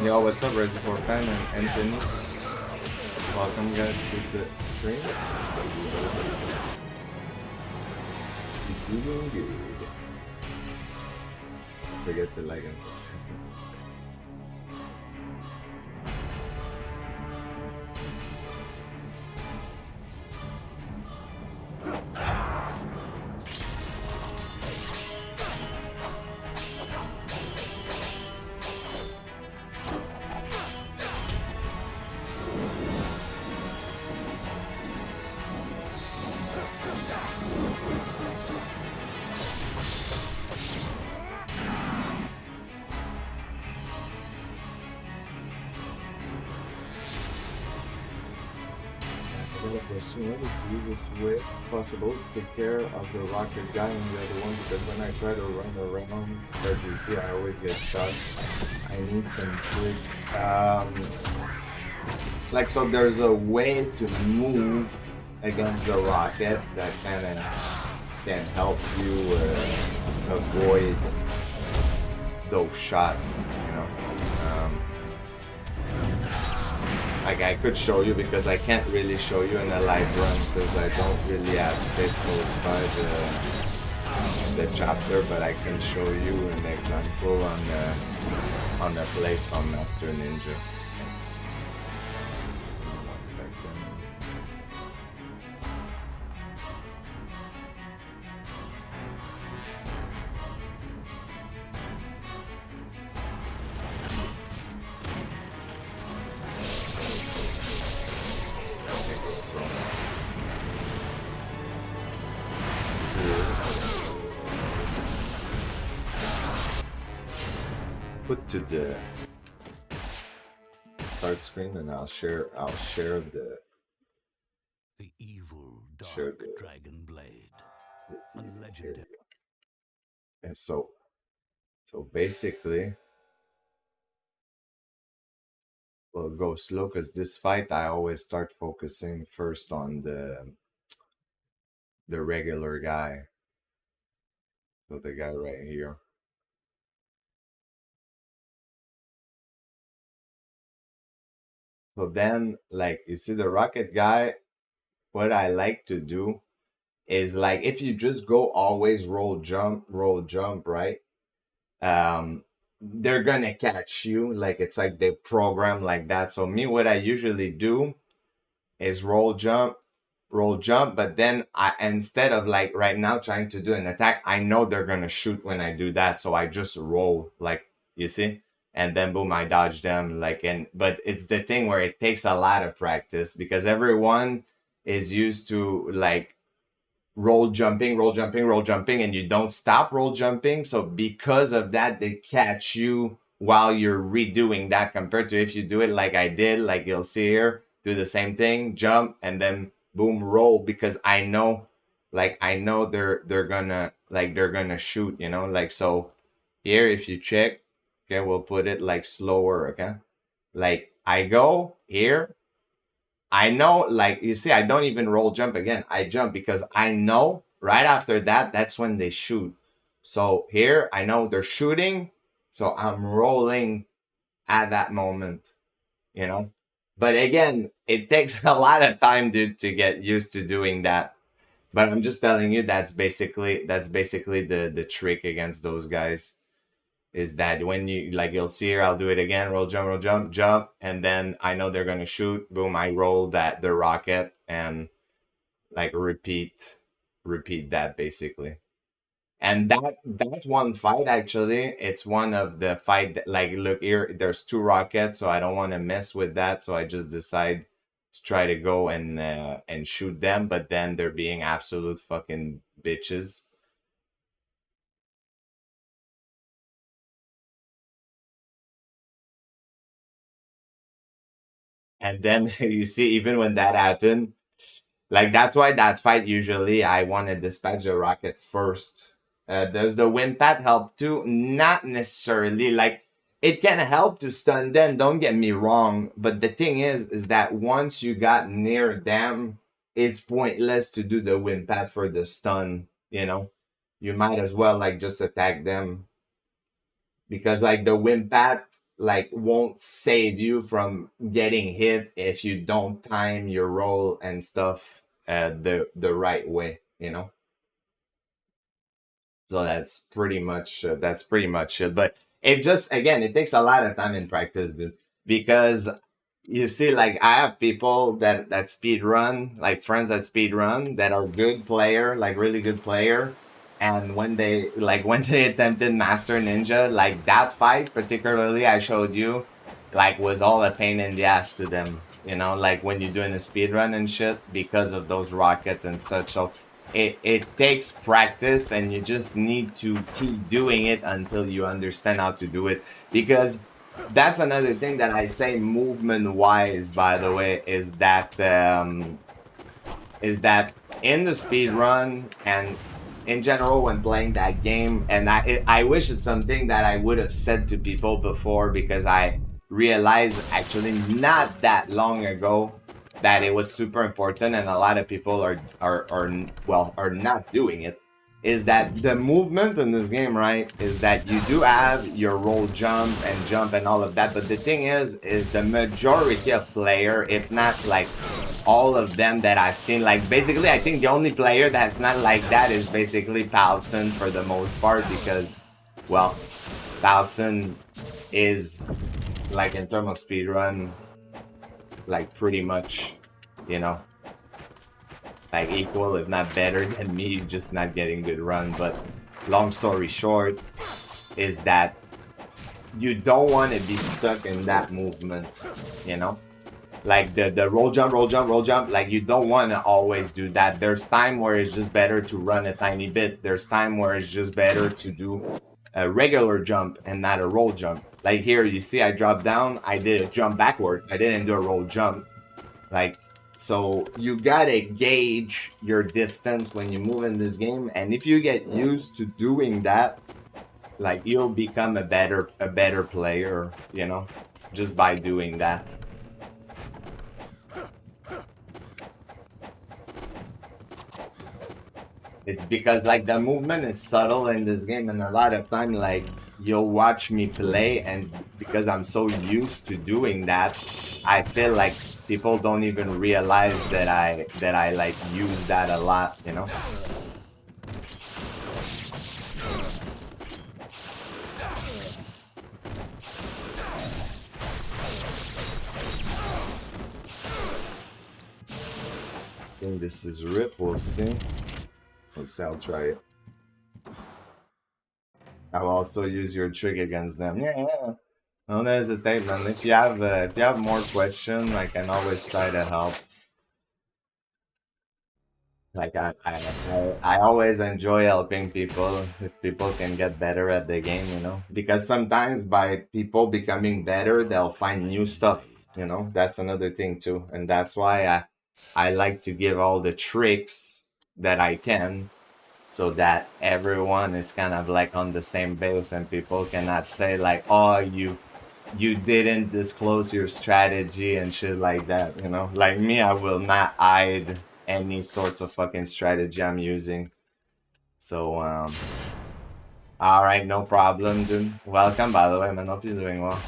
Yo, what's up, Reservoir Fan and Anthony? Welcome, guys, to the stream. You're doing good. Don't forget to like and what is the easiest way possible to take care of the rocket guy and the other one? Because when I try to run around RGP, I always get shot. I need some tricks. Like, so there's a way to move against the rocket that kind of can help you avoid those shots, you know. Like, I could show you because I can't really show you in a live run because I don't really have set by the chapter, but I can show you an example on the place on Master Ninja. 1 second. Put to the start screen and I'll share the evil dark dragon blade. A legendary. And so basically, well, go slow because this fight I always start focusing first on the regular guy. So the guy right here. So then, like, you see the rocket guy, what I like to do is, like, if you just go always roll jump, right? They're gonna catch you. Like, it's like they program like that. So me, what I usually do is roll jump, but then instead of, like, right now trying to do an attack, I know they're gonna shoot when I do that. So I just roll, like, you see? And then boom, I dodge them, like, but it's the thing where it takes a lot of practice because everyone is used to, like, roll jumping, and you don't stop roll jumping. So because of that, they catch you while you're redoing that, compared to if you do it like I did, like you'll see here, do the same thing, jump, and then boom, roll, because I know they're gonna shoot, you know. Like, so here, if you check, Okay, we'll put it like slower. Okay, like I go here. I know, like you see, I don't even roll jump again. I jump because I know right after that, that's when they shoot. So here, I know they're shooting. So I'm rolling at that moment, you know? But again, it takes a lot of time, dude, to get used to doing that. But I'm just telling you, that's basically the trick against those guys is that when you like you'll see here, I'll do it again, roll jump, jump, and then I know they're gonna shoot. Boom, I roll that the rocket and like repeat that basically. And that one fight actually, it's one of the fight like look here, there's two rockets, so I don't want to mess with that. So I just decide to try to go and shoot them, but then they're being absolute fucking bitches. And then you see, even when that happened, like that's why that fight usually I want to dispatch the rocket first. Does the wind pad help too? Not necessarily. Like it can help to stun them. Don't get me wrong, but the thing is that once you got near them, it's pointless to do the wind pad for the stun. You know, you might as well like just attack them because like the impact like won't save you from getting hit if you don't time your roll and stuff the right way, you know. So that's pretty much it. But it just again it takes a lot of time in practice, dude. Because you see, like I have people that speed run, like friends that speed run that are good player, like really good player. And when they attempted Master Ninja, like that fight particularly I showed you, like was all a pain in the ass to them. You know, like when you're doing a speed run and shit because of those rockets and such. So it takes practice and you just need to keep doing it until you understand how to do it. Because that's another thing that I say movement wise, by the way, is that in the speed run and in general when playing that game, and I wish it's something that I would have said to people before because I realized actually not that long ago that it was super important and a lot of people are not doing it, is that the movement in this game, right, is that you do have your roll jump and all of that, but the thing is the majority of player, if not like all of them that I've seen, like basically I think the only player that's not like that is basically Palson for the most part because, well, Palson is like in terms of speedrun, like pretty much, you know, like equal if not better than me, just not getting good run. But long story short is that you don't want to be stuck in that movement, you know? Like the roll jump, roll jump, roll jump, like you don't want to always do that. There's time where it's just better to run a tiny bit. There's time where it's just better to do a regular jump and not a roll jump. Like here, you see I dropped down, I did a jump backward. I didn't do a roll jump. Like, so you gotta gauge your distance when you move in this game. And if you get used to doing that, like you'll become a better player, you know, just by doing that. It's because like the movement is subtle in this game, and a lot of time like you'll watch me play, and because I'm so used to doing that, I feel like people don't even realize that I like use that a lot, you know. I think this is rip. We'll see. We'll see. I'll try it. I'll also use your trick against them. Yeah, yeah. Don't hesitate, man. If you have more questions, I can always try to help. Like I always enjoy helping people if people can get better at the game, you know. Because sometimes by people becoming better, they'll find new stuff, you know. That's another thing too, and that's why I like to give all the tricks that I can, so that everyone is kind of like on the same base and people cannot say like, oh, you didn't disclose your strategy and shit like that, you know? Like me, I will not hide any sorts of fucking strategy I'm using. So, all right, no problem, dude. Welcome, by the way, man. Hope you're doing well.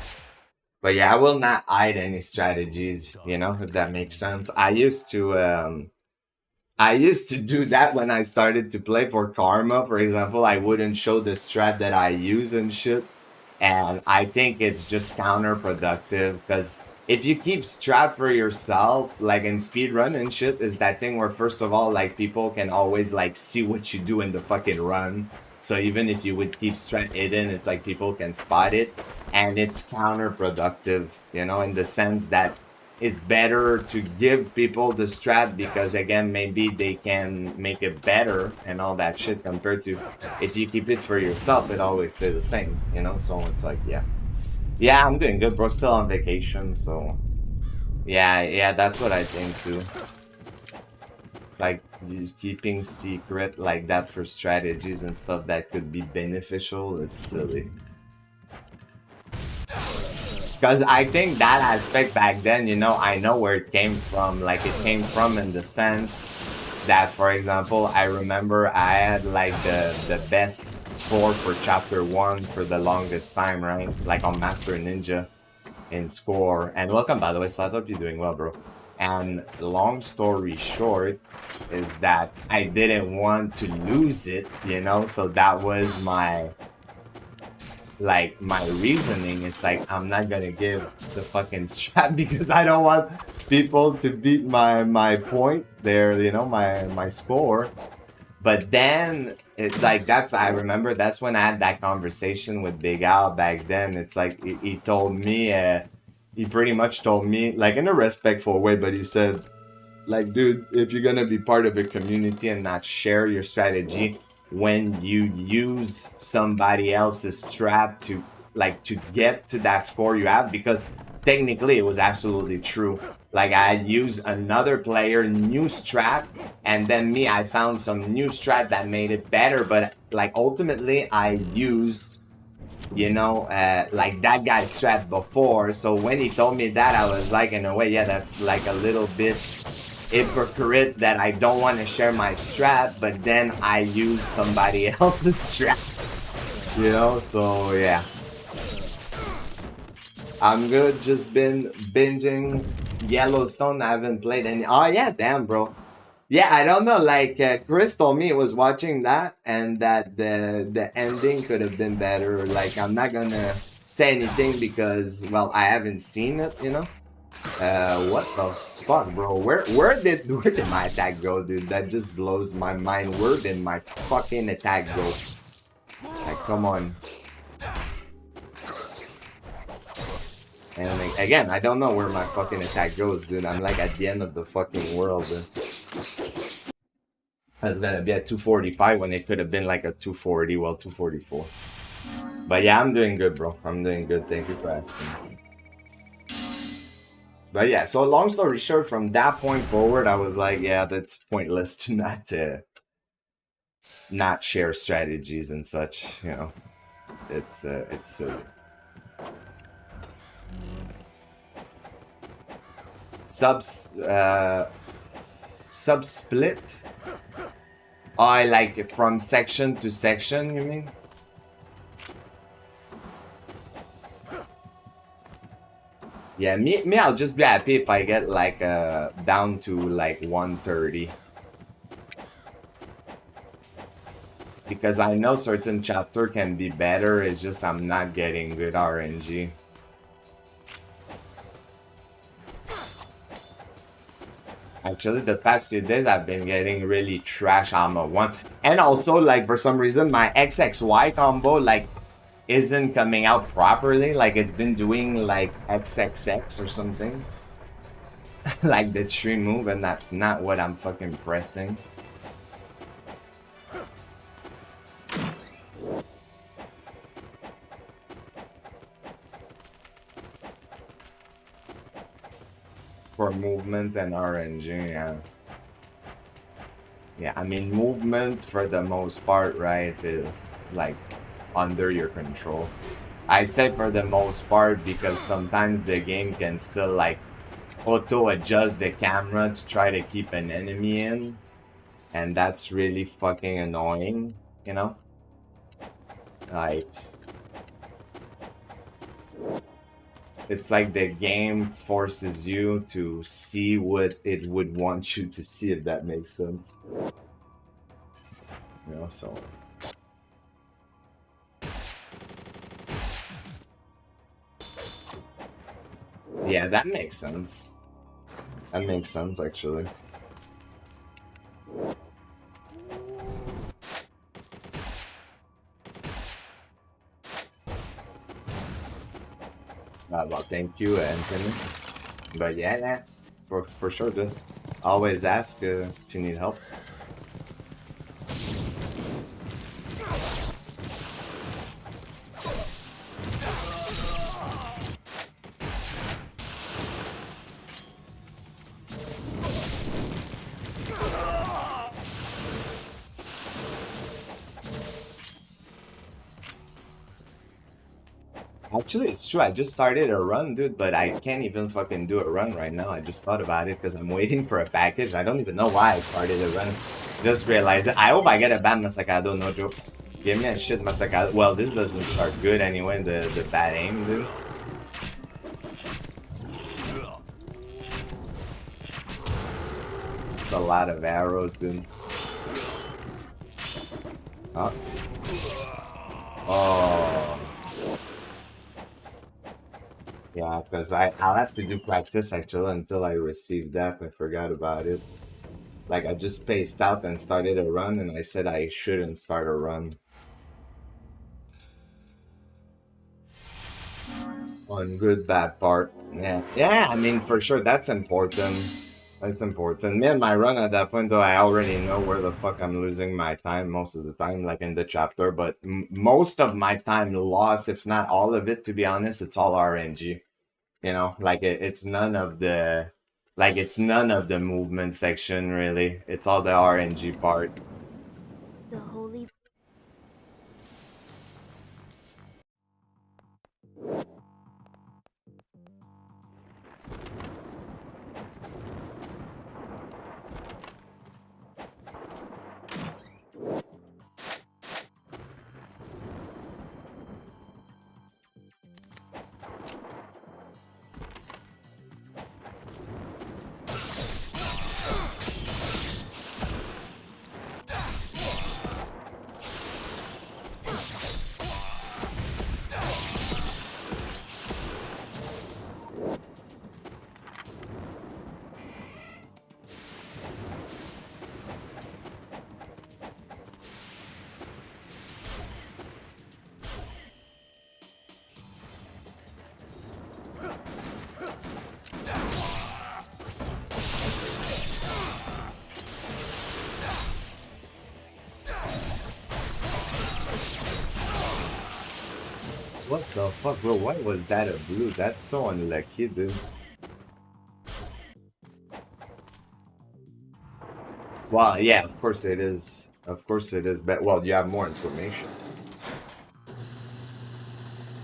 But yeah, I will not hide any strategies, you know, if that makes sense. I used to do that when I started to play for Karma, for example. I wouldn't show the strat that I use and shit. And I think it's just counterproductive because if you keep strat for yourself, like in speedrun and shit, is that thing where first of all, like people can always like see what you do in the fucking run. So even if you would keep strat hidden, it's like people can spot it. And it's counterproductive, you know, in the sense that it's better to give people the strat because again maybe they can make it better and all that shit compared to if you keep it for yourself it always stays the same, you know. So it's like yeah, I'm doing good, bro. Still on vacation, so yeah, that's what I think too. It's like just keeping secret like that for strategies and stuff that could be beneficial, it's silly. Because I think that aspect back then, you know, I know where it came from. Like, it came from in the sense that, for example, I remember I had, like, the best score for Chapter 1 for the longest time, right? Like, on Master Ninja in score. And welcome, by the way, so I hope you're doing well, bro. And long story short is that I didn't want to lose it, you know? So that was my reasoning. It's like I'm not gonna give the fucking strat because I don't want people to beat my point there, you know, my score. But then it's like I remember that's when I had that conversation with Big Al back then. It's like he told me he pretty much told me like in a respectful way, but he said like, dude, if you're gonna be part of a community and not share your strategy when you use somebody else's strat to get to that score you have, because technically it was absolutely true. Like I had used another player new strat, and then me, I found some new strat that made it better, but like ultimately I used, you know, like that guy's strat before. So when he told me that, I was like, in a way, yeah, that's like a little bit hypocrite that I don't want to share my strat, but then I use somebody else's strat. You know, so yeah. I'm good, just been binging Yellowstone. I haven't played any. Oh yeah, damn, bro. Yeah, I don't know. Like Chris told me he was watching that, and that the ending could have been better. Like I'm not gonna say anything because well, I haven't seen it. You know. What the fuck, bro? Where did my attack go, dude? That just blows my mind. Where did my fucking attack go? Like, come on. And like, again, I don't know where my fucking attack goes, dude. I'm like at the end of the fucking world, dude. That's gonna be at 245 when it could have been like a 240, well, 244. But yeah, I'm doing good, bro. I'm doing good. Thank you for asking. But yeah, so long story short, from that point forward, I was like, yeah, that's pointless to not share strategies and such. You know, it's silly. Sub split. I like from section to section. You mean? Yeah, me, I'll just be happy if I get like down to like 130. Because I know certain chapter can be better, it's just I'm not getting good RNG. Actually, the past few days I've been getting really trash armor 1. And also, like, for some reason, my XXY combo, like, isn't coming out properly. Like, it's been doing, like, XXX or something. Like the tree move, and that's not what I'm fucking pressing. For movement and RNG, yeah. Yeah, I mean, movement for the most part, right, is like under your control. I say for the most part because sometimes the game can still like auto adjust the camera to try to keep an enemy in, and that's really fucking annoying, you know? Like, it's like the game forces you to see what it would want you to see, if that makes sense. You know, so yeah, that makes sense. That makes sense, actually. Well, thank you, Anthony. But yeah, yeah, for sure, dude. Always ask if you need help. Actually, it's true. I just started a run, dude, but I can't even fucking do a run right now. I just thought about it because I'm waiting for a package. I don't even know why I started a run. Just realized it. I hope I get a bad Masacado, no joke. Give me a shit Masacado. Well, this doesn't start good anyway, the bad aim, dude. It's a lot of arrows, dude. Huh? Oh. Yeah, because I'll have to do practice actually until I receive that. I forgot about it. Like I just spaced out and started a run and I said I shouldn't start a run. On good bad part. Yeah. Yeah, I mean for sure that's important. That's important. Me and my run at that point though, I already know where the fuck I'm losing my time most of the time, like in the chapter, but most of my time lost, if not all of it, to be honest, it's all RNG. You know, like it's none of the it's none of the movement section really. It's all the RNG part. The holy What the fuck, bro? Why was that a blue? That's so unlucky, dude. Well, yeah, of course it is. Of course it is. But well, you have more information.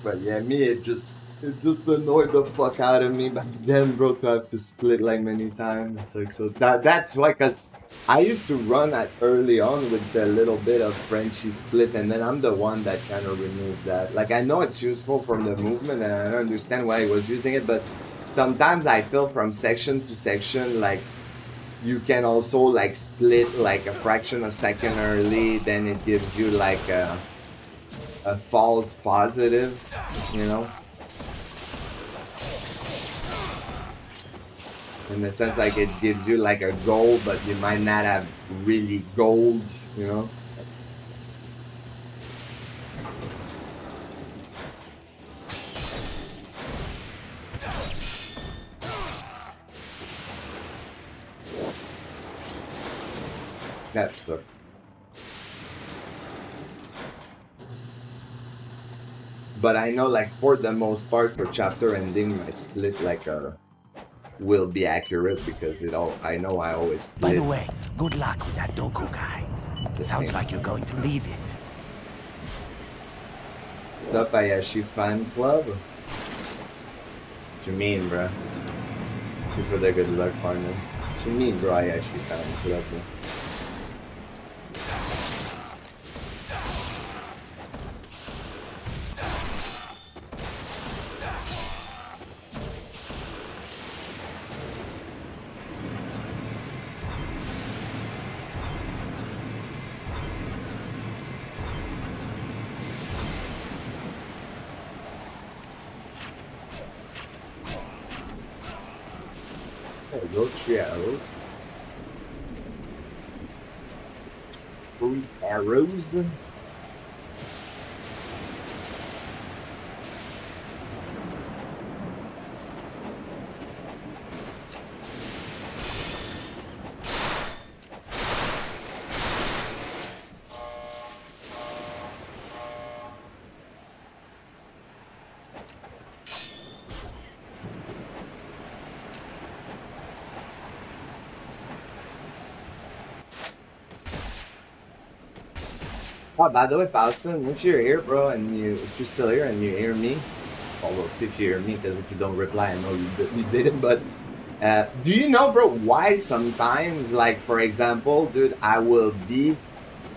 But yeah, me it just annoyed the fuck out of me back then, bro, to have to split like many times. It's like so that's why, cause I used to run at early on with the little bit of Frenchy split, and then I'm the one that kind of removed that. Like I know it's useful for the movement, and I don't understand why I was using it, but sometimes I feel from section to section, like you can also like split like a fraction of a second early, then it gives you like a false positive, you know? In the sense like it gives you like a goal, but you might not have really gold, you know? That's but I know like for the most part for chapter ending, I split like a will be accurate because I know I always split. By the way, good luck with that Doku guy. Sounds like you're going to lead it. What's up, Ayashi fan club? What you mean, bro? You for the good luck, partner. What you mean, bro? Ayashi fan club, bro? There we go, 3 arrows. 3 arrows. Oh, by the way, Paulson, if you're here, bro, and if you're still here and you hear me, well, we'll see if you hear me, because if you don't reply, I know you didn't, but do you know, bro, why sometimes, like, for example, dude, I will be,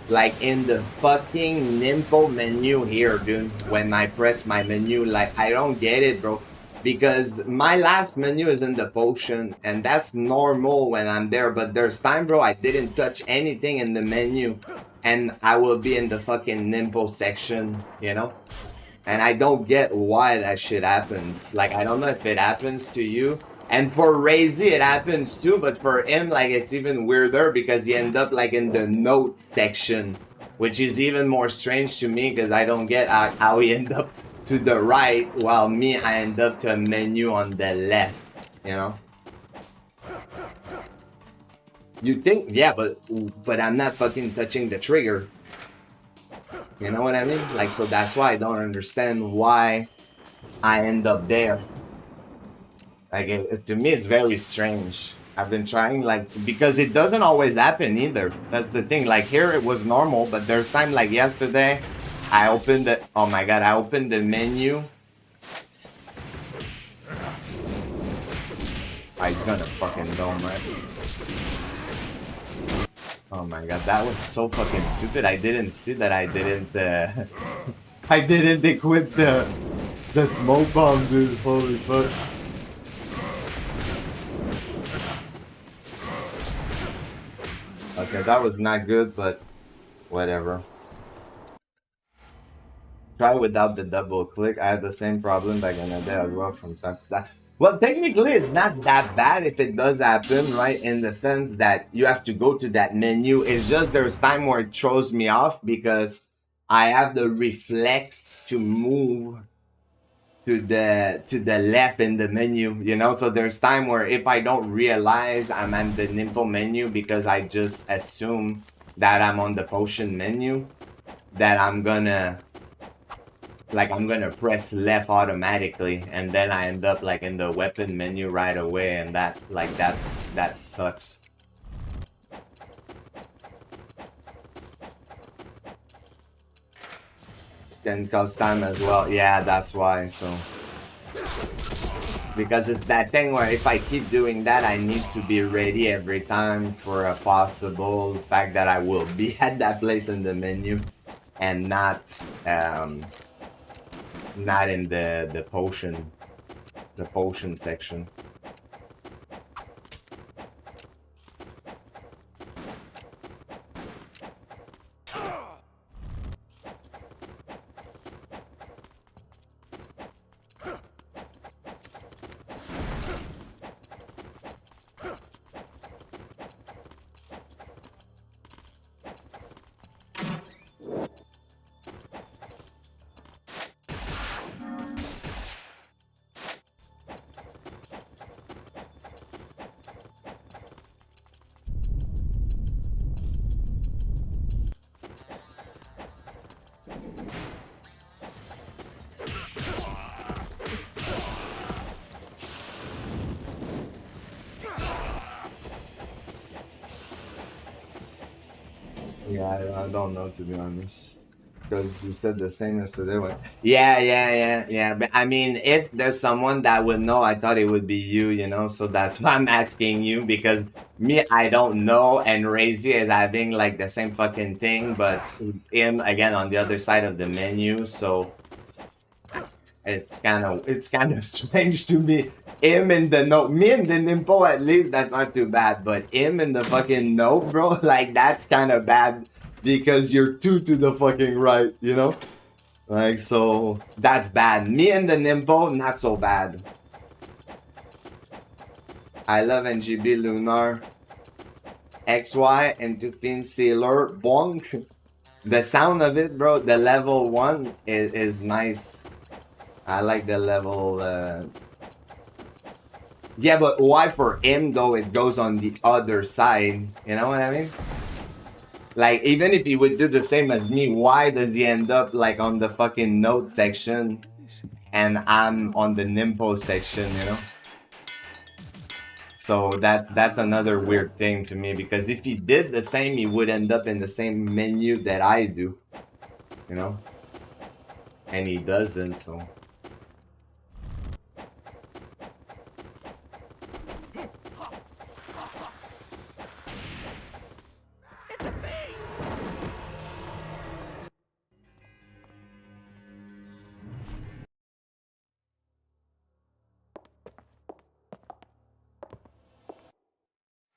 like, in the fucking Nimpo menu here, dude, when I press my menu, like, I don't get it, bro, because my last menu is in the potion, and that's normal when I'm there, but there's time, bro, I didn't touch anything in the menu, and I will be in the fucking Nimpo section, you know? And I don't get why that shit happens. Like, I don't know if it happens to you. And for Razy, it happens too, but for him, like, it's even weirder because he end up, like, in the note section, which is even more strange to me because I don't get how he end up to the right, while me, I end up to a menu on the left, you know? You think, yeah, but I'm not fucking touching the trigger. You know what I mean? Like, so that's why I don't understand why I end up there. Like, to me, it's very strange. I've been trying, like, because it doesn't always happen either. That's the thing. Like, here it was normal, but there's time, like yesterday, I opened the, oh my god, I opened the menu. Oh, he's gonna fucking dome, right? Oh my god, that was so fucking stupid. I didn't see that I didn't, I didn't equip the smoke bomb, dude. Holy fuck. Okay, that was not good, but whatever. Try without the double click. I had the same problem back in the day as well from time to time. Well, technically, it's not that bad if it does happen, right? In the sense that you have to go to that menu. It's just there's time where it throws me off because I have the reflex to move to the left in the menu, you know? So there's time where if I don't realize I'm at the Nimpo menu because I just assume that I'm on the potion menu, that I'm gonna press left automatically, and then I end up like in the weapon menu right away, and that sucks. Then cost time as well. Yeah, that's why. So because it's that thing where if I keep doing that, I need to be ready every time for a possible fact that I will be at that place in the menu and not in the potion section. Yeah, I don't know, to be honest. Because you said the same yesterday. Yeah. But I mean, if there's someone that would know, I thought it would be you, you know? So that's why I'm asking you, because me, I don't know. And Razy is having like the same fucking thing, but him again on the other side of the menu. So it's kind of strange to me. Him in the note, me and the Nimpo, at least that's not too bad, but him in the fucking note, bro, like that's kind of bad because you're two to the fucking right, you know? Like, so that's bad. Me and the Nimpo, not so bad. I love NGB Lunar. XY and Tufin Sealer. Bonk. The sound of it, bro, the level 1 is nice. I like the level. Yeah, but why for him though it goes on the other side? You know what I mean? Like, even if he would do the same as me, why does he end up like on the fucking note section and I'm on the Nimpo section, you know? So that's another weird thing to me, because if he did the same, he would end up in the same menu that I do, you know? And he doesn't, so...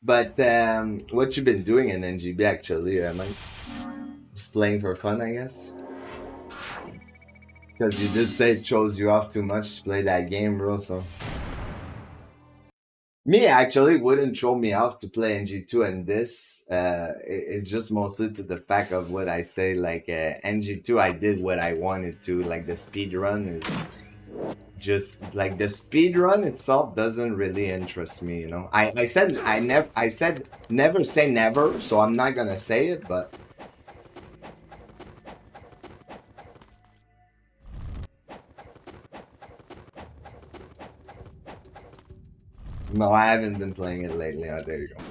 But what you been doing in NGB actually, Mike? Just playing for fun, I guess? Because you did say it shows you off too much to play that game, bro, so... Me, actually, wouldn't throw me off to play NG2 and this. It's just mostly to the fact of what I say, like, NG2, I did what I wanted to. Like, the speedrun is just, like, the speedrun itself doesn't really interest me, you know? I said never say never, so I'm not gonna say it, but... No, I haven't been playing it lately. Oh, there you go.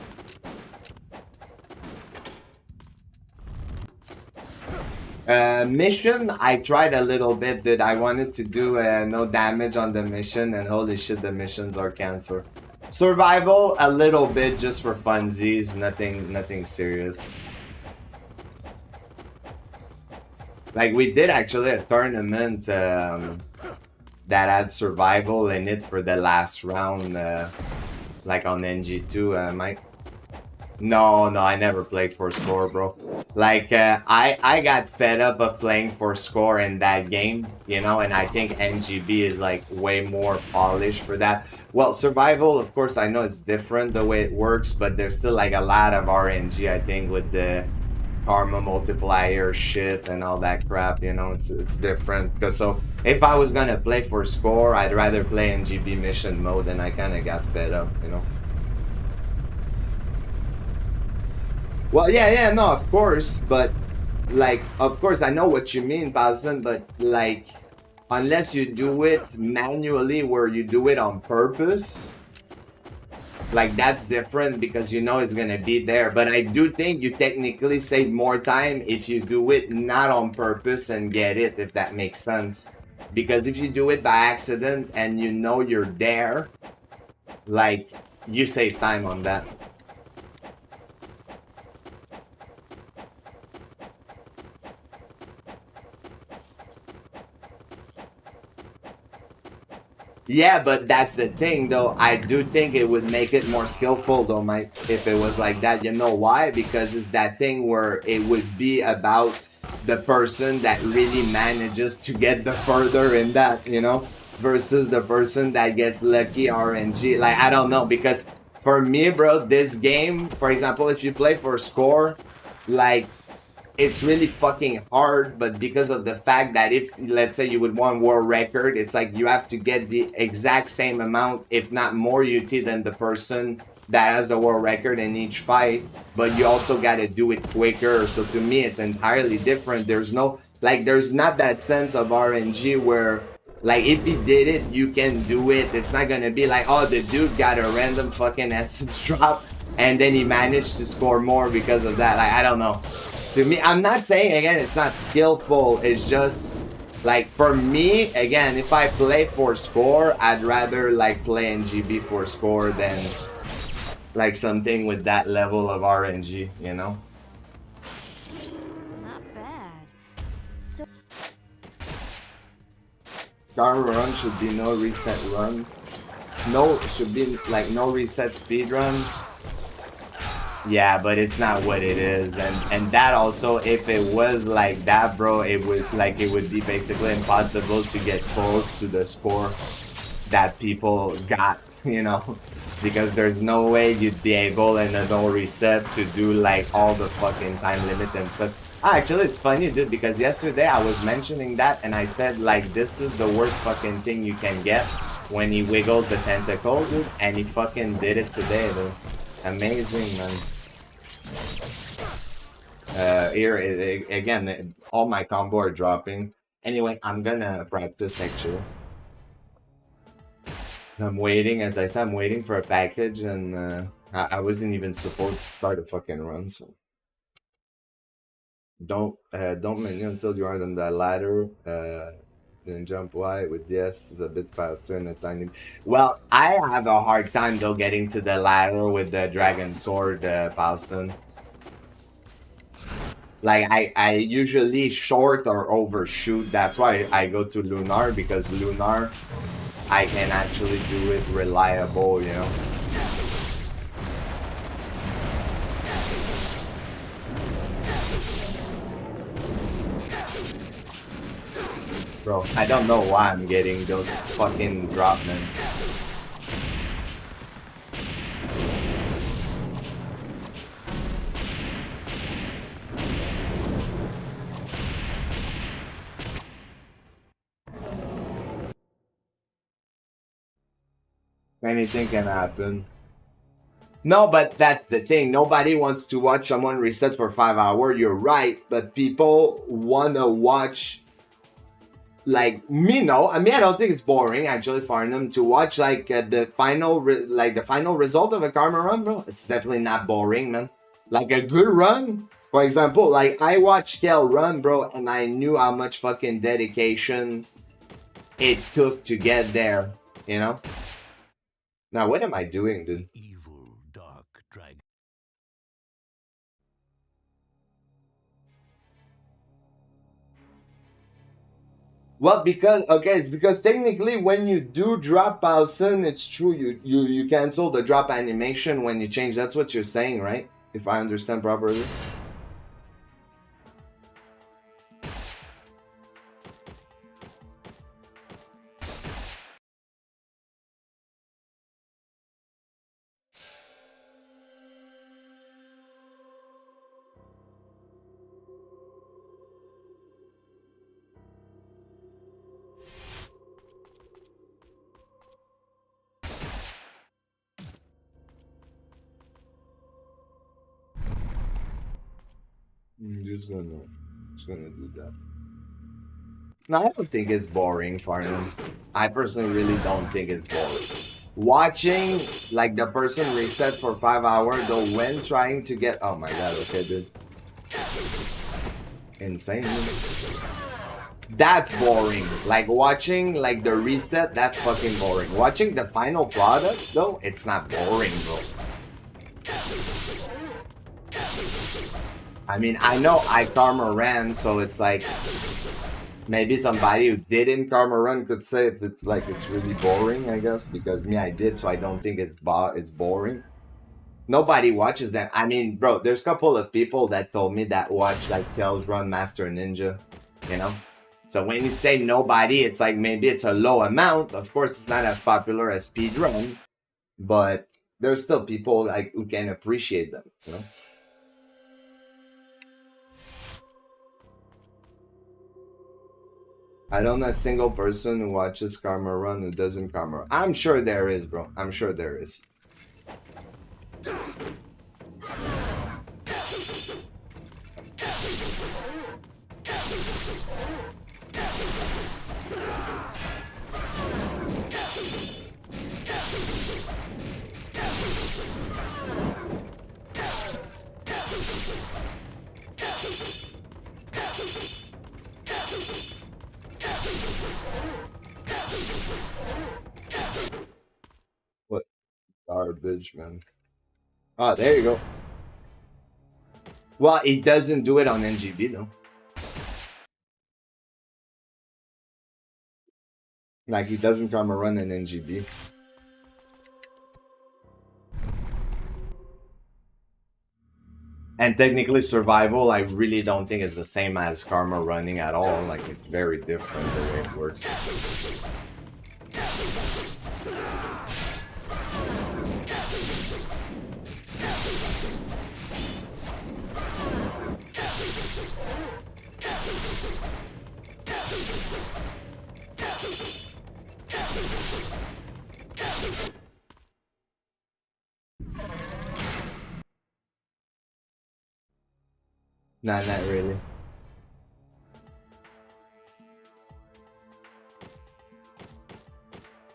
Mission, I tried a little bit, but I wanted to do no damage on the mission, and holy shit, the missions are cancer. Survival, a little bit, just for funsies, nothing serious. Like, we did actually a tournament that had survival in it for the last round, like on NG2, Mike. No, I never played for score, bro. Like, I got fed up of playing for score in that game, you know, and I think NGB is like way more polished for that. Well, survival, of course, I know it's different the way it works, but there's still like a lot of RNG, I think, with the karma multiplier shit and all that crap, you know, it's different. Because so if I was gonna play for score, I'd rather play NGB mission mode, and I kind of got fed up, you know. Well, yeah, no, of course, but like, of course, I know what you mean, Bazin, but like, unless you do it manually, where you do it on purpose, like, that's different, because you know it's gonna be there. But I do think you technically save more time if you do it not on purpose and get it, if that makes sense. Because if you do it by accident and you know you're there, like, you save time on that. Yeah, but that's the thing, though. I do think it would make it more skillful, though, Mike, if it was like that. You know why? Because it's that thing where it would be about the person that really manages to get the further in that, you know, versus the person that gets lucky RNG. Like, I don't know, because for me, bro, this game, for example, if you play for score, like, it's really fucking hard, but because of the fact that if, let's say, you would want world record, it's like you have to get the exact same amount, if not more UT than the person that has the world record in each fight, but you also got to do it quicker. So to me, it's entirely different. There's no, like, there's not that sense of RNG where, like, if he did it, you can do it. It's not gonna be like, oh, the dude got a random fucking essence drop and then he managed to score more because of that. Like, I don't know. To me, I'm not saying again it's not skillful. It's just like for me again, if I play for score, I'd rather like play NGB for score than like something with that level of RNG, you know? Not bad. So Karma run should be no reset run. No, should be like no reset speed run. Yeah, but it's not what it is. And that also, if it was like that, bro, it would be basically impossible to get close to the score that people got, you know, because there's no way you'd be able in a no reset to do like all the fucking time limit and stuff. Actually, it's funny, dude, because yesterday I was mentioning that and I said like this is the worst fucking thing you can get when he wiggles the tentacle, dude, and he fucking did it today, dude. Amazing, man. Here again, all my combo are dropping. Anyway, I'm gonna practice actually. I'm waiting, as I said, I'm waiting for a package, and I wasn't even supposed to start a fucking run, so don't menu until you are on the ladder. Then jump Y with yes is a bit faster and a tiny. Well, I have a hard time though getting to the ladder with the dragon sword, Paulson. Like I usually short or overshoot. That's why I go to Lunar, because Lunar I can actually do it reliable, you know. Bro, I don't know why I'm getting those fucking drop, man. Anything can happen. No, but that's the thing. Nobody wants to watch someone reset for 5 hours. You're right, but people wanna watch. Like me, no. I mean, I don't think it's boring actually for them to watch like the final, result of a karma run, bro. It's definitely not boring, man. Like a good run, for example, like I watched Kel run, bro, and I knew how much fucking dedication it took to get there, you know. Now, what am I doing, dude? Evil dark dragon. Well, because it's because technically when you do drop Paulson, it's true you cancel the drop animation when you change. That's what you're saying, right? If I understand properly. Just gonna do that. No, I don't think it's boring, Farnham. I personally really don't think it's boring. Watching like the person reset for 5 hours though when trying to get, oh my god, okay, dude. Insane. That's boring. Like watching like the reset, that's fucking boring. Watching the final product though, it's not boring, bro. I mean, I know I karma ran, so it's like maybe somebody who didn't karma run could say if it's like it's really boring, I guess, because me I did, so I don't think it's boring. Nobody watches them. I mean, bro, there's a couple of people that told me that watch like Kel's run Master Ninja, you know. So when you say nobody, it's like maybe it's a low amount. Of course, it's not as popular as Speedrun, but there's still people like who can appreciate them, you know. I don't know a single person who watches Karma Run who doesn't Karma Run. I'm sure there is, bro. I'm sure there is. What garbage, man. Oh, there you go. Well, it doesn't do it on NGB though. Like, it doesn't come a run in NGB. And technically, survival, I really don't think is the same as karma running at all. Like, it's very different the way it works. Nah, not really.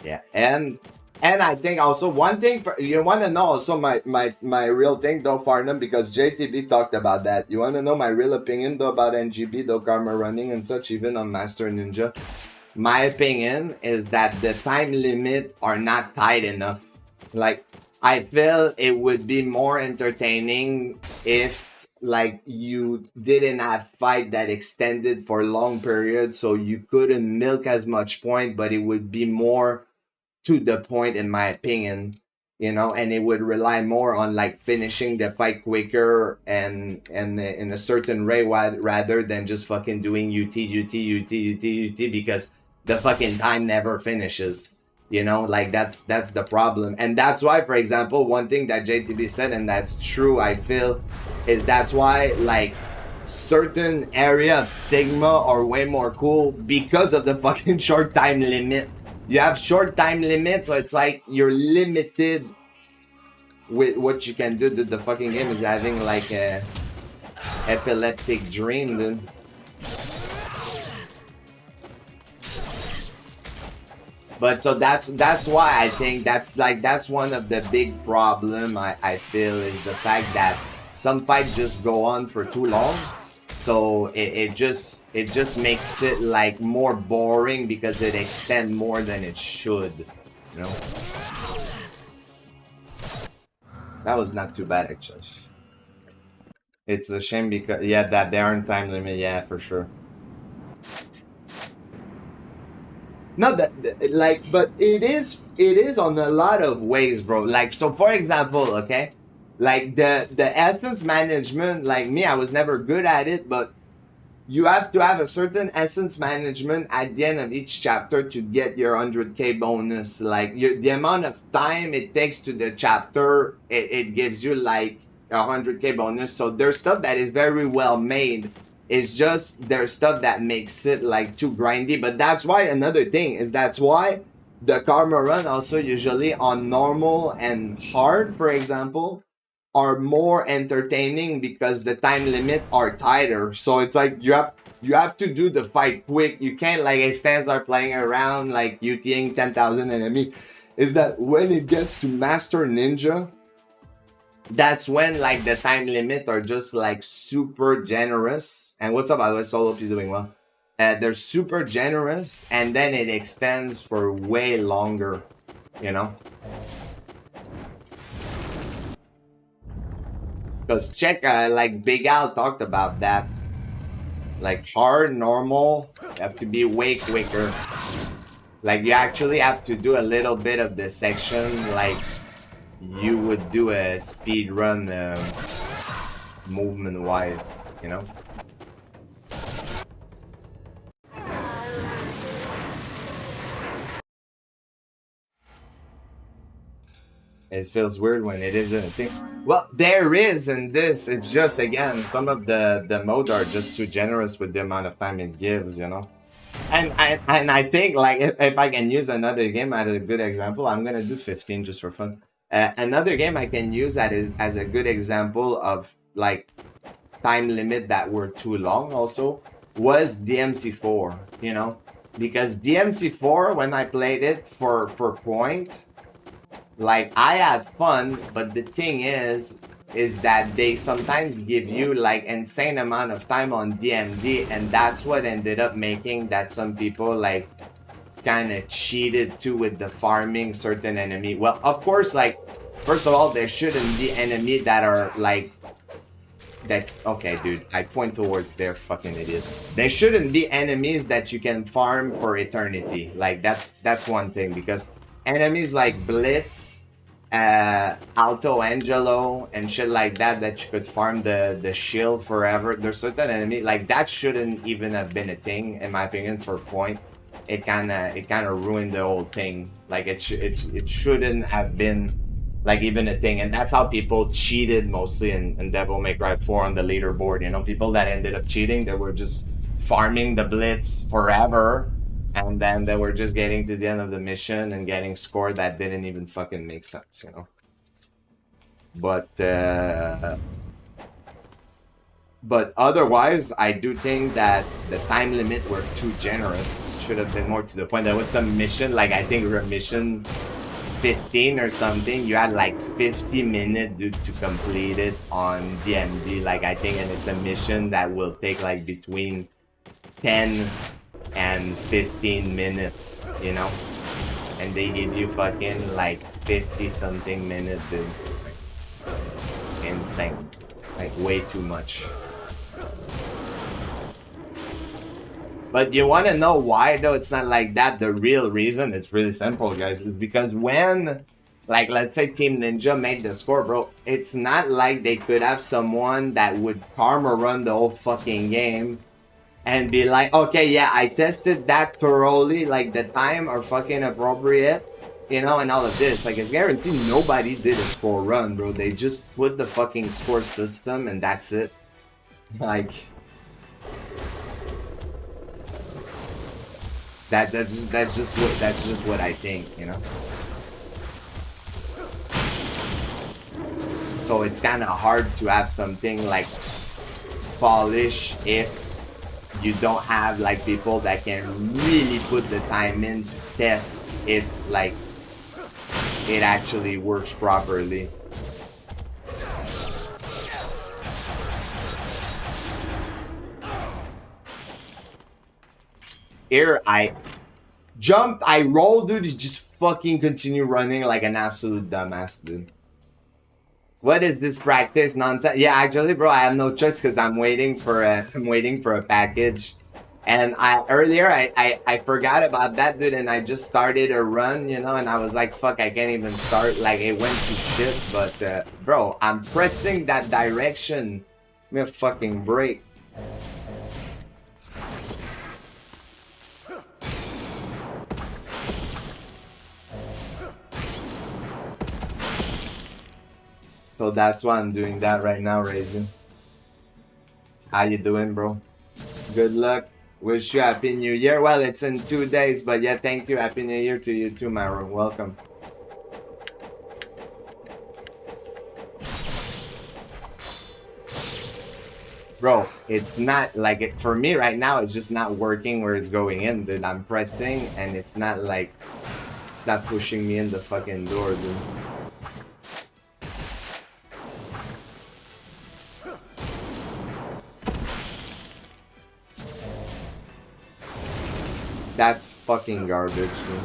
Yeah, and I think also one thing you want to know also my real thing though, Farnham, because JTB talked about that. You want to know my real opinion though about NGB though, karma running and such, even on Master Ninja. My opinion is that the time limit are not tight enough. Like, I feel it would be more entertaining if like you didn't have fight that extended for long periods, so you couldn't milk as much point, but it would be more to the point in my opinion, you know, and it would rely more on like finishing the fight quicker and in a certain way rather than just fucking doing UT because the fucking time never finishes. You know, like that's the problem. And that's why, for example, one thing that JTB said, and that's true, I feel, is that's why like certain area of Sigma are way more cool because of the fucking short time limit. You have short time limit, so it's like you're limited with what you can do. The fucking game is having like a epileptic dream, dude. But so that's why I think that's one of the big problem I feel is the fact that some fights just go on for too long. So it just makes it like more boring because it extends more than it should, you know. That was not too bad actually. It's a shame because yeah, that there aren't time limit, yeah, for sure. Not that like, but it is on a lot of ways, bro. Like, so for example, okay, like the essence management, like me, I was never good at it, but you have to have a certain essence management at the end of each chapter to get your 100k bonus. Like the amount of time it takes to the chapter, it gives you like a 100k bonus. So there's stuff that is very well made. It's just there's stuff that makes it like too grindy. But that's why another thing is that's why the karma run also usually on normal and hard, for example, are more entertaining because the time limit are tighter. So it's like you have to do the fight quick. You can't like extend start playing around like UTing 10,000 enemy. Is that when it gets to Master Ninja, that's when like the time limit are just like super generous. And what's up, by the way, Solo? Hope you're doing well. They're super generous, and then it extends for way longer, you know. Because check, like Big Al talked about that. Like hard, normal, you have to be way quicker. Like you actually have to do a little bit of the section like you would do a speed run movement wise, you know. It feels weird when it isn't a thing. Well, there is in this. It's just, again, some of the modes are just too generous with the amount of time it gives, you know? And I think, like, if I can use another game as a good example, I'm going to do 15 just for fun. Another game I can use that is as a good example of, like, time limit that were too long also was DMC4, you know? Because DMC4, when I played it for point, like I had fun, but the thing is that they sometimes give you like insane amount of time on DMD, and that's what ended up making that some people like kind of cheated too with the farming certain enemy. Well, of course, like, first of all, there shouldn't be enemies that are like that. Okay, dude, I point towards their fucking idiot. There shouldn't be enemies that you can farm for eternity. Like that's one thing, because enemies like Blitz, Alto Angelo and shit like that you could farm the shield forever. There's certain enemy like that shouldn't even have been a thing, in my opinion. For point, it kind of ruined the whole thing. Like it shouldn't have been like even a thing, and that's how people cheated mostly in Devil May Cry 4 on the leaderboard. You know, people that ended up cheating, they were just farming the Blitz forever, and then they were just getting to the end of the mission and getting scored that didn't even fucking make sense, you know. But otherwise, I do think that the time limit were too generous. Should have been more to the point. There was some mission, like I think mission 15 or something, you had like 50 minutes, dude, to complete it on DMD. Like I think, and it's a mission that will take like between 10 and 15 minutes, you know, and they give you fucking like 50 something minutes, dude. Like, insane, like way too much. But you want to know why though it's not like that? The real reason, it's really simple, guys, is because when, like, let's say Team Ninja made the score, bro, it's not like they could have someone that would karma run the whole fucking game and be like, okay, yeah, I tested that thoroughly, like the time are fucking appropriate, you know, and all of this. Like, it's guaranteed nobody did a score run, bro. They just put the fucking score system and that's it. Like, that's just what I think, you know. So it's kind of hard to have something like polish if you don't have like people that can really put the time in to test if like it actually works properly. Here I jumped, I rolled, dude, you just fucking continue running like an absolute dumbass, dude. What is this practice nonsense? Yeah, actually, bro, I have no choice because I'm waiting for a package. And earlier I forgot about that, dude, and I just started a run, you know, and I was like, fuck, I can't even start. Like, it went to shit, but bro, I'm pressing that direction. Give me a fucking break. So that's why I'm doing that right now, Raisin. How you doing, bro? Good luck. Wish you Happy New Year. Well, it's in 2 days, but yeah, thank you. Happy New Year to you too, Maro. Welcome. Bro, it's not like it for me right now. It's just not working where it's going in, dude. I'm pressing and it's not like it's not pushing me in the fucking door, dude. That's fucking garbage, dude.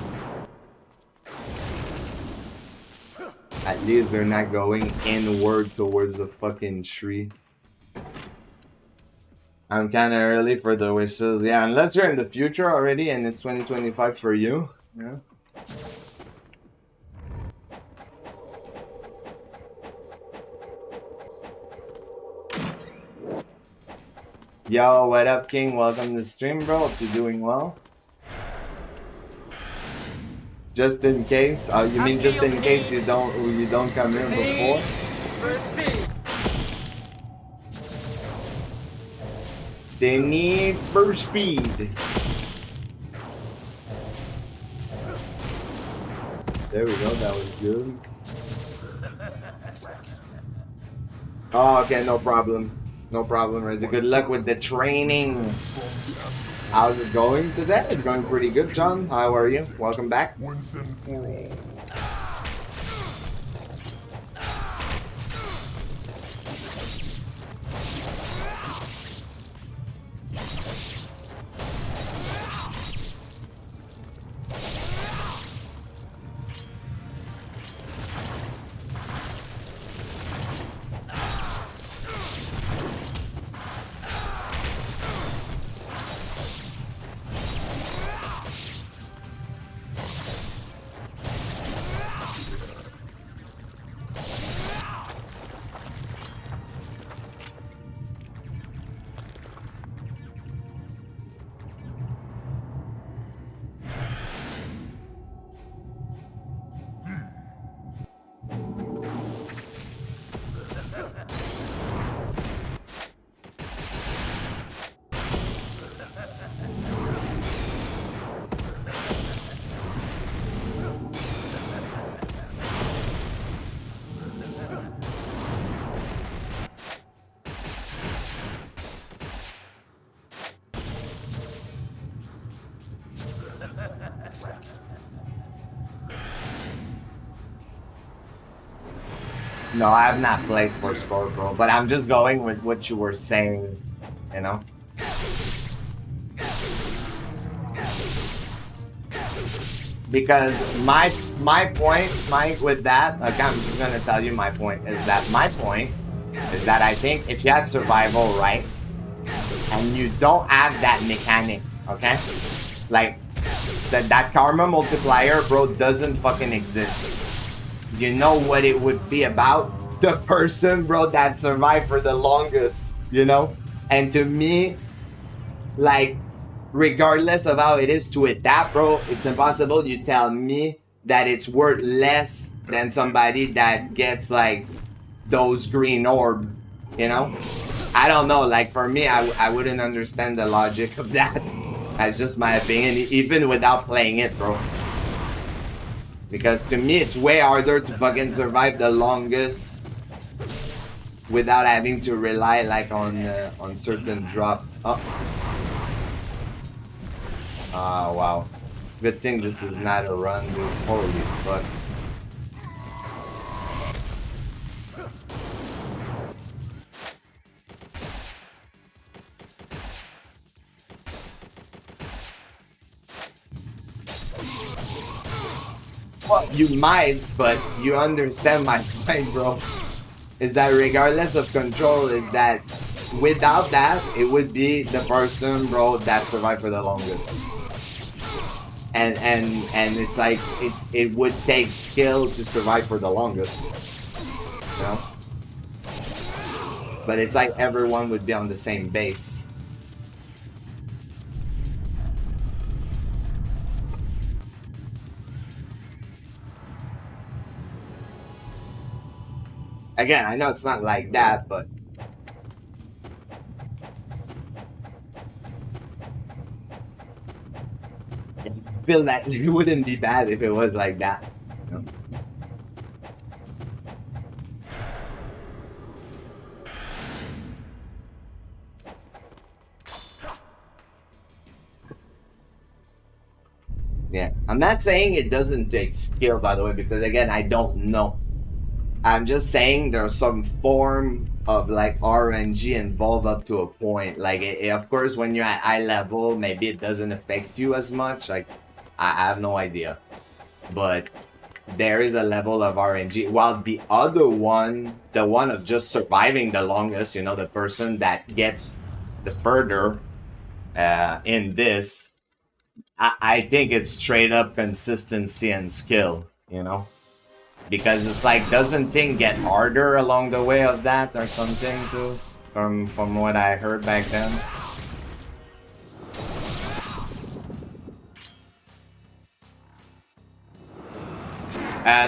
At least they're not going inward towards the fucking tree. I'm kind of early for the wishes. Yeah, unless you're in the future already and it's 2025 for you. Yeah. Yo, what up, King? Welcome to the stream, bro. Hope you're doing well. Just in case? Oh, you mean just in case you don't come here before? They need for speed. There we go. That was good. Oh, okay. No problem. No problem, Reza. Good luck with the training. How's it going today? It's going pretty good, John. How are you? Welcome back. Once and for all. No, I have not played for score, bro. But I'm just going with what you were saying, you know? Because my point, Mike, with that, okay, I'm just gonna tell you my point is that I think if you had survival, right, and you don't have that mechanic, okay, like that karma multiplier, bro, doesn't fucking exist. You know what it would be about? The person, bro, that survived for the longest, you know? And to me, like, regardless of how it is to adapt, bro, it's impossible you tell me that it's worth less than somebody that gets, like, those green orb, you know? I don't know, like, for me, I wouldn't understand the logic of that. That's just my opinion, even without playing it, bro. Because to me, it's way harder to fucking survive the longest without having to rely like on certain drop. Oh, wow. Good thing this is not a run, dude. Holy fuck. Well, you might, but you understand my point, bro. Is that regardless of control, is that without that, it would be the person, bro, that survived for the longest. And it's like it would take skill to survive for the longest. You know? But it's like everyone would be on the same base. Again, I know it's not like that, but I feel that it wouldn't be bad if it was like that. You know? Yeah, I'm not saying it doesn't take skill, by the way, because again, I don't know. I'm just saying there's some form of like RNG involved up to a point. Like, of course, when you're at eye level, maybe it doesn't affect you as much. Like, I have no idea. But there is a level of RNG. While the other one, the one of just surviving the longest, you know, the person that gets the further in this, I think it's straight up consistency and skill, you know? Because it's like, doesn't thing get harder along the way of that or something too? From what I heard back then.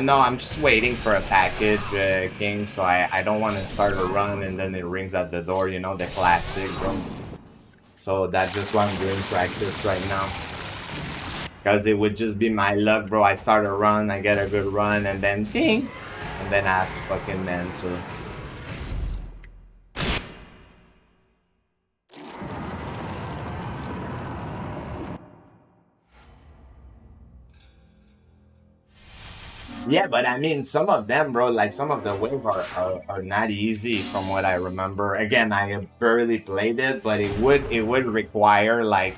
No, I'm just waiting for a package, King, so I don't want to start a run and then it rings at the door, you know, the classic, bro. So that's just why I'm doing practice right now. Because it would just be my luck, bro. I start a run, I get a good run, and then ding! And then I have to fucking answer. Yeah, but I mean, some of them, bro, like some of the waves are not easy from what I remember. Again, I have barely played it, but it would require like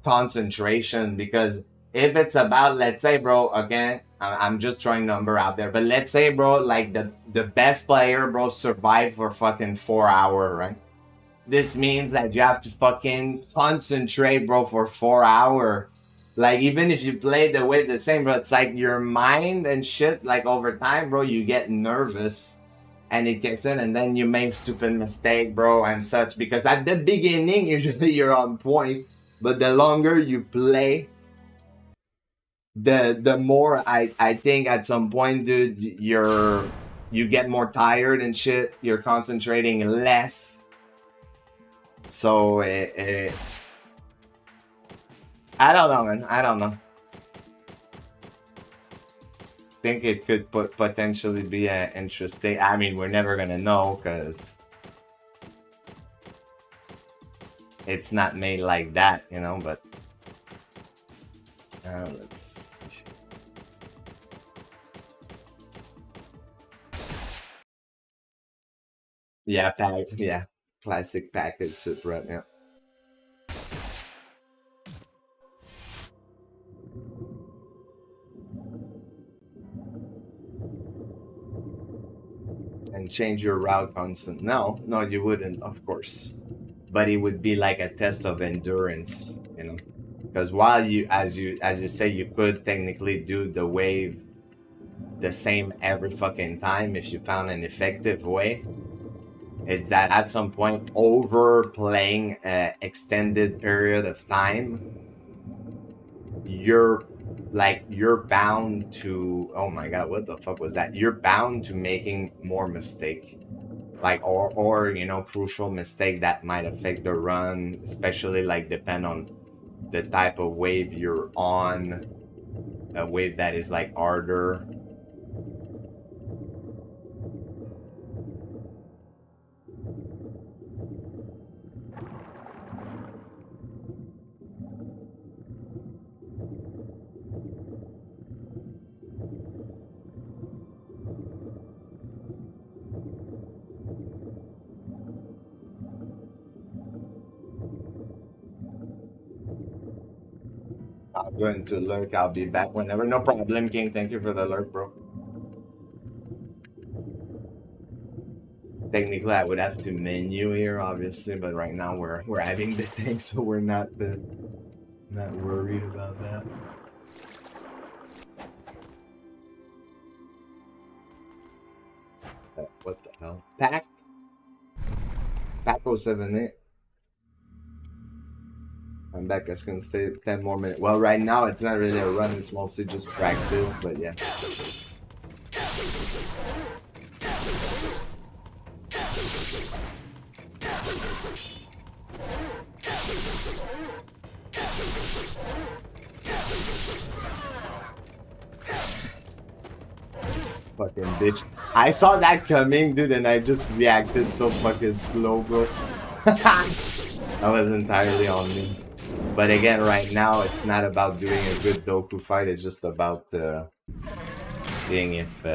concentration, because if it's about, let's say, bro, again, I'm just throwing number out there, but let's say, bro, like the best player, bro, survived for fucking 4 hours, right? This means that you have to fucking concentrate, bro, for 4 hours. Like, even if you play the way the same, bro, it's like your mind and shit, like over time, bro, you get nervous and it kicks in, and then you make stupid mistake, bro, and such. Because at the beginning, usually you're on point, but the longer you play, the more I think at some point, dude, you get more tired and shit. You're concentrating less. So I don't know, man. I don't know. Think it could potentially be interesting. I mean, we're never gonna know because it's not made like that, you know. But let's. Yeah, yeah, classic package super, yeah. And change your route constant. No, you wouldn't, of course. But it would be like a test of endurance, you know. Because while you say, you could technically do the wave the same every fucking time if you found an effective way. It's that at some point overplaying an extended period of time, you're you're bound to, oh my god, what the fuck was that? You're bound to making more mistake. Like or you know, crucial mistake that might affect the run, especially like depend on the type of wave you're on. A wave that is like harder. I'm going to lurk. I'll be back whenever. No problem, King. Thank you for the lurk, bro. Technically, I would have to menu here, obviously, but right now we're having the thing, so we're not worried about that. What the hell? Pack 078. I'm back. I can stay 10 more minutes. Well, right now it's not really a run. It's mostly just practice, but yeah. Fucking bitch. I saw that coming, dude, and I just reacted so fucking slow, bro. That was entirely on me. But again, right now, it's not about doing a good Doku fight. It's just about seeing if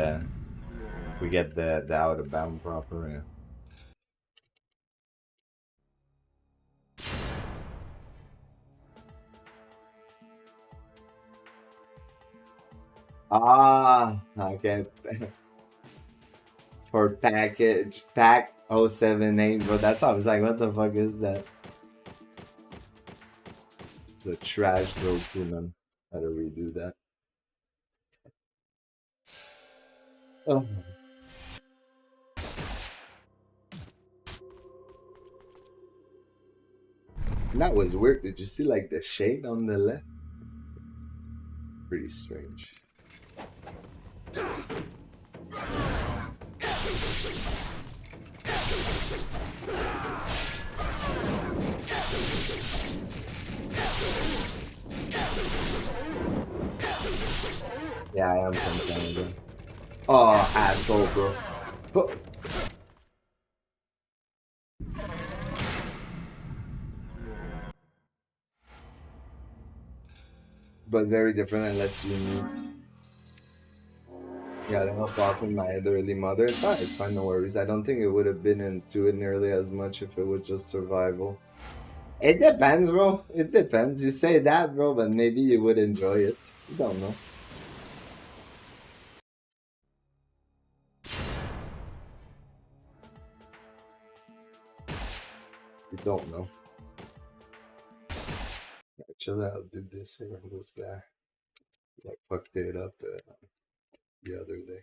we get the out of bound proper. Yeah. Ah, okay. For pack 078, bro. That's why I was like, what the fuck is that? The trash Goku, man. How to redo that? Oh. That was weird. Did you see like the shade on the left? Pretty strange. Yeah, I am from Canada. Oh, asshole, bro. Oh. But very different unless you need. Gotta help out with my elderly mother. It's fine, no worries. I don't think it would have been into it nearly as much if it was just survival. It depends, bro. It depends. You say that, bro, but maybe you would enjoy it. You don't know. You don't know. Actually, I'll do this here. This guy like fucked it up the other day.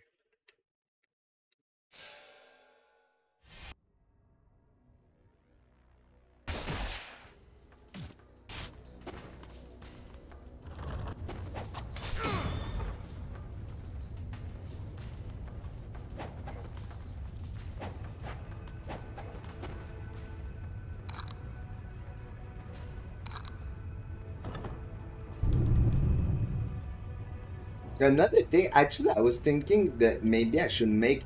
Another thing, actually, I was thinking that maybe I should make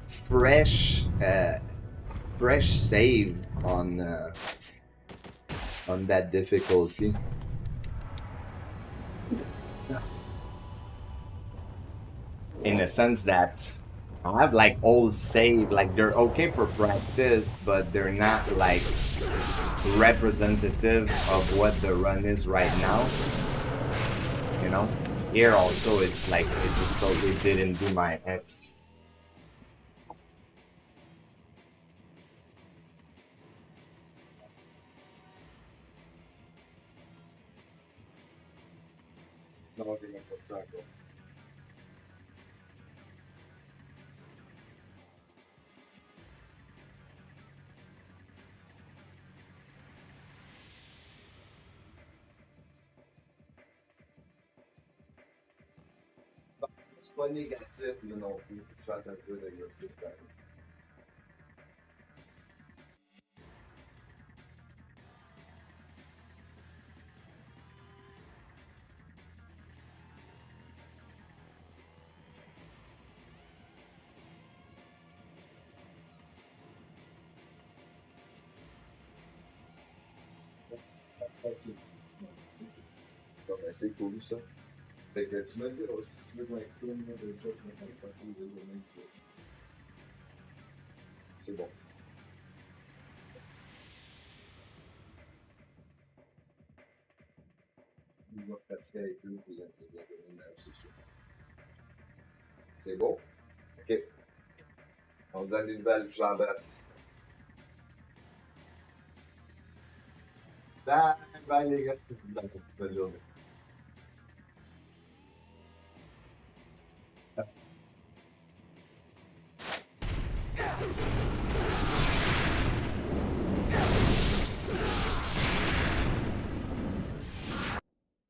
fresh save on that difficulty. In the sense that I have like old save, like they're okay for practice, but they're not like representative of what the run is right now. You know? Here also it's like it just totally didn't do my X. C'est pas négatif, là, non plus, que tu fasses un peu d'exercice pareil. Bon, ben, c'est cool ça. Fait que tu me dis aussi si tu veux qu'on écoute de joke, mais quand pas tout de même. C'est bon. Il va pratiquer avec eux, puis il va donner une c'est sûr. C'est bon? Ok. On donne des nouvelles, je vous embrasse. Bye, bye les gars. Bonne journée.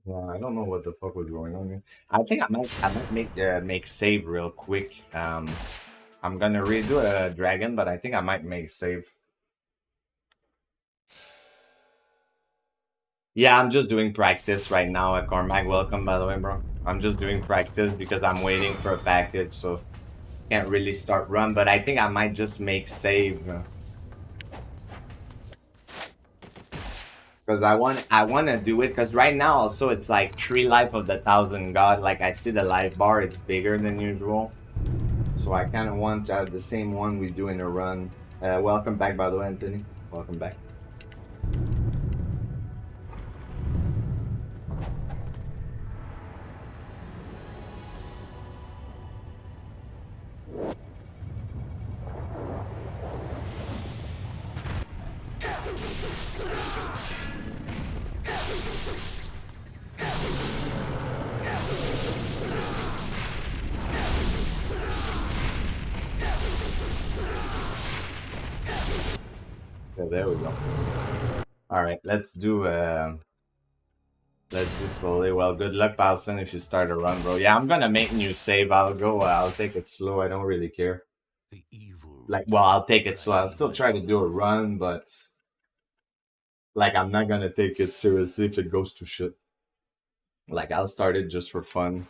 Yeah, I don't know what the fuck was going on here. I think I might make save real quick. I'm gonna redo a dragon, but I think I might make save. Yeah, I'm just doing practice right now at Cormac. Welcome, by the way, bro. I'm just doing practice because I'm waiting for a package, so can't really start run. But I think I might just make save. Because I wanna do it because right now also it's like 3 life of the 1,000 god. Like I see the life bar, it's bigger than usual. So I kind of want to have the same one we do in a run. Welcome back, by the way, Anthony. Welcome back. Yeah, there we go. All right, let's do slowly. Well, good luck, Palson, if you start a run, bro. Yeah, I'm gonna make new save. I'll take it slow. I don't really care. Like, well, I'll take it slow. I'll still try to do a run, but like, I'm not gonna take it seriously if it goes to shit. Like, I'll start it just for fun.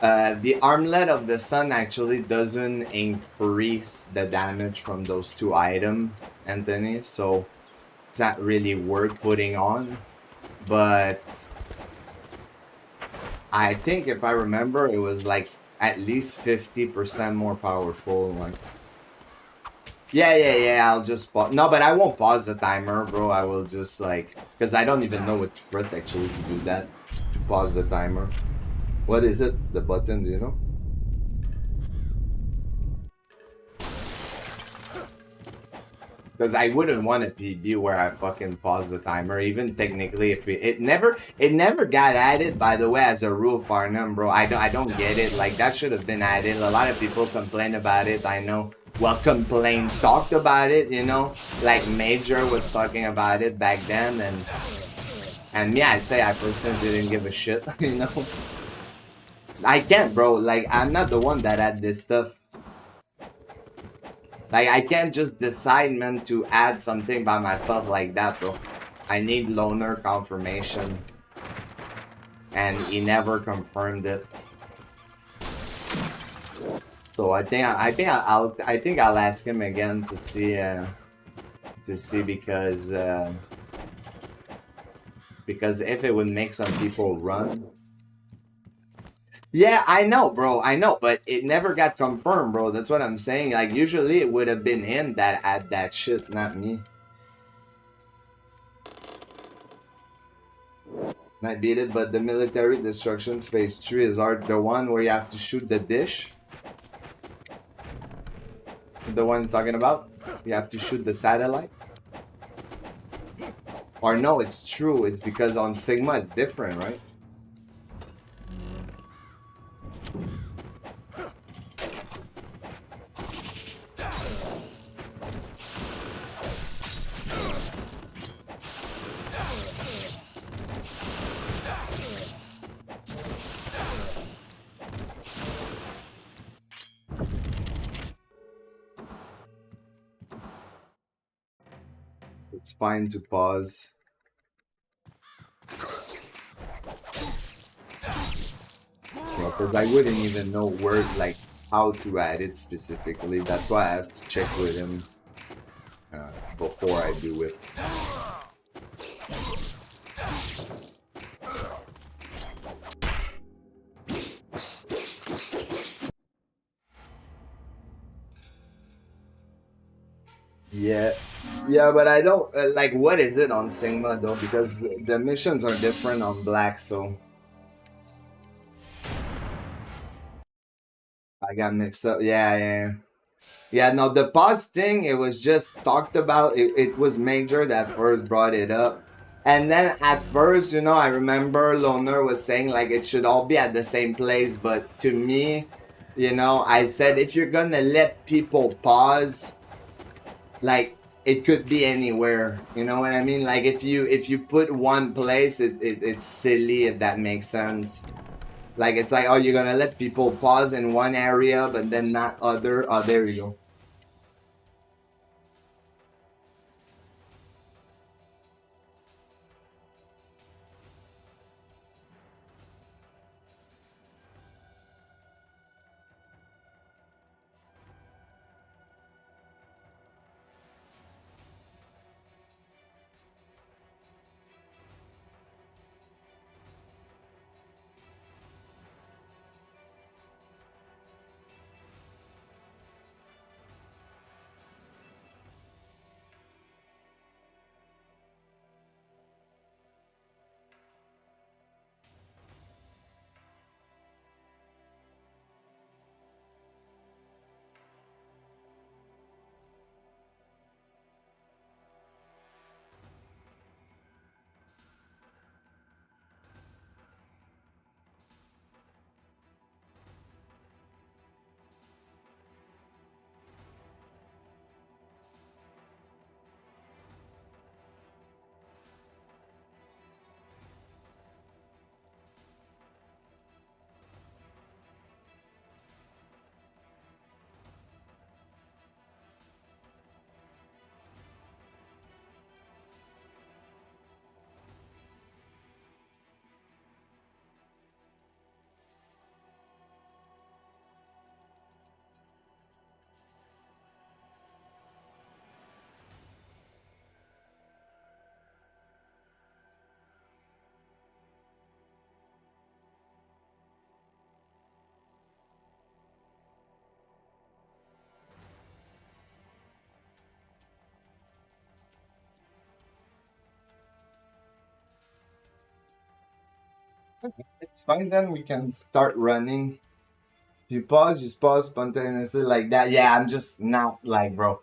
The armlet of the sun actually doesn't increase the damage from those 2 items, Anthony, so it's not really worth putting on. But I think if I remember, it was like at least 50% more powerful. Like, yeah, I'll just pause. No, but I won't pause the timer, bro. I will just like, because I don't even know what to press actually to do that, to pause the timer. What is it? The button, do you know? Because I wouldn't want a PB where I fucking pause the timer. Even technically, if it never got added, by the way, as a rule of Farnham, bro. I don't get it. Like, that should have been added. A lot of people complain about it. I know. Well, talked about it, you know. Like Major was talking about it back then, and me, I say I personally didn't give a shit, you know. I can't, bro. Like, I'm not the one that had this stuff. Like, I can't just decide, man, to add something by myself like that, bro. I need loaner confirmation. And he never confirmed it. So I think I'll ask him again to see because if it would make some people run, Yeah, I know, bro. I know, but it never got confirmed, bro. That's what I'm saying. Like, usually it would have been him that had that shit, not me. I beat it, but the military destruction phase 3 is hard. The one where you have to shoot the dish. The one you're talking about? You have to shoot the satellite? Or no, it's true. It's because on Sigma it's different, right? It's fine to pause. Because I wouldn't even know where, like, how to add it specifically. That's why I have to check with him before I do it. Yeah. Yeah, but I don't, like, what is it on Sigma, though? Because the missions are different on Black, so... I got mixed up. Yeah, yeah. Yeah, no, the pause thing, it was just talked about. It was Major that first brought it up. And then at first, you know, I remember Loner was saying, like, it should all be at the same place. But to me, you know, I said, if you're gonna let people pause, like, it could be anywhere. You know what I mean? Like, if you put one place, it's silly, if that makes sense. Like, it's like, oh, you're gonna let people pause in one area, but then not other. Oh, there you go. It's fine then, we can start running. You just pause spontaneously like that. Yeah, I'm just not like, bro.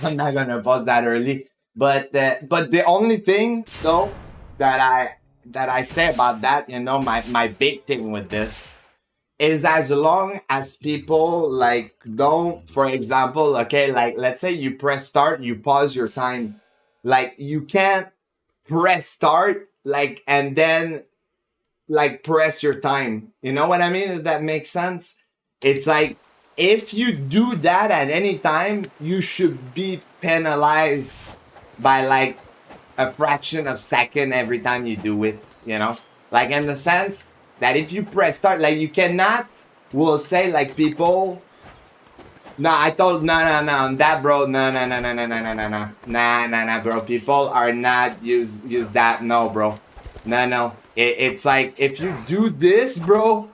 I'm not gonna pause that early. But the only thing though that I say about that, you know, my big thing with this is as long as people like don't, for example, okay, like let's say you press start, you pause your time. Like you can't press start like and then like press your time. You know what I mean? If that makes sense. It's like if you do that at any time, you should be penalized by like a fraction of second every time you do it, you know? Like in the sense that if you press start, like you cannot will say like people I told no that bro no bro, people are not use that, no bro, no it's like if you do this bro,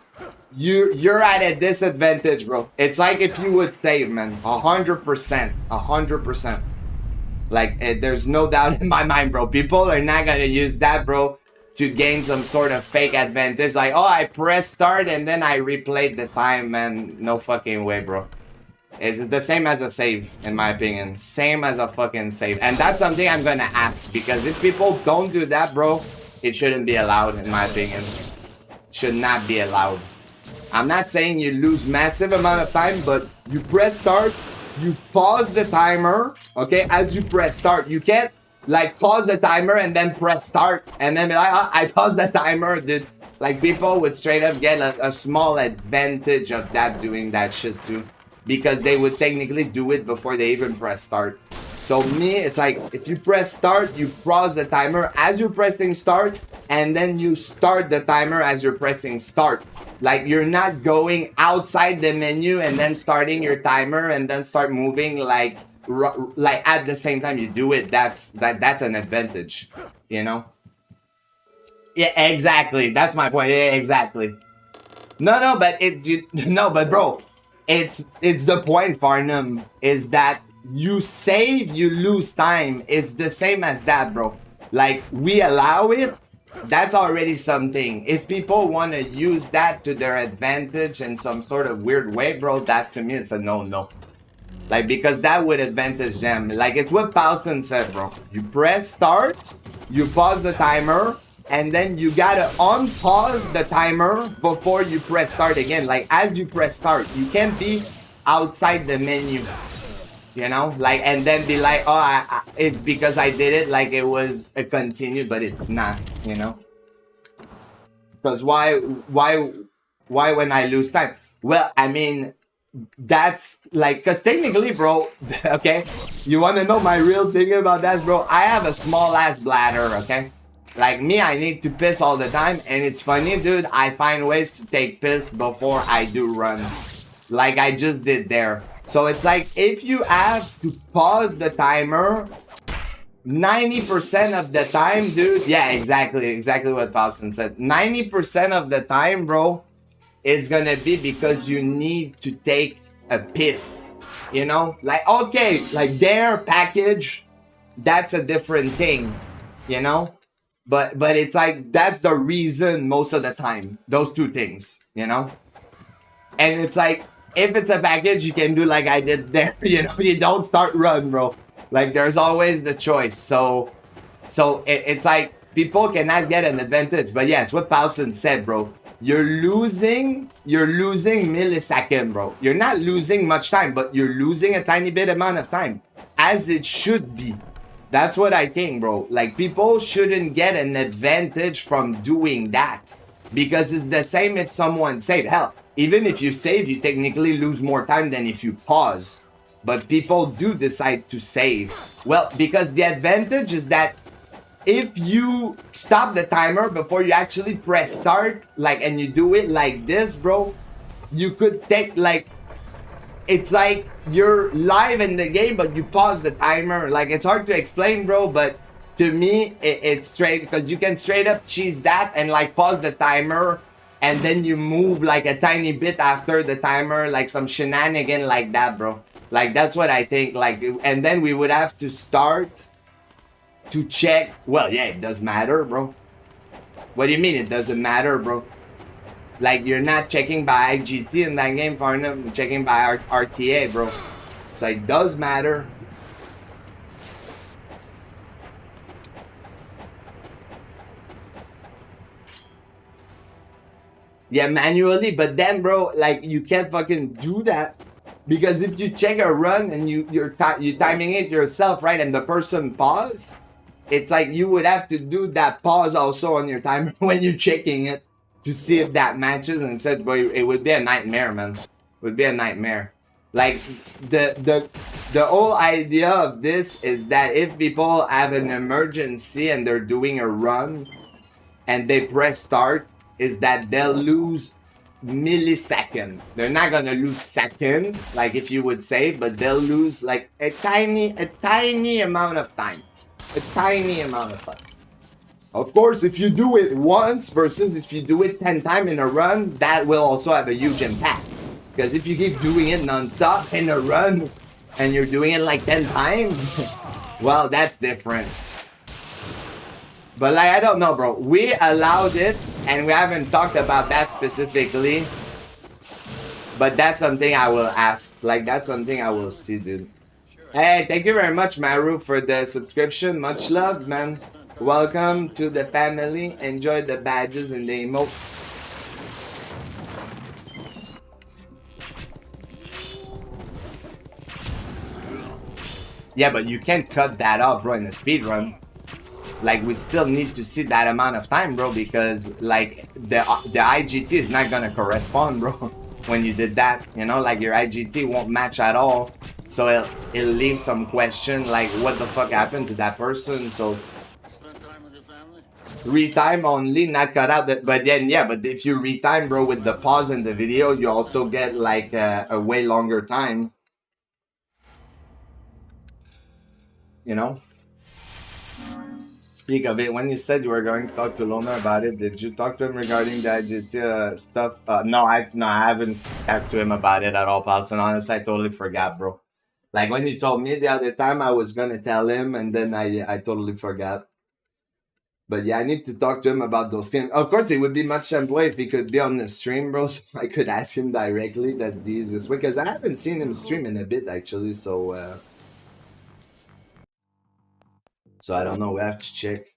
you're at a disadvantage, bro. It's like if you would save, man. 100%. 100%. Like, there's no doubt in my mind, bro. People are not gonna use that, bro, to gain some sort of fake advantage. Like, oh, I pressed start and then I replayed the time, man. No fucking way, bro. It's the same as a save, in my opinion. Same as a fucking save. And that's something I'm gonna ask, because if people don't do that, bro, it shouldn't be allowed, in my opinion. Should not be allowed. I'm not saying you lose massive amount of time, but you press start, you pause the timer, okay, as you press start. You can't, like, pause the timer and then press start, and then be like, oh, I paused the timer, dude. Like, people would straight up get a small advantage of that, doing that shit too. Because they would technically do it before they even press start. So me, it's like, if you press start, you pause the timer as you're pressing start, and then you start the timer as you're pressing start. Like, you're not going outside the menu and then starting your timer and then start moving like at the same time you do it. That's an advantage, you know? Yeah, exactly. That's my point. Yeah, exactly. No, but but bro, it's the point, Farnham, is that you save, you lose time. It's the same as that, bro. Like, we allow it. That's already something. If people want to use that to their advantage in some sort of weird way, bro, that to me, it's a no-no. Like, because that would advantage them. Like, it's what Paulson said, bro. You press start, you pause the timer, and then you gotta unpause the timer before you press start again. Like, as you press start, you can't be outside the menu. You know, like, and then be like, oh, it's because I did it, like it was a continue, but it's not, you know? Because why when I lose time? Well, I mean, that's like, because technically, bro, okay, you want to know my real thing about that, bro? I have a small ass bladder, okay? Like me, I need to piss all the time, and it's funny, dude, I find ways to take piss before I do run. Like I just did there. So it's like, if you have to pause the timer 90% of the time, dude. Yeah, exactly what Paulson said. 90% of the time, bro, it's gonna be because you need to take a piss. You know? Like, okay, like their package, that's a different thing, you know? But it's like, that's the reason most of the time. Those two things, you know? And it's like, if it's a package, you can do like I did there, you know, you don't start run, bro. Like, there's always the choice. So it's like, people cannot get an advantage. But yeah, it's what Paulson said, bro. You're losing millisecond, bro. You're not losing much time, but you're losing a tiny bit amount of time. As it should be. That's what I think, bro. Like, people shouldn't get an advantage from doing that. Because it's the same if someone saved. Hell, even if you save, you technically lose more time than if you pause. But people do decide to save. Well, because the advantage is that if you stop the timer before you actually press start, like, and you do it like this, bro, you could take, like, it's like you're live in the game, but you pause the timer. Like, it's hard to explain, bro, but to me, it's straight, because you can straight up cheese that and, like, pause the timer, and then you move, like, a tiny bit after the timer, like some shenanigan like that, bro. Like, that's what I think. Like, and then we would have to start to check. Well, yeah, it does matter, bro. What do you mean it doesn't matter, bro? Like, you're not checking by IGT in that game, Farnham. You're checking by RTA, bro. So it does matter. Yeah, manually, but then, bro, like, you can't fucking do that. Because if you check a run and you're timing it yourself, right, and the person pause, it's like you would have to do that pause also on your timer when you're checking it to see if that matches, and said, boy, it would be a nightmare, man. It would be a nightmare. Like, the whole idea of this is that if people have an emergency and they're doing a run and they press start, is that they'll lose millisecond. They're not gonna lose second, like if you would say, but they'll lose like a tiny amount of time. A tiny amount of time. Of course, if you do it once versus if you do it 10 times in a run, that will also have a huge impact. Because if you keep doing it non-stop in a run and you're doing it like 10 times, well, that's different. But like, I don't know, bro. We allowed it and we haven't talked about that specifically. But that's something I will ask. Like, that's something I will see, dude. Hey, thank you very much, Maru, for the subscription. Much love, man. Welcome to the family. Enjoy the badges and the emote. Yeah, but you can't cut that off, bro, in a speedrun. Like, we still need to see that amount of time, bro, because, like, the IGT is not gonna correspond, bro, when you did that. You know, like, your IGT won't match at all. So it'll leave some question, like, what the fuck happened to that person? So retime only, not cut out. But then, yeah, but if you retime, bro, with the pause in the video, you also get, like, a way longer time. You know? Speak of it, when you said you were going to talk to Lona about it, did you talk to him regarding the IGT stuff? No, I haven't talked to him about it at all, pals. And honestly, I totally forgot, bro. Like, when you told me the other time, I was gonna tell him, and then I totally forgot. But yeah, I need to talk to him about those things. Of course, it would be much simpler if he could be on the stream, bro, so I could ask him directly. That's the easiest way, because I haven't seen him stream in a bit, actually, so... So I don't know, we have to check.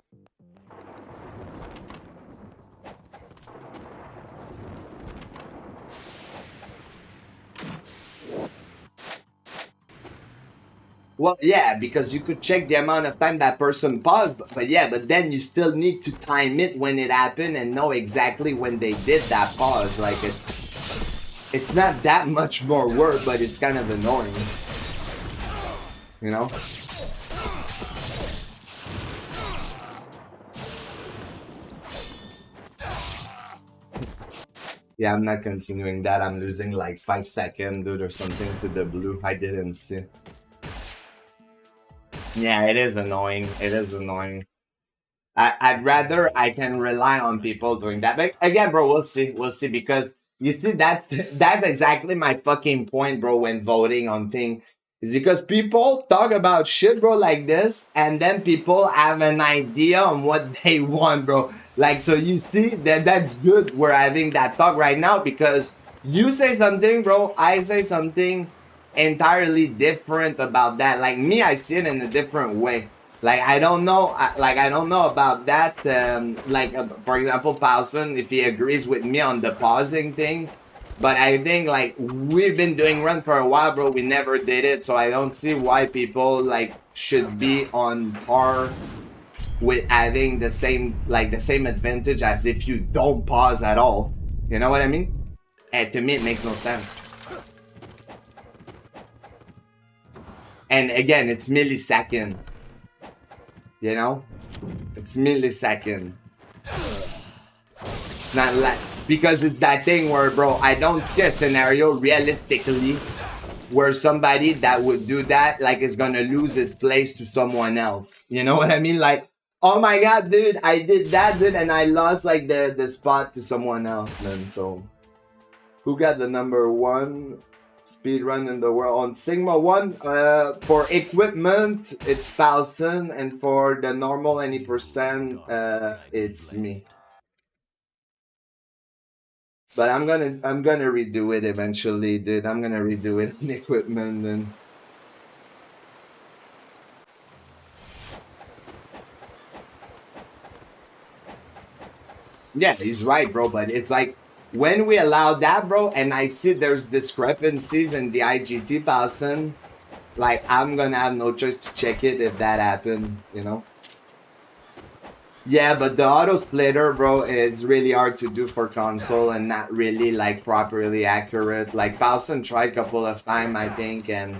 Well, yeah, because you could check the amount of time that person paused, but yeah, but then you still need to time it when it happened and know exactly when they did that pause. Like, it's not that much more work, but it's kind of annoying. You know? Yeah, I'm not continuing that. I'm losing like 5 seconds, dude, or something to the blue. I didn't see. Yeah, it is annoying. It is annoying. I'd rather I can rely on people doing that. But again, bro, we'll see. We'll see. Because you see, that's exactly my fucking point, bro, when voting on things. Is because people talk about shit, bro, like this, and then people have an idea on what they want, bro. Like, so you see, that's good we're having that talk right now, because you say something, bro, I say something entirely different about that. Like, me, I see it in a different way. Like, I don't know, I don't know about that. For example, Paulson, if he agrees with me on the pausing thing, but I think, like, we've been doing run for a while, bro. We never did it, so I don't see why people, like, should be on par with having the same advantage as if you don't pause at all. You know what I mean? And to me, it makes no sense. And again, it's millisecond. You know? It's millisecond. Not like... Because it's that thing where, bro, I don't see a scenario realistically where somebody that would do that, like, is gonna lose its place to someone else. You know what I mean? Like, oh my god, dude, I did that, dude, and I lost, like, the spot to someone else, man. So, who got the #1 speedrun in the world? On Sigma 1, for equipment, it's 1,000, and for the normal any percent, it's me. But I'm gonna redo it eventually, dude. I'm gonna redo it in equipment and... Yeah, he's right, bro. But it's like, when we allow that, bro, and I see there's discrepancies in the IGT person, like, I'm gonna have no choice to check it if that happened, you know? Yeah, but the auto splitter, bro, is really hard to do for console and not really, like, properly accurate. Like, Paulson tried a couple of times, I think, and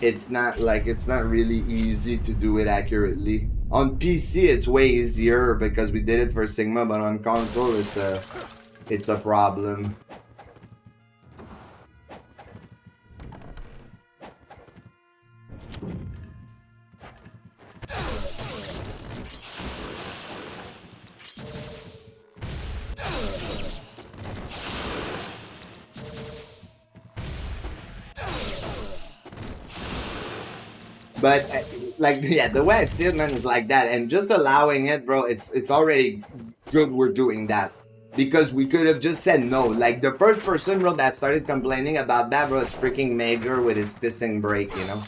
it's not really easy to do it accurately. On PC, it's way easier because we did it for Sigma, but on console, it's a problem. But like, yeah, the way I see it, man, is like that, and just allowing it, bro. It's already good we're doing that, because we could have just said no. Like the first person, bro, that started complaining about that, bro, is freaking Major with his pissing break, you know.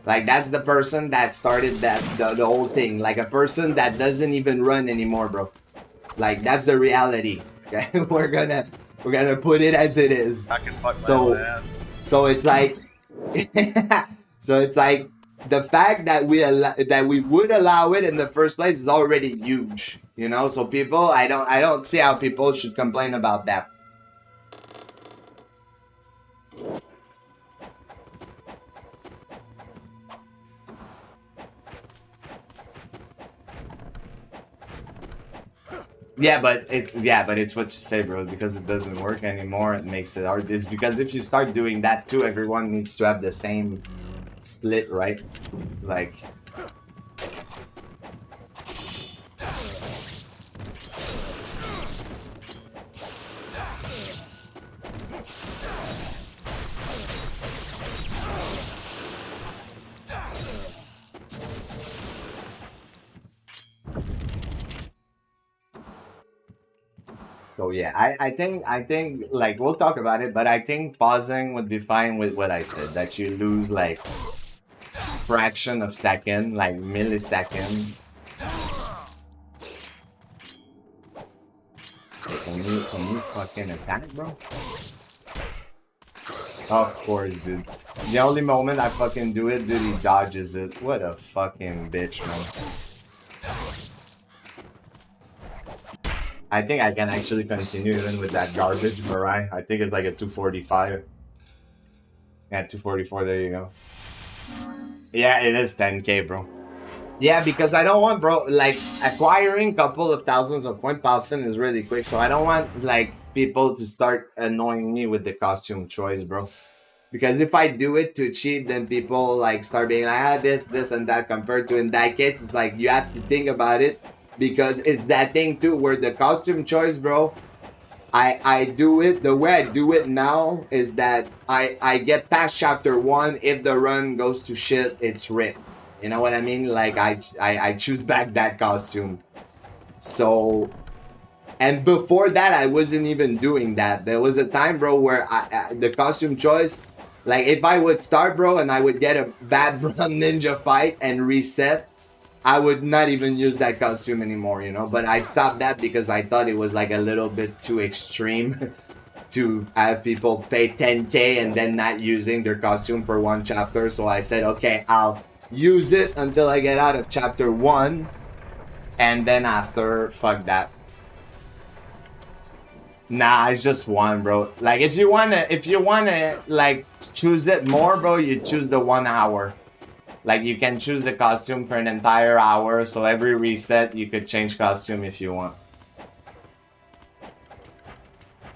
Like that's the person that started that the whole thing. Like a person that doesn't even run anymore, bro. Like that's the reality. Okay, we're gonna put it as it is. I can fuck my So own ass. so it's like so it's like the fact that we would allow it in the first place is already huge, you know. So people, I don't see how people should complain about that. Yeah, but it's what you say, bro. Because it doesn't work anymore, it makes it hard. It's because if you start doing that too, everyone needs to have the same split, right? Like. So yeah, I think like we'll talk about it, but I think pausing would be fine with what I said, that you lose like fraction of second, like millisecond. Hey, can you fucking attack, bro? Of course, dude. The only moment I fucking do it, dude, he dodges it. What a fucking bitch, man. I think I can actually continue even with that garbage Mirai. I think it's like a 245. Yeah, 244, there you go. Yeah, it is 10k, bro. Yeah, because I don't want, bro, like, acquiring a couple of thousands of point Paulson is really quick, so I don't want, like, people to start annoying me with the costume choice, bro. Because if I do it too cheap, then people, like, start being like, this, and that, compared to in that case, it's like, you have to think about it. Because it's that thing too, where the costume choice, bro, I do it, the way I do it now is that I get past chapter 1, if the run goes to shit, it's ripped. You know what I mean? Like, I choose back that costume. So, and before that, I wasn't even doing that. There was a time, bro, where the costume choice, like, if I would start, bro, and I would get a bad ninja fight and reset, I would not even use that costume anymore, you know. But I stopped that because I thought it was like a little bit too extreme to have people pay 10k and then not using their costume for one chapter. So I said, okay, I'll use it until I get out of chapter 1, and then after, fuck that. Nah, it's just one, bro. Like, if you wanna like choose it more, bro, you choose the 1 hour. Like, you can choose the costume for an entire hour, so every reset you could change costume if you want.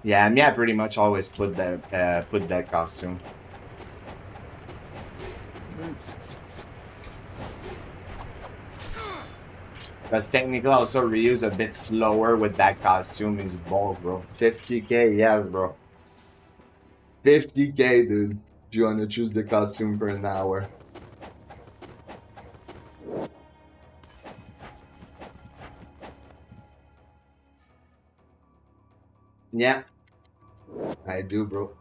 Yeah, I pretty much always put that costume. Because technically also reuse a bit slower with that costume is bold, bro. 50k, yes, bro. 50k, dude. If you want to choose the costume for an hour. Yeah, I do, bro.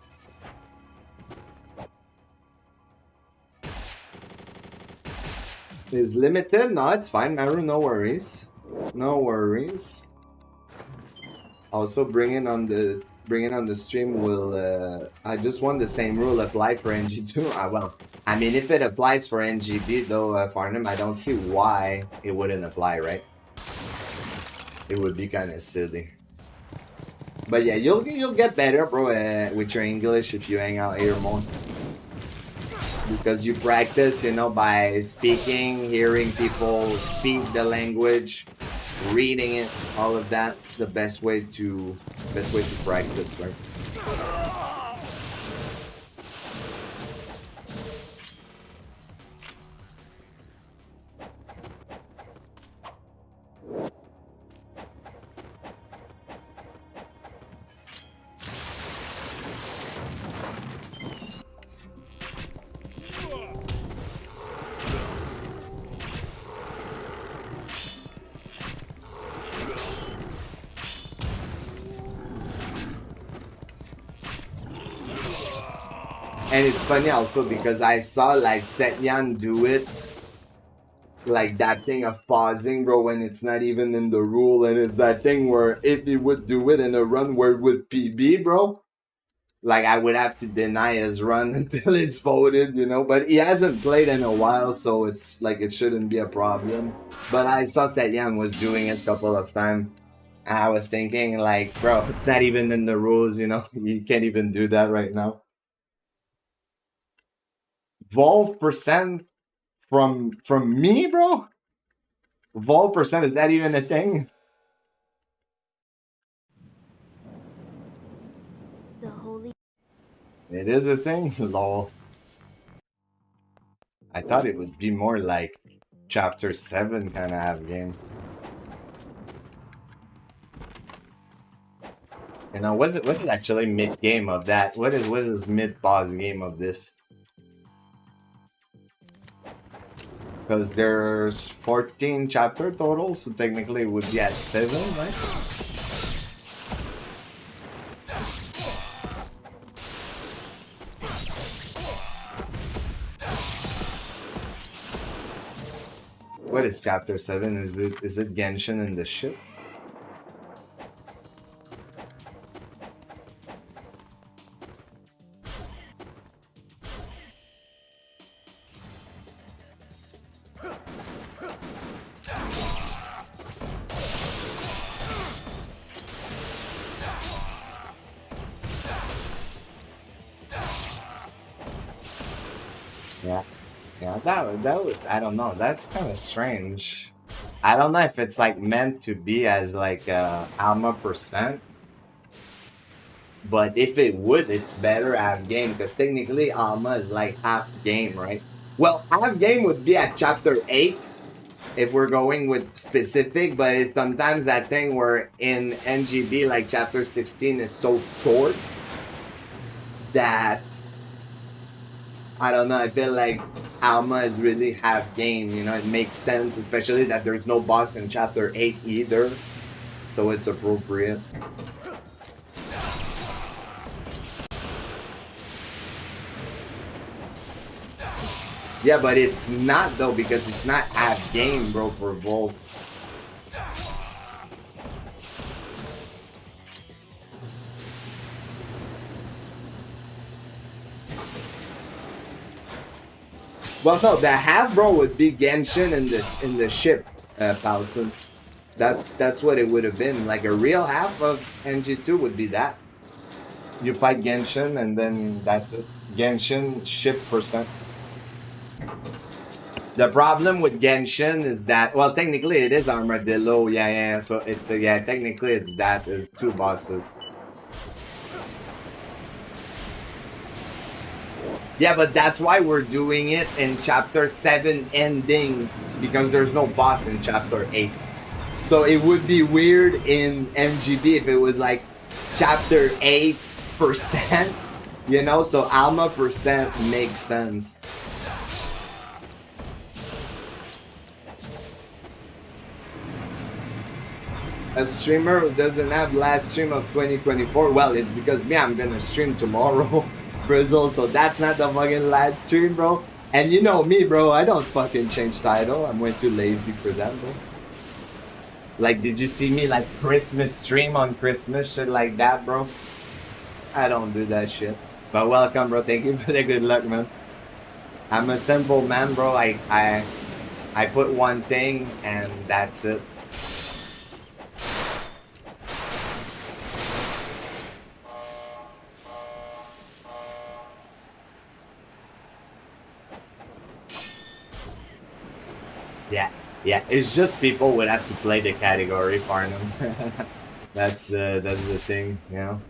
Is limited? No, it's fine, Maru. No worries. No worries. Also, bringing on the stream will. I just want the same rule apply for NG2. Well, I mean, if it applies for NGB though, Farnham, I don't see why it wouldn't apply, right? It would be kind of silly. But yeah, you'll get better, bro, with your English if you hang out here more. Because you practice, you know, by speaking, hearing people speak the language, reading it, all of that. It's the best way to practice, right? And it's funny also because I saw like Setyan do it. Like that thing of pausing, bro, when it's not even in the rule. And it's that thing where if he would do it in a run where it would PB, bro, like I would have to deny his run until it's voted, you know. But he hasn't played in a while, so it's like it shouldn't be a problem. But I saw that Yang was doing it a couple of times. And I was thinking, like, bro, it's not even in the rules, you know. You can't even do that right now. Volve percent from me, bro? Volve percent, is that even a thing? The holy. It is a thing? Lol. I thought it would be more like chapter 7 kind of have game. You know, what's it actually mid game of that? What is mid boss game of this? Because there's 14 chapter total, so technically it would be at 7, right? What is chapter 7? Is it Genshin in the ship? Yeah, that was, I don't know, that's kind of strange. I don't know if it's like meant to be as like Alma percent, but if it would, it's better half game because technically Alma is like half game, right? Well, half game would be at chapter 8 if we're going with specific, but it's sometimes that thing where in NGB like chapter 16 is so short that I don't know, I feel like Alma is really half game, you know, it makes sense, especially that there's no boss in chapter 8 either, so it's appropriate. Yeah, but it's not though, because it's not half game, bro, for Volve. Well, no, the half, bro, would be Genshin in the ship, Paulson. That's what it would have been. Like a real half of NG2 would be that. You fight Genshin and then that's it. Genshin ship percent. The problem with Genshin is that, well, technically it is Armadillo, yeah. So it's yeah, technically it's that is 2 bosses. Yeah, but that's why we're doing it in chapter 7 ending, because there's no boss in chapter 8. So it would be weird in MGB if it was like chapter 8%, you know? So Alma percent makes sense. A streamer who doesn't have last stream of 2024, well, it's because me, I'm gonna stream tomorrow. Frizzle, so that's not the fucking last stream, bro. And you know me, bro, I don't fucking change title. I'm way too lazy for that, bro. Like, did you see me like Christmas stream on Christmas, shit like that, bro? I don't do that shit. But welcome, bro. Thank you for the good luck, man. I'm a simple man, bro. I put one thing and that's it. Yeah, it's just people would have to play the category, Farnham. That's the thing, you know.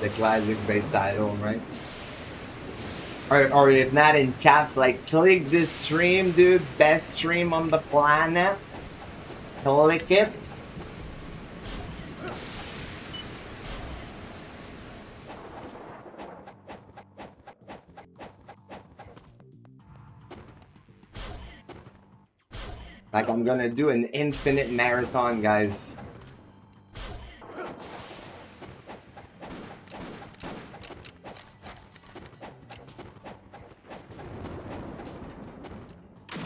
The classic bait title, right? Or if not in caps, like click this stream, dude. Best stream on the planet. Click it. Like I'm gonna do an infinite marathon, guys.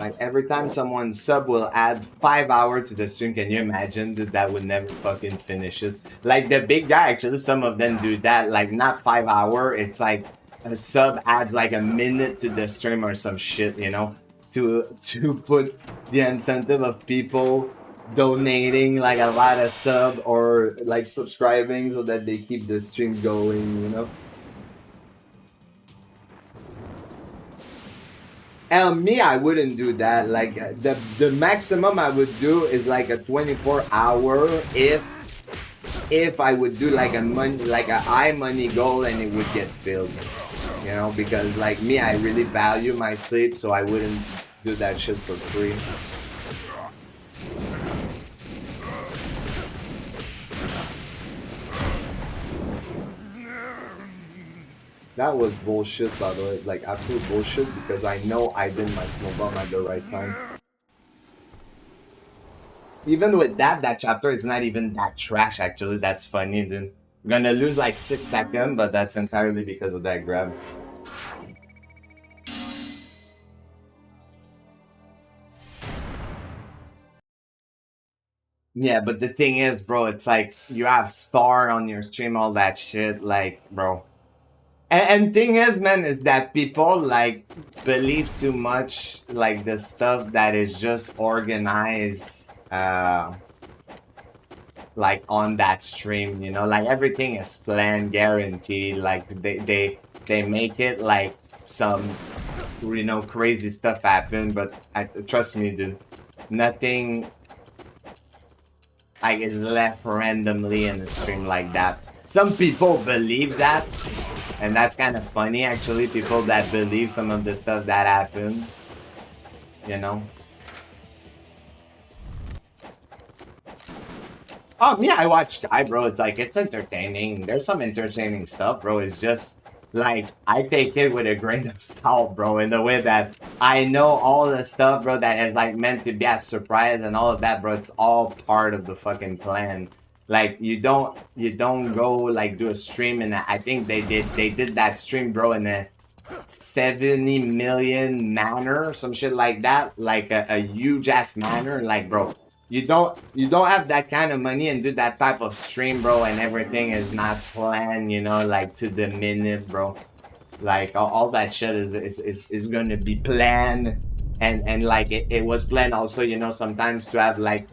Like every time someone sub will add 5 hours to the stream. Can you imagine that would never fucking finishes? Like the big guy, actually, some of them do that. Like not 5 hour. It's like a sub adds like a minute to the stream or some shit, you know, to put the incentive of people donating like a lot of sub or like subscribing so that they keep the stream going, you know. Me, I wouldn't do that. Like the maximum I would do is like a 24-hour if I would do like a high money goal and it would get filled, you know, because like me, I really value my sleep, so I wouldn't do that shit for free. That was bullshit, by the way, like absolute bullshit, because I know I did my snow bomb at the right time. Even with that chapter is not even that trash, actually. That's funny, dude. I'm gonna lose like 6 seconds, but that's entirely because of that grab. Yeah, but the thing is, bro, it's like you have star on your stream, all that shit, like, bro. And thing is, man, is that people like believe too much like the stuff that is just organized like on that stream, you know, like everything is planned, guaranteed. Like they make it like some, you know, crazy stuff happen, but trust me, dude, nothing like is left randomly in the stream like that. Some people believe that, and that's kind of funny, actually. People that believe some of the stuff that happened, you know. Oh, yeah, I watch Sky, bro. It's like, it's entertaining. There's some entertaining stuff, bro. It's just, like, I take it with a grain of salt, bro, in the way that I know all the stuff, bro, that is, like, meant to be a surprise and all of that, bro. It's all part of the fucking plan. Like, you don't go, like, do a stream, and I think they did that stream, bro, in a 70 million manner, some shit like that. Like, a huge-ass manner. Like, bro, you don't have that kind of money and do that type of stream, bro, and everything is not planned, you know, like to the minute, bro. Like all that shit is gonna be planned, and like it was planned also, you know, sometimes to have like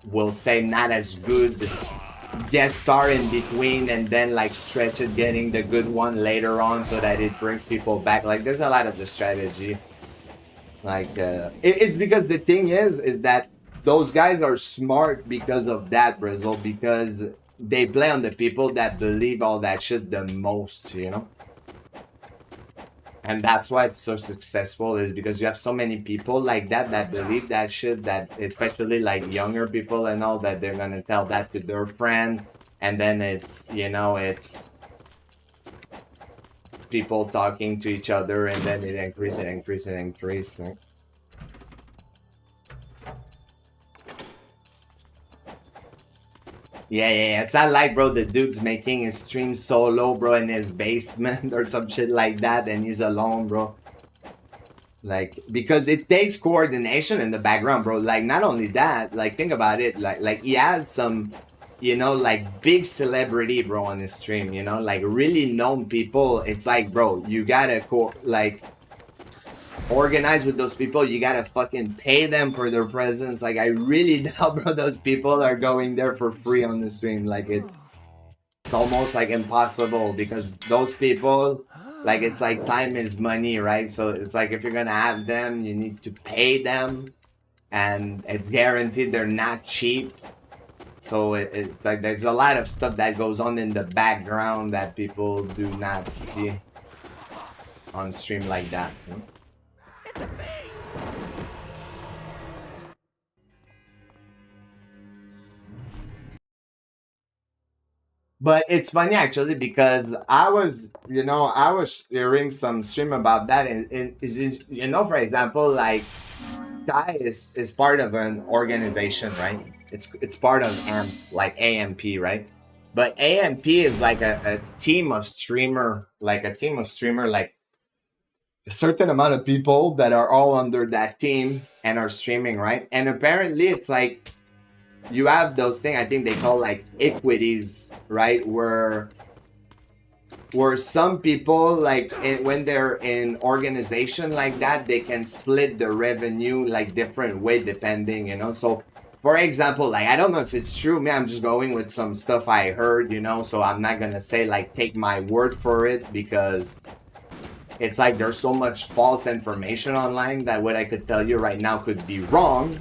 we'll say not as good guest star in between, and then like stretch it, getting the good one later on so that it brings people back. Like there's a lot of the strategy. Like it's because the thing is that those guys are smart because of that, Brazil, because they play on the people that believe all that shit the most, you know? And that's why it's so successful, is because you have so many people like that believe that shit, that especially like younger people and all, that they're gonna tell that to their friend, and then it's, you know, it's people talking to each other, and then it increases. Yeah, it's not like, bro, the dude's making his stream solo, bro, in his basement or some shit like that, and he's alone, bro. Like, because it takes coordination in the background, bro. Like, not only that, like, think about it, like he has some, you know, like, big celebrity, bro, on his stream, you know, like, really known people. It's like, bro, you gotta, like, organize with those people. You gotta fucking pay them for their presence. Like, I really doubt, bro, those people are going there for free on the stream. Like, it's almost like impossible, because those people, like, it's like time is money, right? So it's like, if you're gonna have them, you need to pay them, and it's guaranteed they're not cheap. So it's like there's a lot of stuff that goes on in the background that people do not see on stream like that, you know? But it's funny, actually, because I was, you know, I was hearing some stream about that, and you know, for example, like, Sky is part of an organization, right? It's part of AMP, like AMP, right? But AMP is like a team of streamer, like a certain amount of people that are all under that team and are streaming, right? And apparently it's like you have those things, I think they call like equities, right? Where some people like when they're in organization like that, they can split the revenue like different way depending, you know. So for example, like I don't know if it's true, man, I'm just going with some stuff I heard, you know, so I'm not gonna say like take my word for it, because it's like there's so much false information online that what I could tell you right now could be wrong.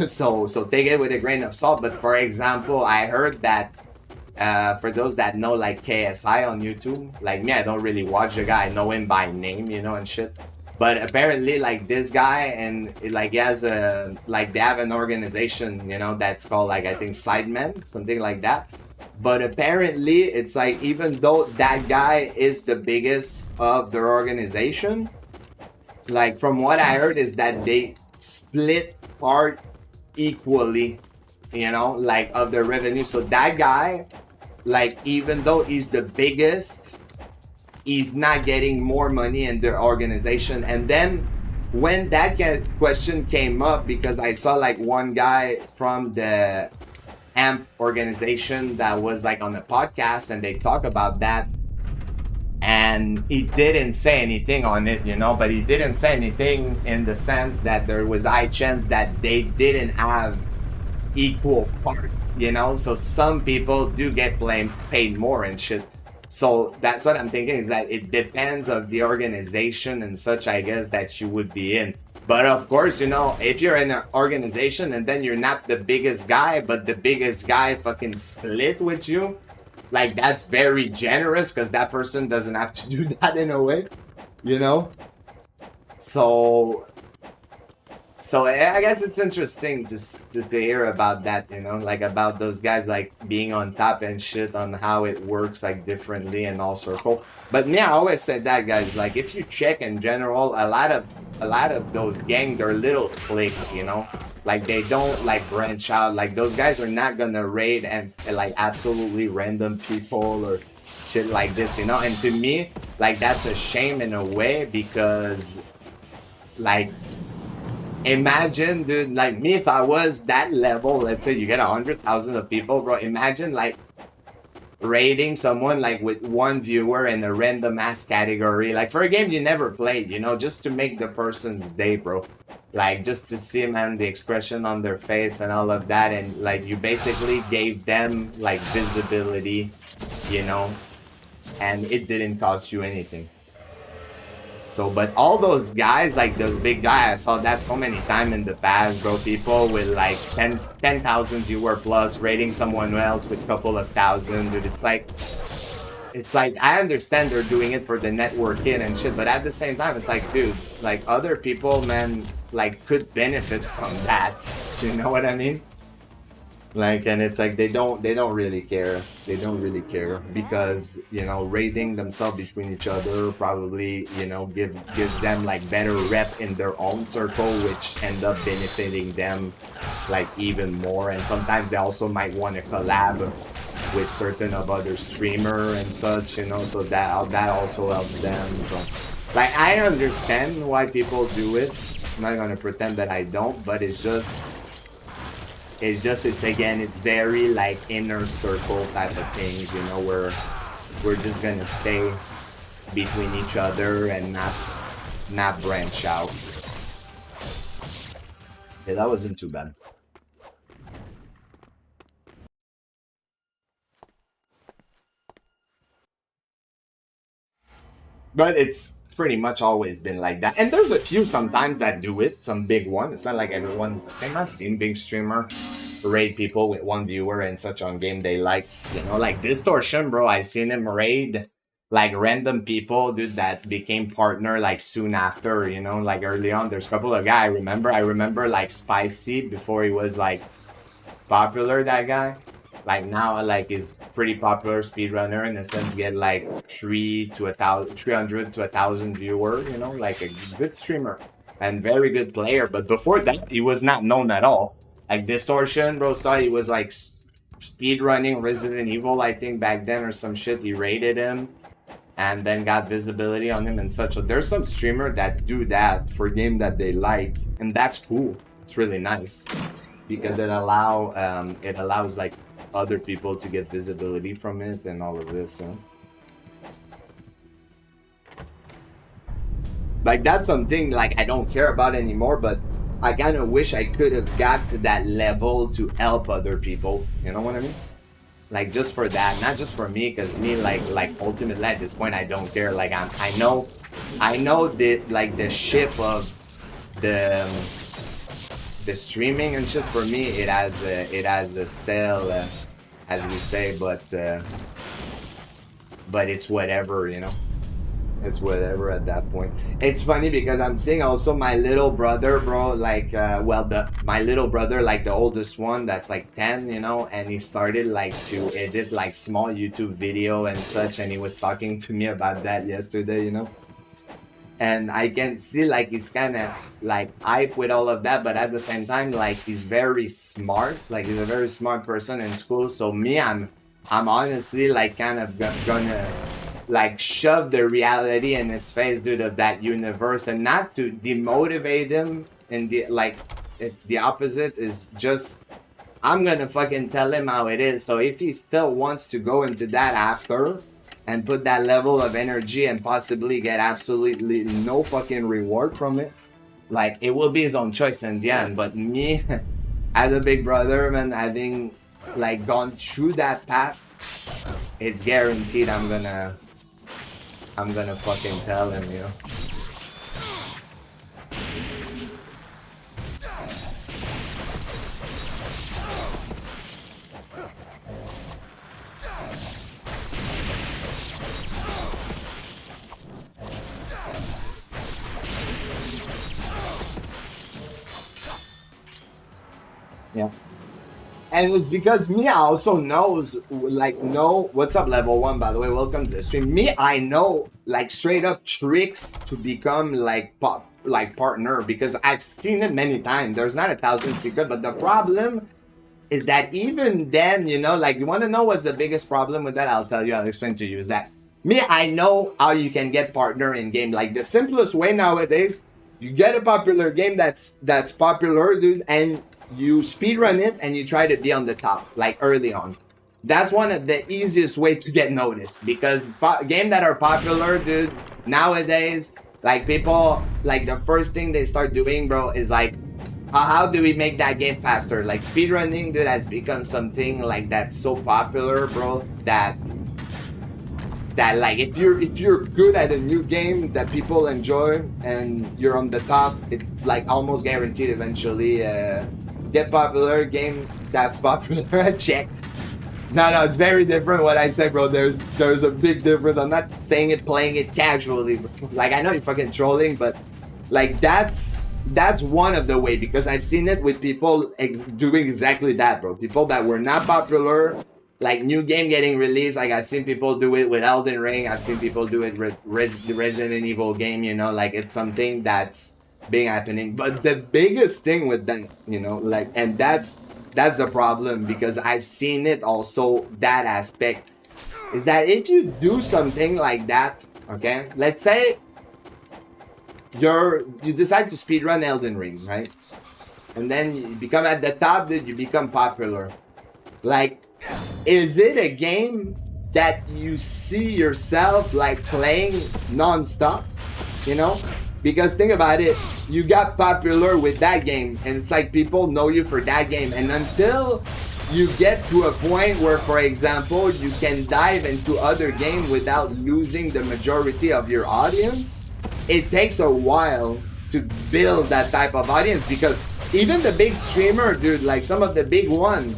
so take it with a grain of salt. But for example, I heard that for those that know like KSI on YouTube, like me, I don't really watch the guy. I know him by name, you know, and shit. But apparently, like this guy, and like he has a like they have an organization, you know, that's called like I think Sidemen, something like that. But apparently, it's like even though that guy is the biggest of their organization, like from what I heard is that they split part equally, you know, like of the revenue. So that guy, like even though he's the biggest, he's not getting more money in their organization. And then when that question came up, because I saw like one guy from the AMP organization that was like on the podcast and they talk about that, and he didn't say anything on it, you know, but he didn't say anything in the sense that there was high chance that they didn't have equal part, you know. So some people do get paid more and shit. So that's what I'm thinking, is that it depends of the organization and such, I guess, that you would be in. But of course, you know, if you're in an organization and then you're not the biggest guy, but the biggest guy fucking split with you, like that's very generous, because that person doesn't have to do that in a way, you know. So I guess it's interesting just to hear about that, you know, like about those guys like being on top and shit, on how it works like differently in all circle. But me, I always said that, guys, like if you check in general, a lot of those gang, they're little clique, you know, like they don't like branch out. Like those guys are not gonna raid and like absolutely random people or shit like this, you know. And to me, like that's a shame in a way, because like imagine, dude, like me, if I was that level, let's say you get 100,000 of people, bro, imagine like raiding someone like with one viewer in a random ass category, like for a game you never played, you know, just to make the person's day, bro. Like just to see, man, the expression on their face and all of that, and like you basically gave them like visibility, you know, and it didn't cost you anything. So, but all those guys, like those big guys, I saw that so many times in the past, bro. People with like 10,000 viewer plus rating someone else with a couple of thousand, dude. It's like I understand they're doing it for the networking and shit, but at the same time, it's like, dude, like other people, man, like could benefit from that. You know what I mean? Like, and it's like they don't really care. They don't really care, because, you know, rating themselves between each other probably, you know, gives them like better rep in their own circle, which end up benefiting them like even more. And sometimes they also might want to collab with certain of other streamer and such, you know, so that also helps them. So like I understand why people do it. I'm not gonna pretend that I don't, but it's again, it's very like inner circle type of things, you know, where we're just gonna stay between each other and not branch out. Yeah, that wasn't too bad. But it's pretty much always been like that. And there's a few sometimes that do it, some big one. It's not like everyone's the same. I've seen big streamer raid people with one viewer and such on game they like, you know, like Distortion, bro. I seen him raid like random people, dude, that became partner like soon after, you know, like early on. There's a couple of guys I remember like Spicy before he was like popular, that guy. Like now, like is pretty popular speedrunner in a sense, get like 300 to 1,000 viewer, you know, like a good streamer and very good player. But before that, he was not known at all. Like Distortion, bro, saw he was like speedrunning Resident Evil, I think back then or some shit. He raided him, and then got visibility on him and such. So there's some streamer that do that for game that they like, and that's cool. It's really nice because it allows like other people to get visibility from it and all of this. So. Like that's something like I don't care about anymore, but I kind of wish I could have got to that level to help other people. You know what I mean? Like just for that, not just for me, because me like ultimately at this point I don't care. Like I know that like the ship of the streaming and shit, for me it has a sale, as we say, but it's whatever, you know. It's whatever at that point. It's funny because I'm seeing also my little brother, bro, like my little brother, like the oldest one, that's like 10, you know, and he started like to edit like small YouTube video and such, and he was talking to me about that yesterday, you know. And I can see like he's kind of like hype with all of that, but at the same time, like he's very smart, like he's a very smart person in school. So me, I'm honestly like kind of gonna like shove the reality in his face, dude, of that universe, and not to demotivate him. And like it's the opposite. Is just I'm gonna fucking tell him how it is. So if he still wants to go into that after and put that level of energy and possibly get absolutely no fucking reward from it, like it will be his own choice in the end. But me, as a big brother, man, having like gone through that path, it's guaranteed I'm gonna fucking tell him, you know. Yeah. And it's because me, I also knows, like, know, what's up, level 1, by the way, welcome to the stream. Me, I know, like, straight up tricks to become, like, partner, because I've seen it many times. There's not 1,000 secrets, but the problem is that even then, you know, like, you want to know what's the biggest problem with that? I'll tell you, I'll explain to you, is that me, I know how you can get partner in game. Like, the simplest way nowadays, you get a popular game that's popular, dude, and you speedrun it and you try to be on the top, like early on. That's one of the easiest way to get noticed, because games that are popular, dude, nowadays, like people, like the first thing they start doing, bro, is like, how do we make that game faster? Like speedrunning, dude, has become something like that's so popular, bro, that like if you're good at a new game that people enjoy and you're on the top, it's like almost guaranteed eventually get popular. Game that's popular. Check. No, it's very different what I say, bro. There's a big difference. I'm not saying it, playing it casually. Like I know you're fucking trolling, but like that's one of the way, because I've seen it with people doing exactly that, bro. People that were not popular, like new game getting released. Like I've seen people do it with Elden Ring. I've seen people do it with the Resident Evil game. You know, like it's something that's been happening. But the biggest thing with them, you know, like, and that's the problem, because I've seen it also, that aspect, is that if you do something like that, okay, let's say you decide to speedrun Elden Ring, right? And then you become at the top, then you become popular. Like, is it a game that you see yourself like playing non-stop, you know? Because think about it, you got popular with that game, and it's like people know you for that game, and until you get to a point where, for example, you can dive into other games without losing the majority of your audience, it takes a while to build that type of audience. Because even the big streamer, dude, like some of the big ones,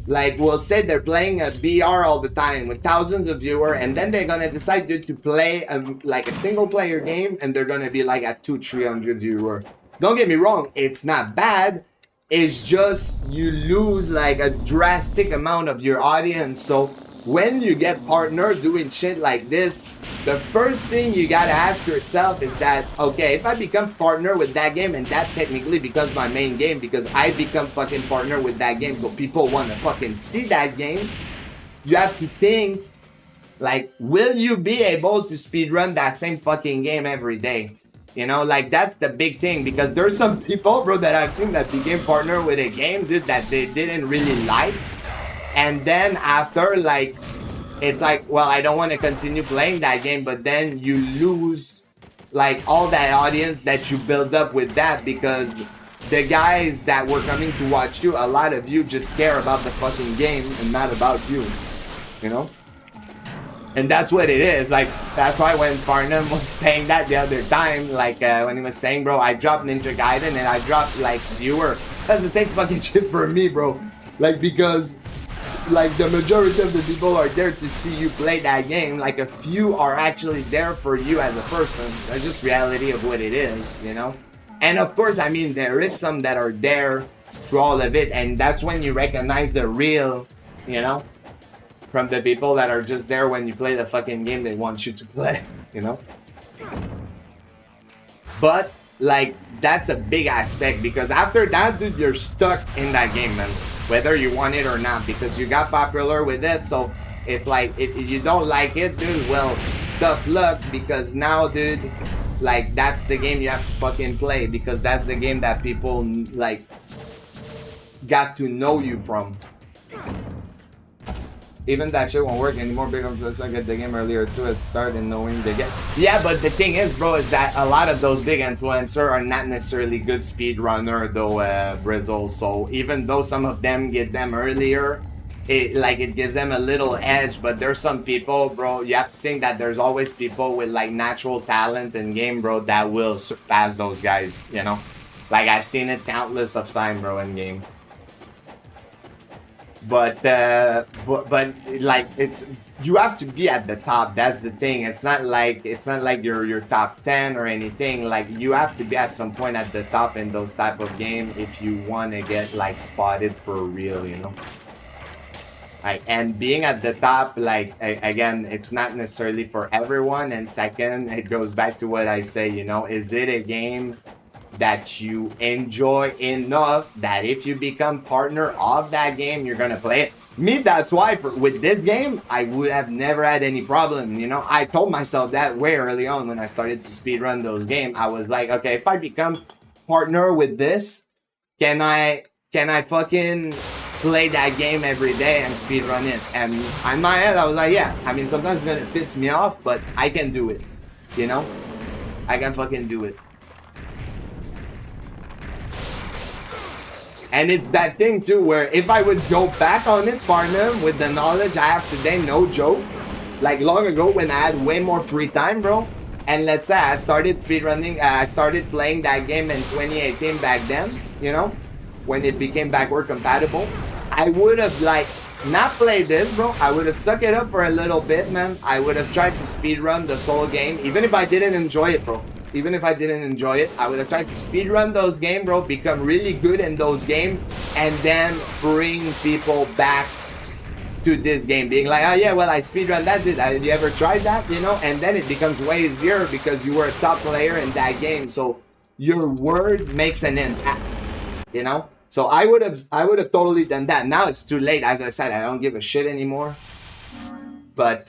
like will say they're playing a BR all the time with thousands of viewers, and then they're gonna decide, dude, to play like a single player game, and they're gonna be like at 200-300 viewers. Don't get me wrong, it's not bad. It's just you lose like a drastic amount of your audience. So when you get partners doing shit like this, the first thing you gotta ask yourself is that, okay, if I become partner with that game, and that technically becomes my main game, because I become fucking partner with that game, but people want to fucking see that game, you have to think Like, will you be able to speedrun that same fucking game every day? You know, like, that's the big thing, because there's some people, bro, that I've seen that became partner with a game, dude, that they didn't really like. And then after, like, it's like, well, I don't want to continue playing that game, but then you lose, like, all that audience that you build up with that, because the guys that were coming to watch you, a lot of you just care about the fucking game and not about you, you know? And that's what it is. Like, that's why when Farnham was saying that the other time, like, when he was saying, bro, I dropped Ninja Gaiden and I dropped, like, viewer. That's the same fucking shit for me, bro. Like, because, like, the majority of the people are there to see you play that game. Like, a few are actually there for you as a person. That's just reality of what it is, you know? And of course, I mean, there is some that are there through all of it. And that's when you recognize the real, you know? From the people that are just there when you play the fucking game they want you to play, you know? But, like, that's a big aspect, because after that, dude, you're stuck in that game, man. Whether you want it or not, because you got popular with it. So, if you don't like it, dude, well, tough luck, because now, dude, like, that's the game you have to fucking play, because that's the game that people, like, got to know you from. Even that shit won't work anymore because I get the game earlier to it start and knowing the game. Yeah, but the thing is, bro, is that a lot of those big influencers are not necessarily good speedrunner though, Brizzle. So even though some of them get them earlier, it gives them a little edge. But there's some people, bro, you have to think that there's always people with like natural talent in game, bro, that will surpass those guys, you know? Like, I've seen it countless of time, bro, in game. But like, it's, you have to be at the top. That's the thing. It's not like you're top 10 or anything. Like, you have to be at some point at the top in those type of game if you want to get like spotted for real, you know. Like, and being at the top, like, again, it's not necessarily for everyone. And second, it goes back to what I say, you know, is it a game that you enjoy enough that if you become partner of that game, you're gonna play it? Me, that's why with this game, I would have never had any problem, you know. I told myself that way early on when I started to speedrun those games. I was like, okay, if I become partner with this, can I fucking play that game every day and speedrun it? And in my head, I was like, yeah. I mean, sometimes it's gonna piss me off, but I can do it, you know. I can fucking do it. And it's that thing too, where if I would go back on it, partner, with the knowledge I have today, no joke, like long ago when I had way more free time, bro, and let's say I started speedrunning, I started playing that game in 2018 back then, you know, when it became backward compatible, I would have like not played this, bro. I would have sucked it up for a little bit, man. I would have tried to speedrun the solo game, even if I didn't enjoy it, bro. Even if I didn't enjoy it, I would have tried to speedrun those games, bro, become really good in those games, and then bring people back to this game, being like, oh yeah, well, I speedrun that, did you ever tried that, you know? And then it becomes way easier because you were a top player in that game, so your word makes an impact, you know? So I would have totally done that. Now it's too late. As I said, I don't give a shit anymore. But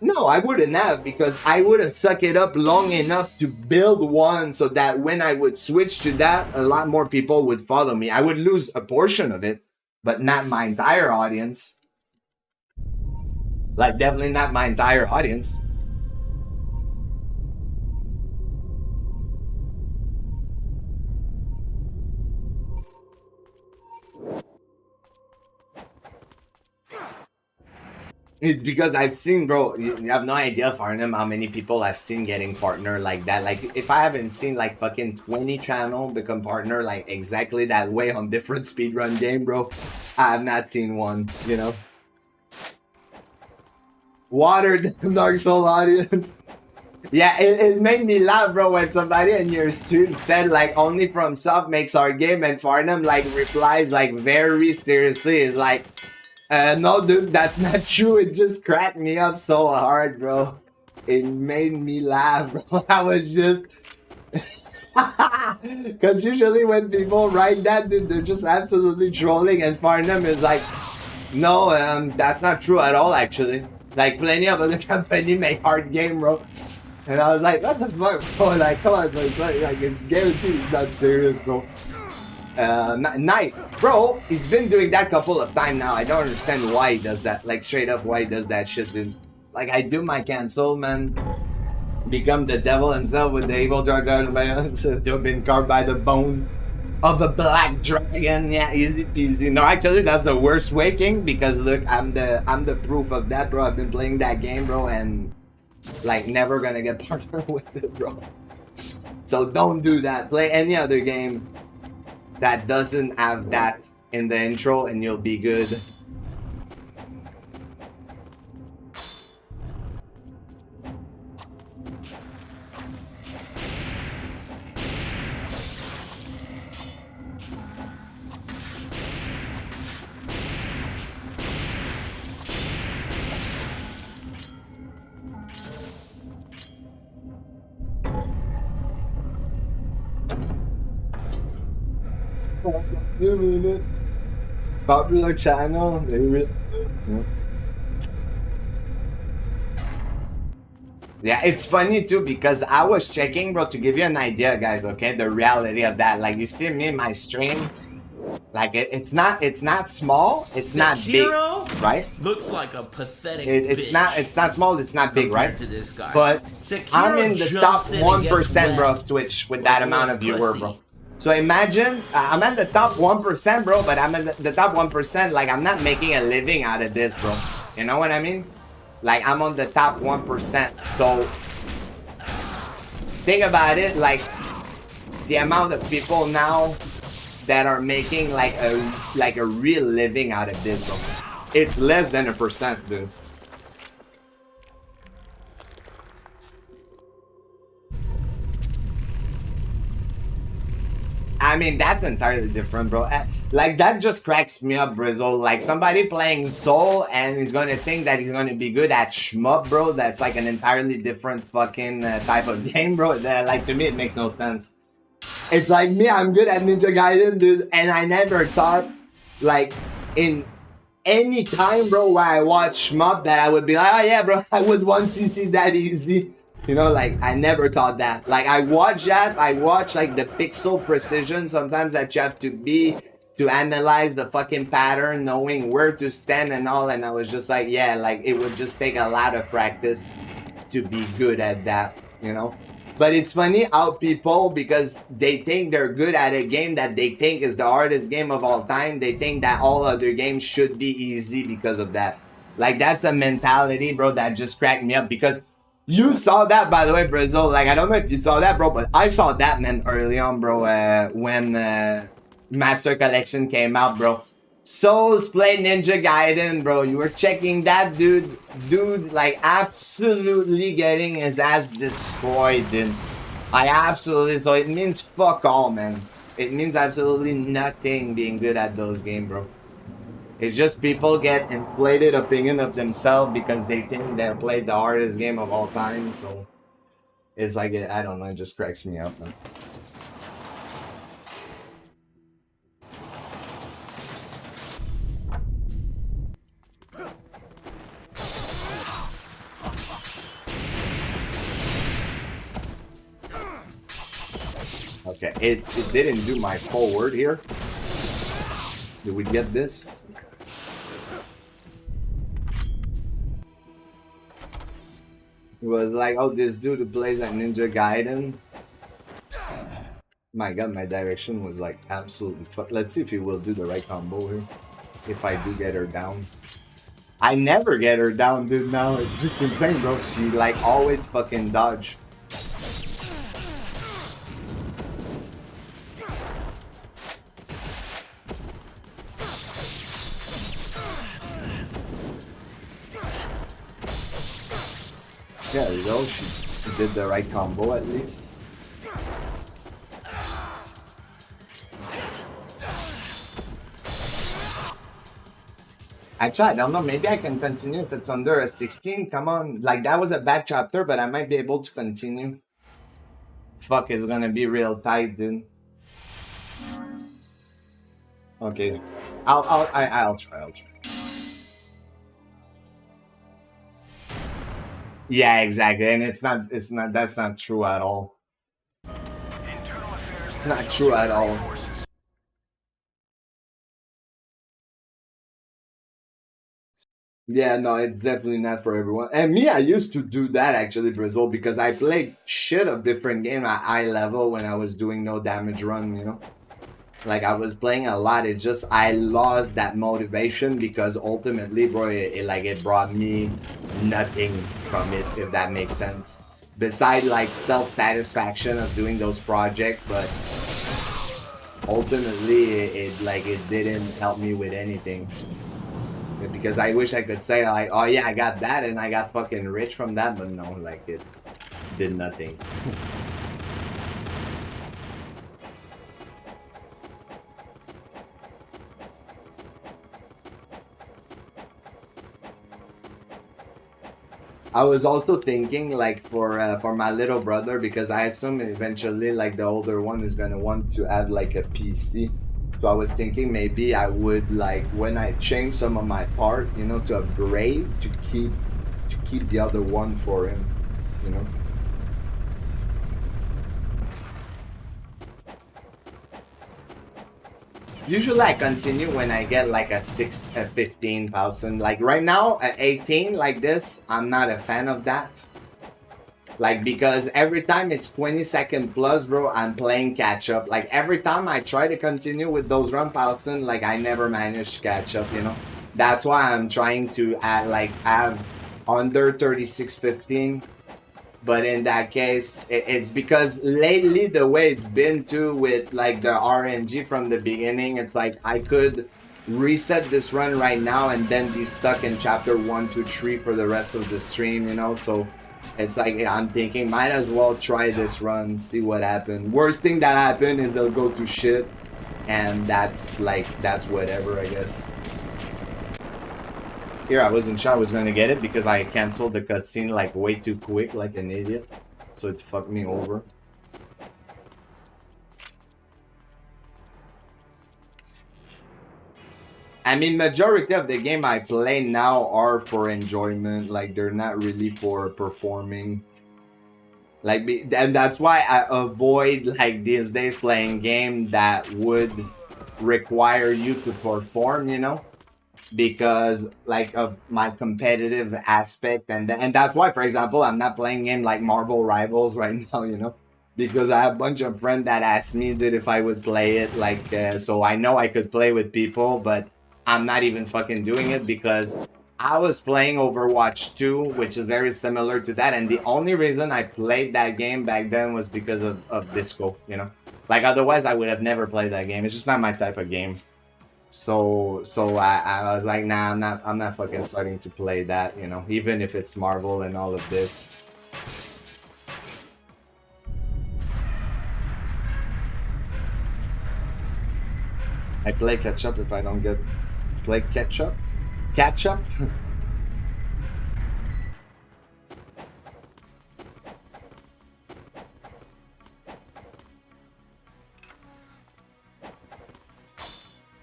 no, I wouldn't have, because I would have sucked it up long enough to build one so that when I would switch to that, a lot more people would follow me. I would lose a portion of it, but not my entire audience. Like, definitely not my entire audience. It's because I've seen, bro, you have no idea, Farnham, how many people I've seen getting partner like that. Like, if I haven't seen like fucking 20 channel become partner like exactly that way on different speedrun game, bro, I have not seen one, you know. Water the Dark Soul audience. Yeah, it made me laugh, bro, when somebody in your stream said like only from soft makes our game, and Farnham like replies like very seriously, is like, no, dude, that's not true. It just cracked me up so hard, bro. It made me laugh, bro. I was just... Because usually when people write that, dude, they're just absolutely trolling. And Farnham is like, no, that's not true at all, actually. Like plenty of other company make hard game, bro. And I was like, what the fuck, bro? Like, come on, bro. It's like it's guaranteed it's not serious, bro. Knight, bro, he's been doing that a couple of times now. I don't understand why he does that. Like, straight up, why he does that shit, dude. Like, I do my cancel, man. Become the devil himself with the evil dragon to have been carved by the bone of a black dragon. Yeah, easy peasy. No, actually, that's the worst way, King, because look, I'm the proof of that, bro. I've been playing that game, bro, and like never gonna get partner with it, bro. So don't do that. Play any other game that doesn't have that in the intro, and you'll be good. You mean it? Popular channel, they really do. Yeah, it's funny too because I was checking, bro, to give you an idea, guys. Okay, the reality of that. Like you see me in my stream, like it's not small, it's not big, right? Looks like a pathetic it's not small, it's not big, right? To this guy. But Sekiro I'm in the top jumps in and 1%, bro, gets of Twitch with like that a amount of little viewer, pussy. bro. So imagine I'm at the top 1%, bro, but I'm at the top 1%. Like I'm not making a living out of this, bro. You know what I mean? Like I'm on the top 1%. So think about it, like the amount of people now that are making like a real living out of this, bro. It's less than 1%, dude. I mean, that's entirely different, bro. Like, that just cracks me up, Brizzle. Like, somebody playing Soul and he's gonna think that he's gonna be good at shmup, bro. That's like an entirely different fucking type of game, bro. That, like, to me, it makes no sense. It's like me, I'm good at Ninja Gaiden, dude. And I never thought, like, in any time, bro, where I watch shmup that I would be like, oh, yeah, bro, I would want CC that easy. You know, like, I never thought that. Like, I watch that. I watch, like, the pixel precision sometimes that you have to be to analyze the fucking pattern, knowing where to stand and all. And I was just like, yeah, like, it would just take a lot of practice to be good at that, you know? But it's funny how people, because they think they're good at a game that they think is the hardest game of all time, they think that all other games should be easy because of that. Like, that's the mentality, bro, that just cracked me up because... You saw that, by the way, Brazil. Like, I don't know if you saw that, bro, but I saw that, man, early on, bro, when Master Collection came out, bro. Souls play Ninja Gaiden, bro. You were checking that, dude. Dude, like, absolutely getting his ass destroyed, dude. I absolutely... So it means fuck all, man. It means absolutely nothing being good at those games, bro. It's just people get inflated opinion of themselves because they think they played the hardest game of all time. So it's like, I don't know, it just cracks me up, man. Okay, it didn't do my forward here. Did we get this? It was like, oh, this dude who plays at Ninja Gaiden. My god, my direction was like absolutely fucked. Let's see if he will do the right combo here. If I do get her down. I never get her down, dude, now. It's just insane, bro. She like always fucking dodge. Yeah, there you go. She did the right combo at least. Actually, I don't know. Maybe I can continue if it's under a 16. Come on. Like, that was a bad chapter, but I might be able to continue. Fuck, it's gonna be real tight, dude. Okay. I'll try. Yeah, exactly. And that's not true at all. Not true at all. Yeah, no, it's definitely not for everyone. And me, I used to do that actually, Brazil, because I played shit of different game at high level when I was doing no damage run, you know? Like I was playing a lot. It just I lost that motivation because ultimately, bro, it brought me nothing from it, if that makes sense. Besides like self-satisfaction of doing those projects, but ultimately it didn't help me with anything. Because I wish I could say like, oh yeah, I got that and I got fucking rich from that, but no, like it did nothing. I was also thinking like for my little brother, because I assume eventually like the older one is gonna want to have like a PC. So I was thinking maybe I would like when I change some of my part, you know, to upgrade to keep the other one for him, you know. Usually I continue when I get like a 15,000. Like right now at 18 like this, I'm not a fan of that. Like because every time it's 20-second plus, bro, I'm playing catch up. Like every time I try to continue with those run Paulson, like I never manage to catch up, you know. That's why I'm trying to add like have under 36-15. But in that case, it's because lately the way it's been too with like the RNG from the beginning, it's like I could reset this run right now and then be stuck in chapter 1, 2, 3 for the rest of the stream, you know. So it's like I'm thinking might as well try this run, see what happens. Worst thing that happened is they'll go to shit, and that's whatever, I guess. Here, I wasn't sure I was gonna get it because I canceled the cutscene like way too quick, like an idiot. So it fucked me over. I mean, majority of the game I play now are for enjoyment. Like, they're not really for performing. Like, and that's why I avoid, like, these days playing game that would require you to perform, you know? Because like of my competitive aspect, and that's why, for example, I'm not playing game like Marvel Rivals right now, you know, because I have a bunch of friends that asked me that if I would play it, like so I know I could play with people, but I'm not even fucking doing it because I was playing Overwatch 2, which is very similar to that, and the only reason I played that game back then was because of Disco, you know. Like otherwise I would have never played that game. It's just not my type of game. So I was like, nah, I'm not fucking starting to play that, you know, even if it's Marvel and all of this. I play catch up if I don't get play catch up. Catch up.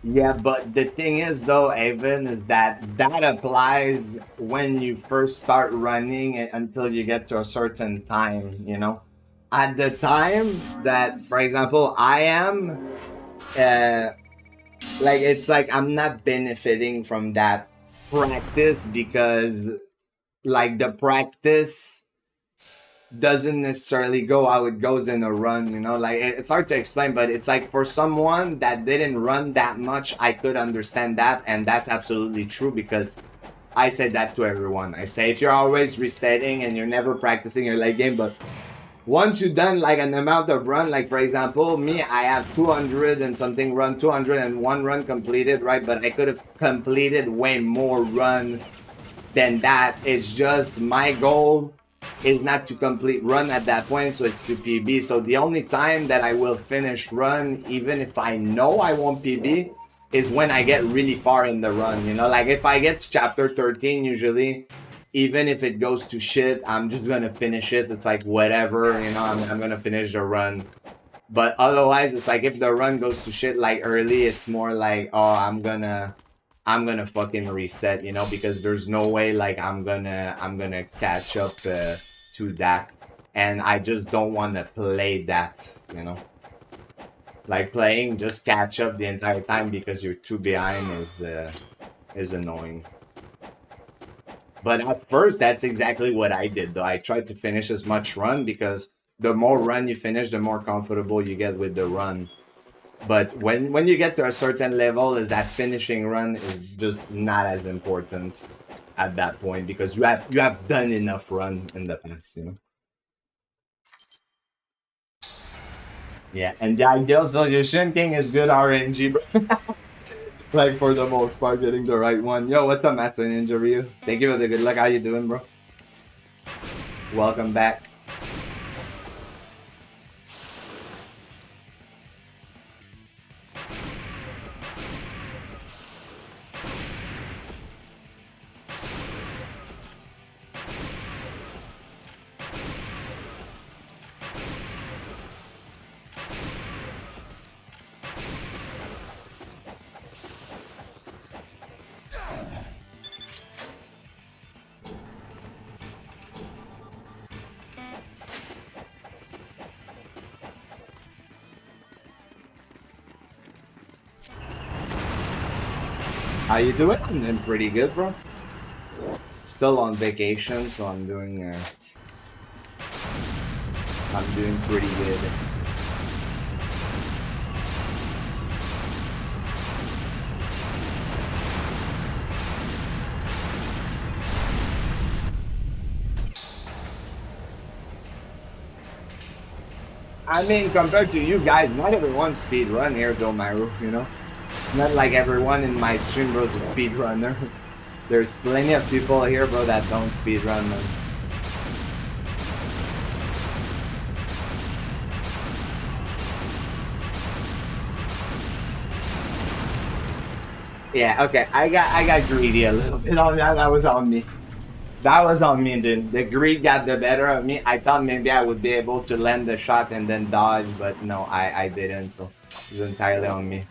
Yeah, but the thing is though, Avon, is that applies when you first start running until you get to a certain time, you know? At the time that, for example, I am, like, it's like I'm not benefiting from that practice because, like, the practice doesn't necessarily go how it goes in a run, you know. Like it's hard to explain, but it's like for someone that didn't run that much, I could understand that, and that's absolutely true because I say that to everyone. I say if you're always resetting and you're never practicing your late game, but once you've done like an amount of run, like for example me, I have 200 and something run, 201 run completed, right? But I could have completed way more run than that. It's just my goal is not to complete run at that point, so it's to PB. So the only time that I will finish run, even if I know I won't PB, is when I get really far in the run, you know. Like if I get to chapter 13 usually, even if it goes to shit, I'm just gonna finish it. It's like whatever, you know, I'm gonna finish the run. But otherwise, it's like if the run goes to shit like early, it's more like, oh, I'm gonna I'm gonna fucking reset, you know, because there's no way like I'm gonna catch up to that, and I just don't want to play that, you know. Like playing just catch up the entire time because you're too behind is annoying. But at first, that's exactly what I did, though. I tried to finish as much run because the more run you finish, the more comfortable you get with the run. But when you get to a certain level, is that finishing run is just not as important at that point because you have done enough run in the past, you know. Yeah, and the ideal solution, King, is good RNG, bro. Like for the most part, getting the right one. Yo, what's up, Master Ninja Ryu? Thank you for the good luck. How you doing, bro? Welcome back. How you doing? I'm doing pretty good, bro. Still on vacation, so I'm doing pretty good. I mean, compared to you guys, not everyone speedrun here, though, Myru, you know? It's not like everyone in my stream, bro, is a speedrunner. There's plenty of people here, bro, that don't speedrun, man. Yeah, okay, I got greedy a little bit on that. That was on me. That was on me, dude. The greed got the better of me. I thought maybe I would be able to land the shot and then dodge, but no, I didn't, so it's entirely on me.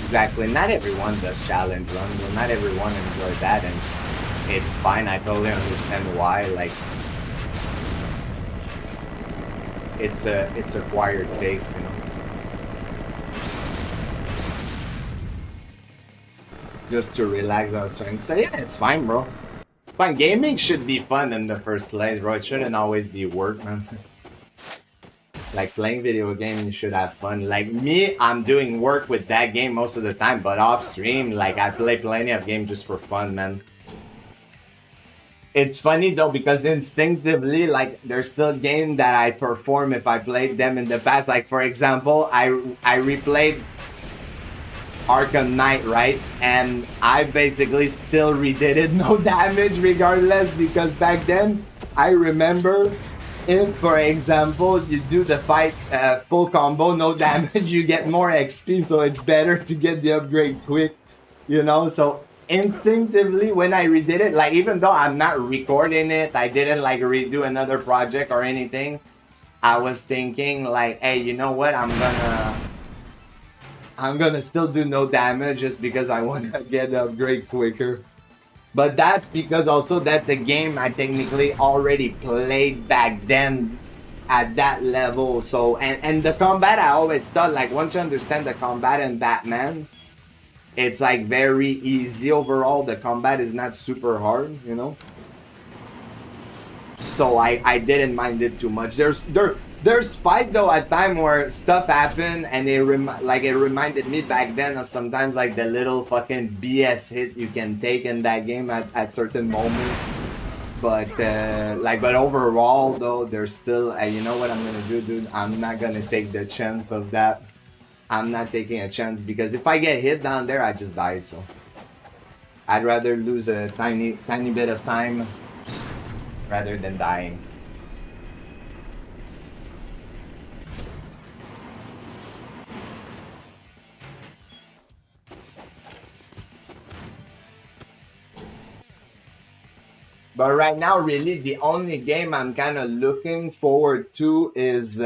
Exactly. Not everyone does challenge run. Well, not everyone enjoy that, and it's fine. I totally understand why. Like, it's acquired taste, you know. Just to relax, I was trying to say, yeah, it's fine, bro. Fine. Gaming should be fun in the first place, bro. It shouldn't always be work, man. Like playing video games, you should have fun. Like me, I'm doing work with that game most of the time, but off stream, like I play plenty of games just for fun, man. It's funny though, because instinctively, like there's still games that I perform if I played them in the past. Like for example, I replayed Arkham Knight, right? And I basically still redid it, no damage regardless, because back then I remember if, for example, you do the fight full combo, no damage, you get more XP, so it's better to get the upgrade quick, you know? So instinctively, when I redid it, like even though I'm not recording it, I didn't like redo another project or anything, I was thinking like, hey, you know what? I'm gonna still do no damage just because I want to get the upgrade quicker. But that's because also that's a game I technically already played back then at that level. So, and the combat, I always thought, like, once you understand the combat in Batman, it's like very easy overall. The combat is not super hard, you know? So I didn't mind it too much. There's fight though at time where stuff happened and it reminded me back then of sometimes like the little fucking BS hit you can take in that game at certain moments. But but overall though, there's still you know what I'm gonna do, dude? I'm not gonna take the chance of that. I'm not taking a chance because if I get hit down there, I just died. So I'd rather lose a tiny bit of time rather than dying. But right now, really, the only game I'm kind of looking forward to is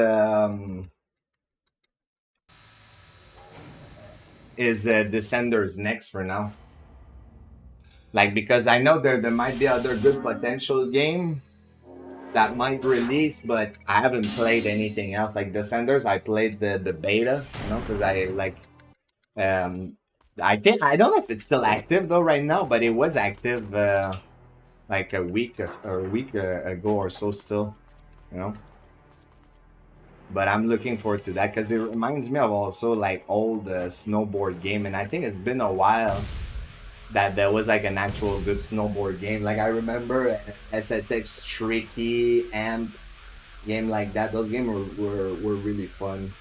Descenders next for now. Like, because I know there might be other good potential game that might release, but I haven't played anything else. Like Descenders, I played the beta, you know, because I like I think I don't know if it's still active though right now, but it was active like a week ago or so still, you know. But I'm looking forward to that because it reminds me of also like old snowboard game, and I think it's been a while that there was like an actual good snowboard game. Like I remember SSX Tricky and game like that. Those games were really fun,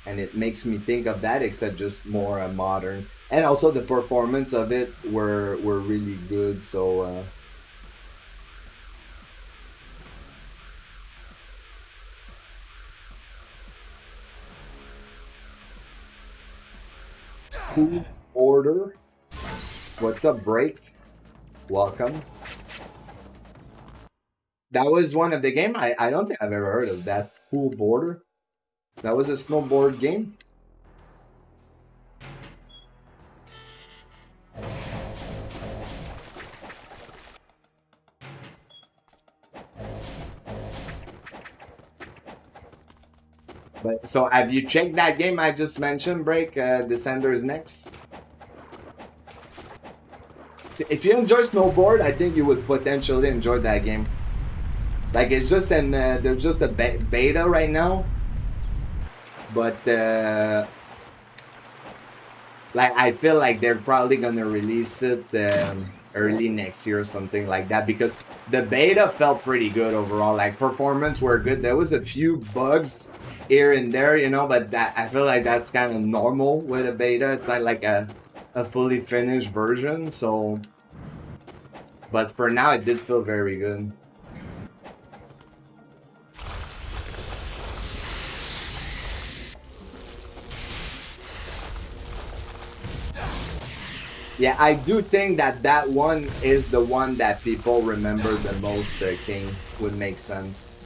and it makes me think of that, except just more modern. And also the performance of it were really good. So. Cool order. What's up, Break? Welcome. That was one of the game. I don't think I've ever heard of that. Cool Border. That was a snowboard game. But so have you checked that game I just mentioned, Break? Descenders next. If you enjoy snowboard, I think you would potentially enjoy that game. Like it's just there's just a beta right now, but like I feel like they're probably gonna release it early next year or something like that, because the beta felt pretty good overall. Like performance were good. There was a few bugs here and there, you know, but that I feel like that's kind of normal with a beta. It's not like a fully finished version. So, but for now, it did feel very good. Yeah, I do think that one is the one that people remember the most, King. Would make sense.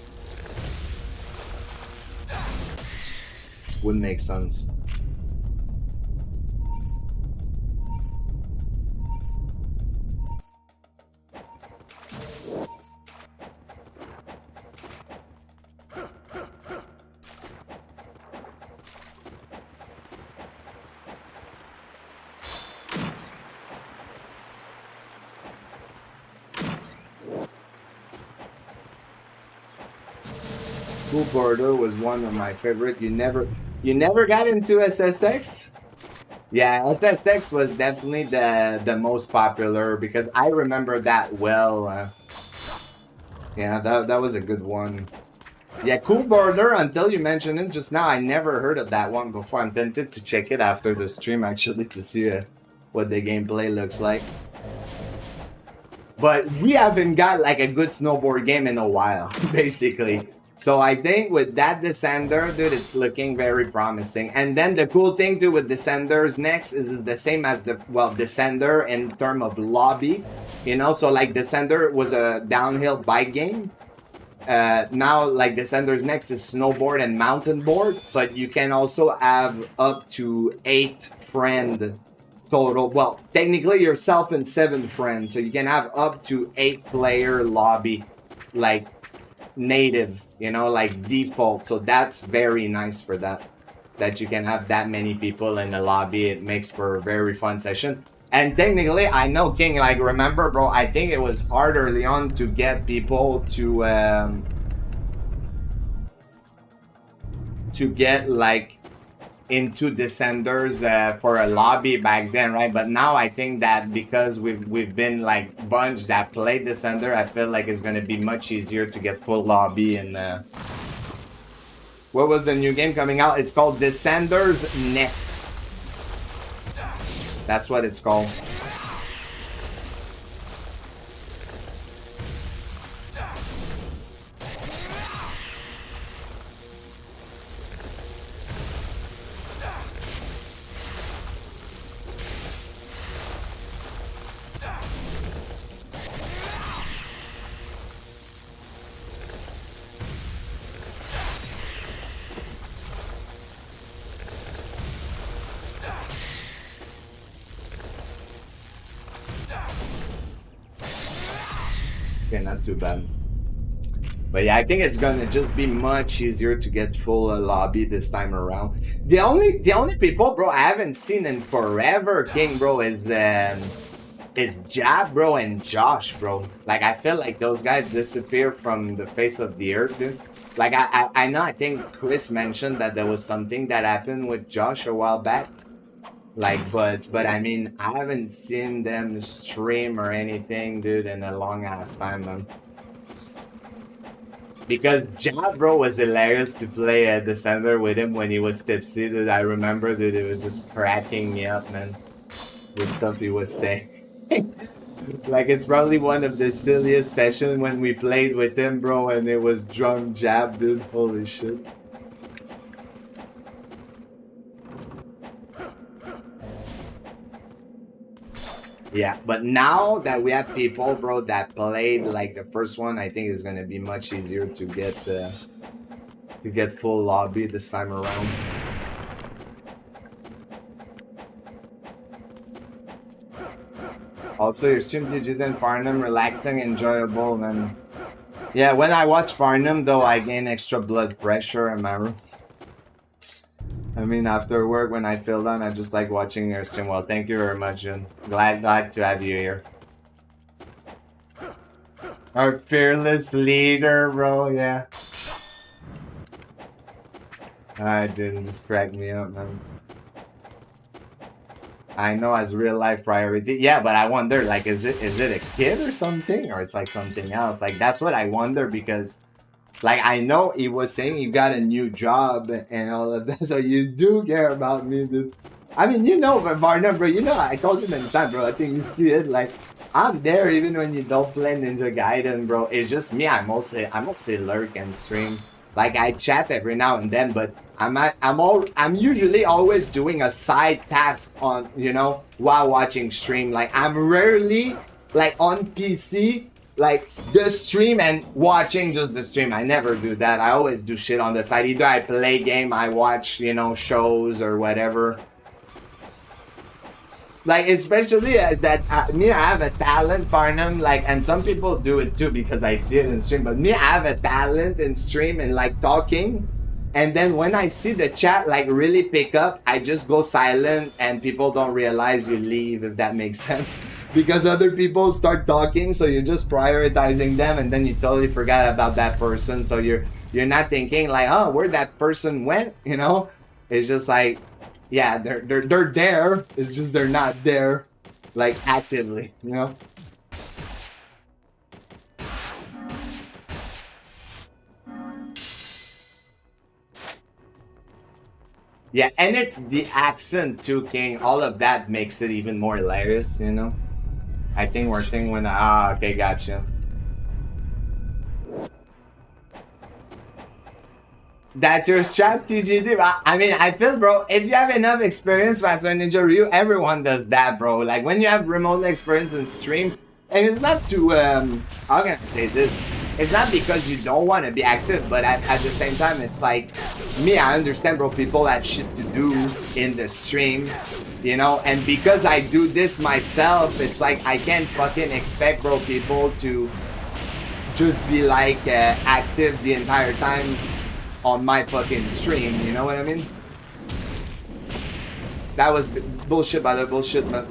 Would make sense. Cool Border was one of my favorite. You never got into SSX? Yeah, SSX was definitely the most popular because I remember that well. Yeah, that was a good one. Yeah, Cool Border, until you mentioned it just now, I never heard of that one before. I'm tempted to check it after the stream actually to see what the gameplay looks like. But we haven't got like a good snowboard game in a while, basically. So I think with that Descender, dude, it's looking very promising. And then the cool thing too with Descenders next is the same as Descender in terms of lobby. You know, so like Descender was a downhill bike game. Now like Descenders next is snowboard and mountain board, but you can also have up to 8 friends total. Well, technically yourself and 7 friends, so you can have up to 8-player lobby, like native, you know, like default. So that's very nice for that you can have that many people in the lobby. It makes for a very fun session. And technically, I know, King, like, remember, bro, I think it was hard early on to get people to get like into Descenders for a lobby back then, right? But now I think that because we've been like bunch that play Descender, I feel like it's gonna be much easier to get full lobby. And what was the new game coming out? It's called Descenders Next. That's what it's called. Okay, not too bad. But yeah, I think it's gonna just be much easier to get full lobby this time around. The only people, bro, I haven't seen in forever, King, bro, is Jab, bro, and Josh, bro. Like, I feel like those guys disappear from the face of the earth, dude. Like, I know, I think Chris mentioned that there was something that happened with Josh a while back. Like, but I mean, I haven't seen them stream or anything, dude, in a long ass time, man. Because Jab, bro, was hilarious to play Descender with him when he was tipsy, dude. I remember, dude, it was just cracking me up, man. The stuff he was saying. Like, it's probably one of the silliest sessions when we played with him, bro, and it was drunk Jab, dude. Holy shit. Yeah, but now that we have people, bro, that played like the first one, I think it's gonna be much easier to get full lobby this time around. Also, your stream did in Farnham, relaxing, enjoyable, man. Yeah, when I watch Farnham, though, I gain extra blood pressure in my room. I mean, after work, when I feel down, I just like watching your stream. Well, thank you very much, Jun. Glad to have you here. Our fearless leader, bro, yeah. I didn't just crack me up, man. I know as real life priority. Yeah, but I wonder, like, is it a kid or something? Or it's like something else? Like, that's what I wonder because... Like, I know he was saying you got a new job and all of that, so you do care about me, dude. I mean, you know, but Barnum, bro, you know, I told you many times, bro, I think you see it, like, I'm there even when you don't play Ninja Gaiden, bro. It's just me, I mostly lurk and stream. Like, I chat every now and then, but I'm usually always doing a side task on, you know, while watching stream. Like, I'm rarely, like, on PC, like the stream and watching just the stream. I never do that. I always do shit on the side. Either I play game, I watch, you know, shows or whatever. Like, especially as that, me, I have a talent, Farnham, like, and some people do it too because I see it in stream, but me, I have a talent in stream and like talking. And then when I see the chat like really pick up, I just go silent and people don't realize you leave, if that makes sense. Because other people start talking, so you're just prioritizing them and then you totally forgot about that person. So you're not thinking like, oh, where that person went, you know? It's just like, yeah, they're there. It's just they're not there like actively, you know? Yeah, and it's the accent too, King. All of that makes it even more hilarious, you know? I think we're thinking when... Ah, okay, gotcha. That's your strategy, dude. I mean, I feel, bro, if you have enough experience, Master Ninja Ryu, everyone does that, bro. Like, when you have remote experience in stream, and it's not to, how can I say this? It's not because you don't want to be active, but at the same time, it's like, me, I understand, bro, people have shit to do in the stream, you know? And because I do this myself, it's like, I can't fucking expect, bro, people to just be, like, active the entire time on my fucking stream, you know what I mean? That was bullshit, by the bullshit, man.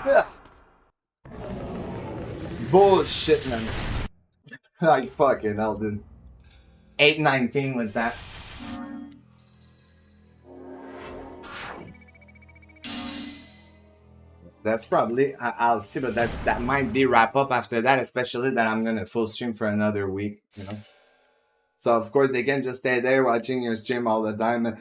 Yeah. Bullshit, man. Like, fucking hell, dude. 819 with that. That's probably I'll see, but that might be wrap up after that, especially that I'm gonna full stream for another week, you know. So of course they can just stay there watching your stream all the time.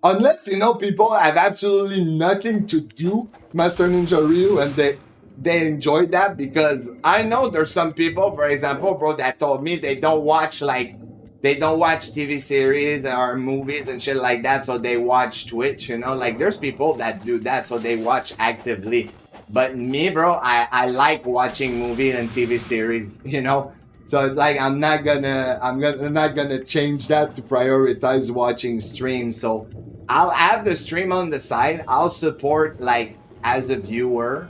Unless, you know, people have absolutely nothing to do, Master Ninja Ryu, and they enjoy that, because I know there's some people, for example, bro, that told me they don't watch TV series or movies and shit like that, so they watch Twitch, you know, like there's people that do that, so they watch actively. But me, bro, I like watching movies and TV series, you know. So it's like I'm not gonna change that to prioritize watching streams. So I'll have the stream on the side. I'll support like as a viewer.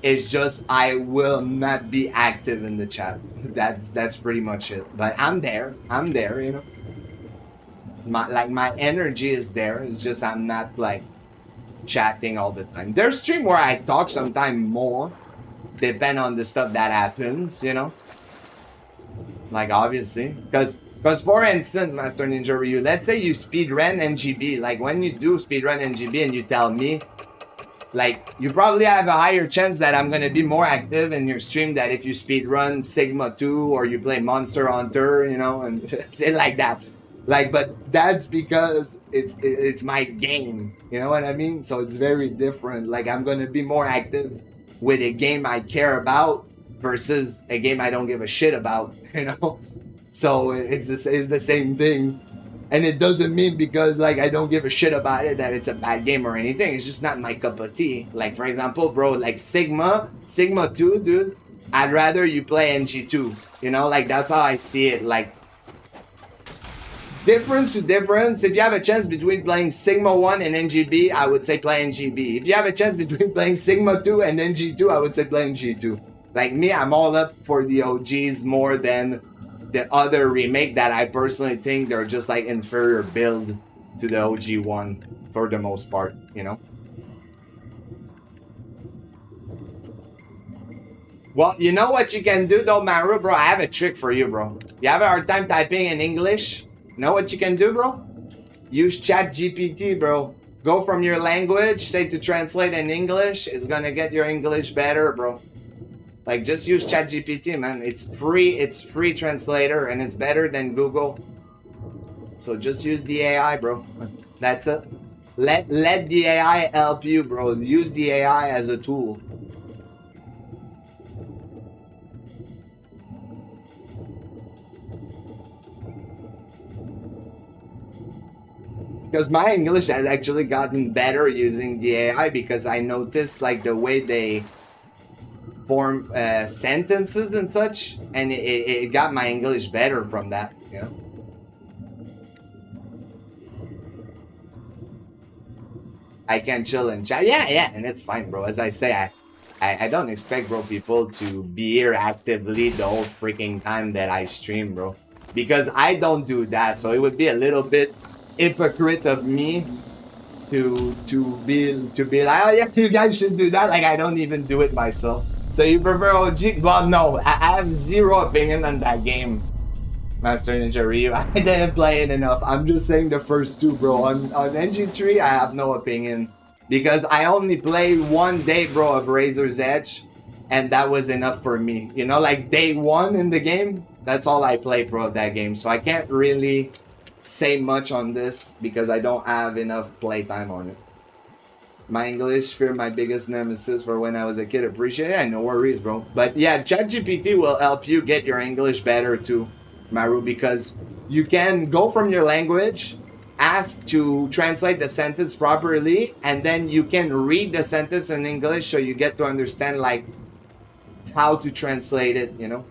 It's just I will not be active in the chat. That's pretty much it. But I'm there, you know. My energy is there. It's just I'm not like chatting all the time. There's stream where I talk sometime more, depend on the stuff that happens, you know. Like obviously, because for instance, Master Ninja Ryu, let's say you speedrun NGB. Like when you do speedrun NGB and you tell me, like you probably have a higher chance that I'm gonna be more active in your stream than if you speedrun Sigma 2 or you play Monster Hunter, you know, and shit like that. Like, but that's because it's my game, you know what I mean? So it's very different. Like I'm gonna be more active with a game I care about versus a game I don't give a shit about, you know? So it's the same thing. And it doesn't mean because like I don't give a shit about it that it's a bad game or anything. It's just not my cup of tea. Like for example, bro, like Sigma 2, dude, I'd rather you play NG2. You know, like that's how I see it. Like difference to difference. If you have a chance between playing Sigma 1 and NGB, I would say play NGB. If you have a chance between playing Sigma 2 and NG2, I would say play NG2. Like me, I'm all up for the OGs more than the other remake that I personally think they're just like inferior build to the OG one for the most part, you know? Well, you know what you can do though, Maru, bro? I have a trick for you, bro. You have a hard time typing in English? Know what you can do, bro? Use ChatGPT, bro. Go from your language, say to translate in English. It's gonna get your English better, bro. Like, just use ChatGPT, man. It's free translator, and it's better than Google. So just use the AI, bro. That's it. Let the AI help you, bro. Use the AI as a tool. Because my English has actually gotten better using the AI, because I noticed like the way they form sentences and such, and it got my English better from that, you know. I can chill and chat, yeah, and it's fine, bro. As I say, I don't expect, bro, people to be here actively the whole freaking time that I stream, bro, because I don't do that. So it would be a little bit hypocrite of me to be like, oh yes, you guys should do that. Like I don't even do it myself. So you prefer OG? Well, no, I have zero opinion on that game, Master Ninja Ryu. I didn't play it enough. I'm just saying the first two, bro. On NG3, I have no opinion, because I only played one day, bro, of Razor's Edge, and that was enough for me. You know, like day one in the game, that's all I played, bro, of that game. So I can't really say much on this because I don't have enough playtime on it. My English, fear my biggest nemesis for when I was a kid. Appreciate it. No worries, bro. But yeah, ChatGPT will help you get your English better too, Maru, because you can go from your language, ask to translate the sentence properly, and then you can read the sentence in English so you get to understand like how to translate it, you know.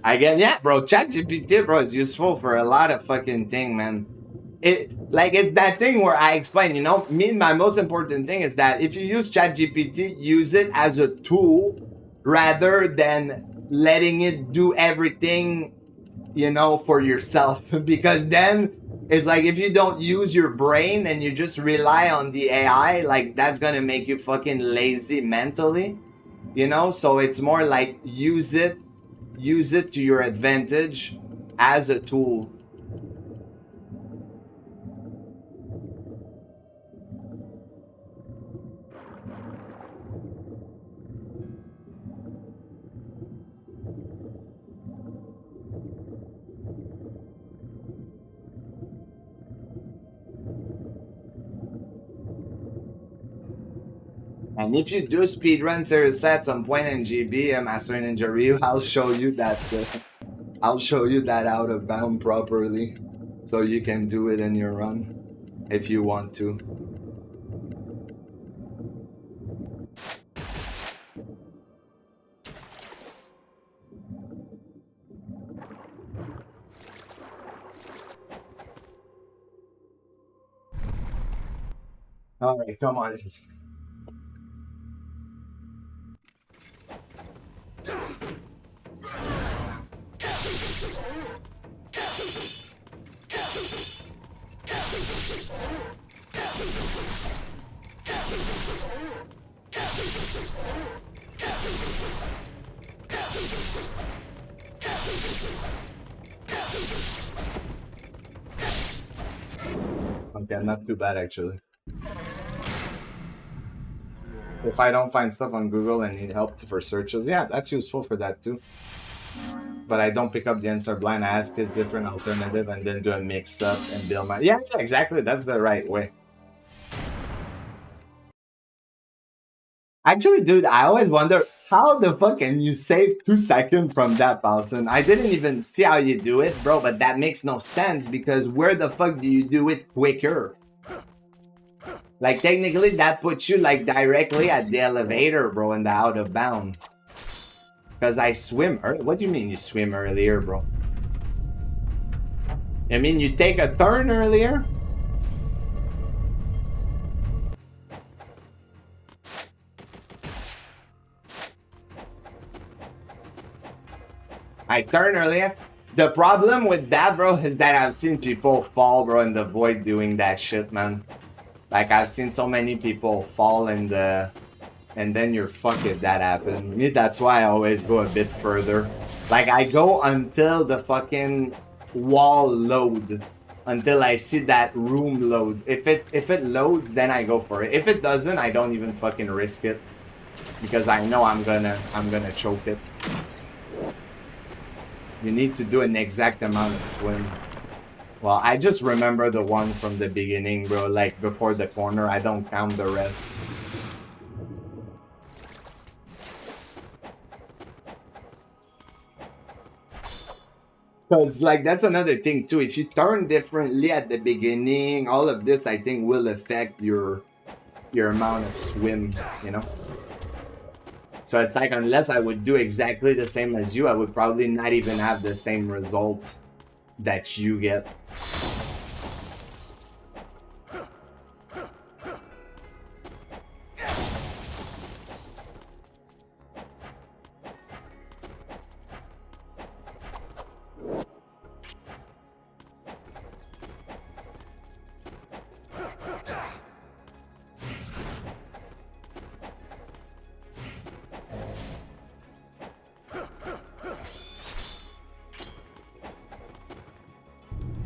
I get, yeah, bro. ChatGPT, bro, is useful for a lot of fucking thing, man. It's that thing where I explain, you know, my most important thing is that if you use ChatGPT, use it as a tool rather than letting it do everything, you know, for yourself. Because then it's like if you don't use your brain and you just rely on the AI, like that's gonna make you fucking lazy mentally, you know. So it's more like use it to your advantage as a tool. And if you do speedrun seriously at some point in GB, Master Ninja Ryu, I'll show you that. I'll show you that out of bound properly, so you can do it in your run if you want to. All right, come on. Okay, not too bad actually. If I don't find stuff on Google and need help for searches, yeah, that's useful for that too. But I don't pick up the answer blind. I ask it different alternative and then do a mix up and build my... Yeah, exactly. That's the right way. Actually, dude, I always wonder how the fuck can you save 2 seconds from that, Paulson? I didn't even see how you do it, bro, but that makes no sense because where the fuck do you do it quicker? Like, technically, that puts you, like, directly at the elevator, bro, in the out of bound. Because I swim early. What do you mean you swim earlier, bro? I mean, you take a turn earlier? I turn earlier. The problem with that, bro, is that I've seen people fall, bro, in the void doing that shit, man. Like, I've seen so many people fall in the... And then you're fucked if that happens. Me, that's why I always go a bit further. Like, I go until the fucking wall load. Until I see that room load. If it loads, then I go for it. If it doesn't, I don't even fucking risk it. Because I know I'm gonna choke it. You need to do an exact amount of swim. Well, I just remember the one from the beginning, bro. Like, before the corner, I don't count the rest. Because, like, that's another thing, too. If you turn differently at the beginning, all of this, I think, will affect your amount of swim, you know? So it's like, unless I would do exactly the same as you, I would probably not even have the same result that you get.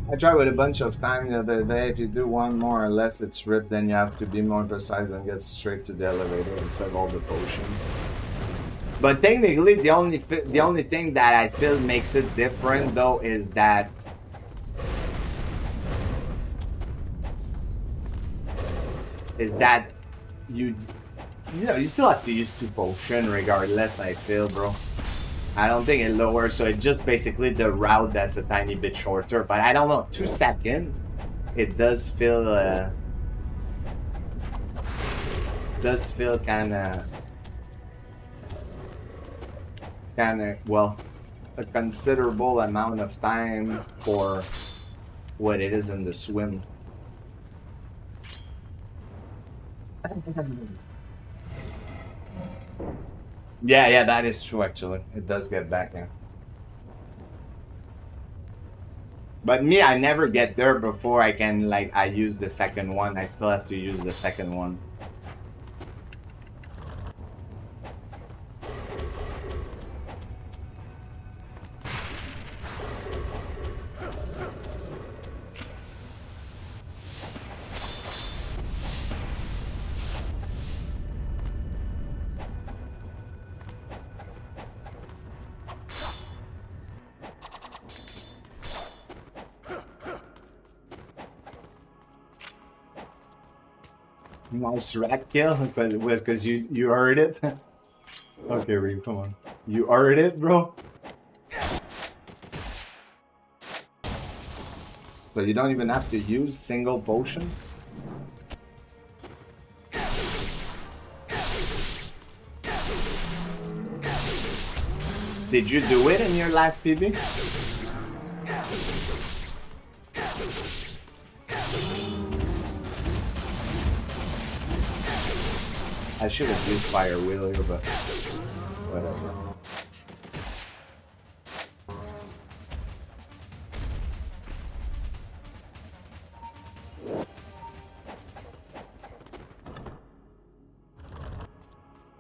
I tried with a bunch of time the other day. If you do one more or less, it's ripped. Then you have to be more precise and get straight to the elevator instead of all the potion. But technically, the only thing that I feel makes it different though is that you know you still have to use 2 potion regardless. I feel, bro. I don't think it lowers, so it's just basically the route that's a tiny bit shorter. But I don't know, 2 seconds, it does feel kind of well, a considerable amount of time for what it is in the swim. Yeah, that is true, actually. It does get back there. But me, I never get there before I can, like, I use the second one. I still have to use the second one. Nice rat kill, but because you heard it. Okay, Reed, come on. You heard it, bro. So you don't even have to use single potion. Did you do it in your last PB? I should have used Fire Wheeler, but whatever.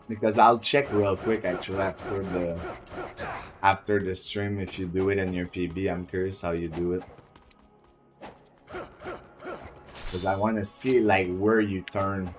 Because I'll check real quick actually after the stream if you do it in your PB. I'm curious how you do it. Because I want to see like where you turn.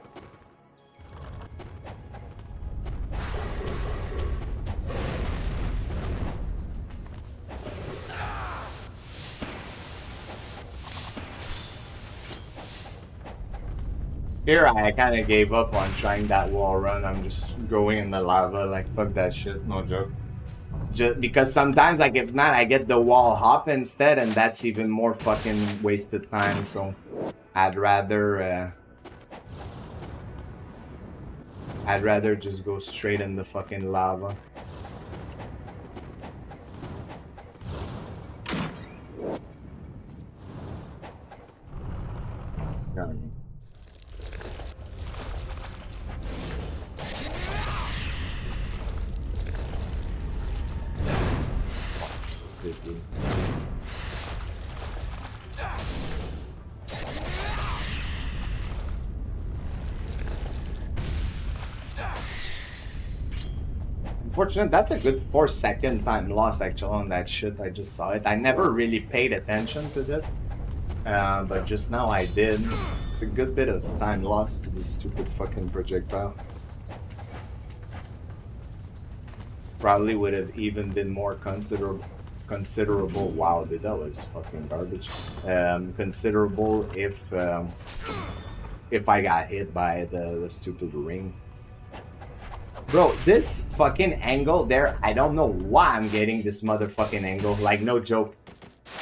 Here I kind of gave up on trying that wall run. I'm just going in the lava like fuck that shit, no joke. Just because sometimes like if not I get the wall hop instead and that's even more fucking wasted time, so I'd rather just go straight in the fucking lava. Unfortunately, that's a good 4-second time loss actually on that shit. I just saw it. I never really paid attention to that, but just now I did. It's a good bit of time lost to this stupid fucking projectile. Probably would have even been more considerable. Wow, dude, that was fucking garbage. Considerable if I got hit by the stupid ring. Bro, this fucking angle there, I don't know why I'm getting this motherfucking angle. Like, no joke.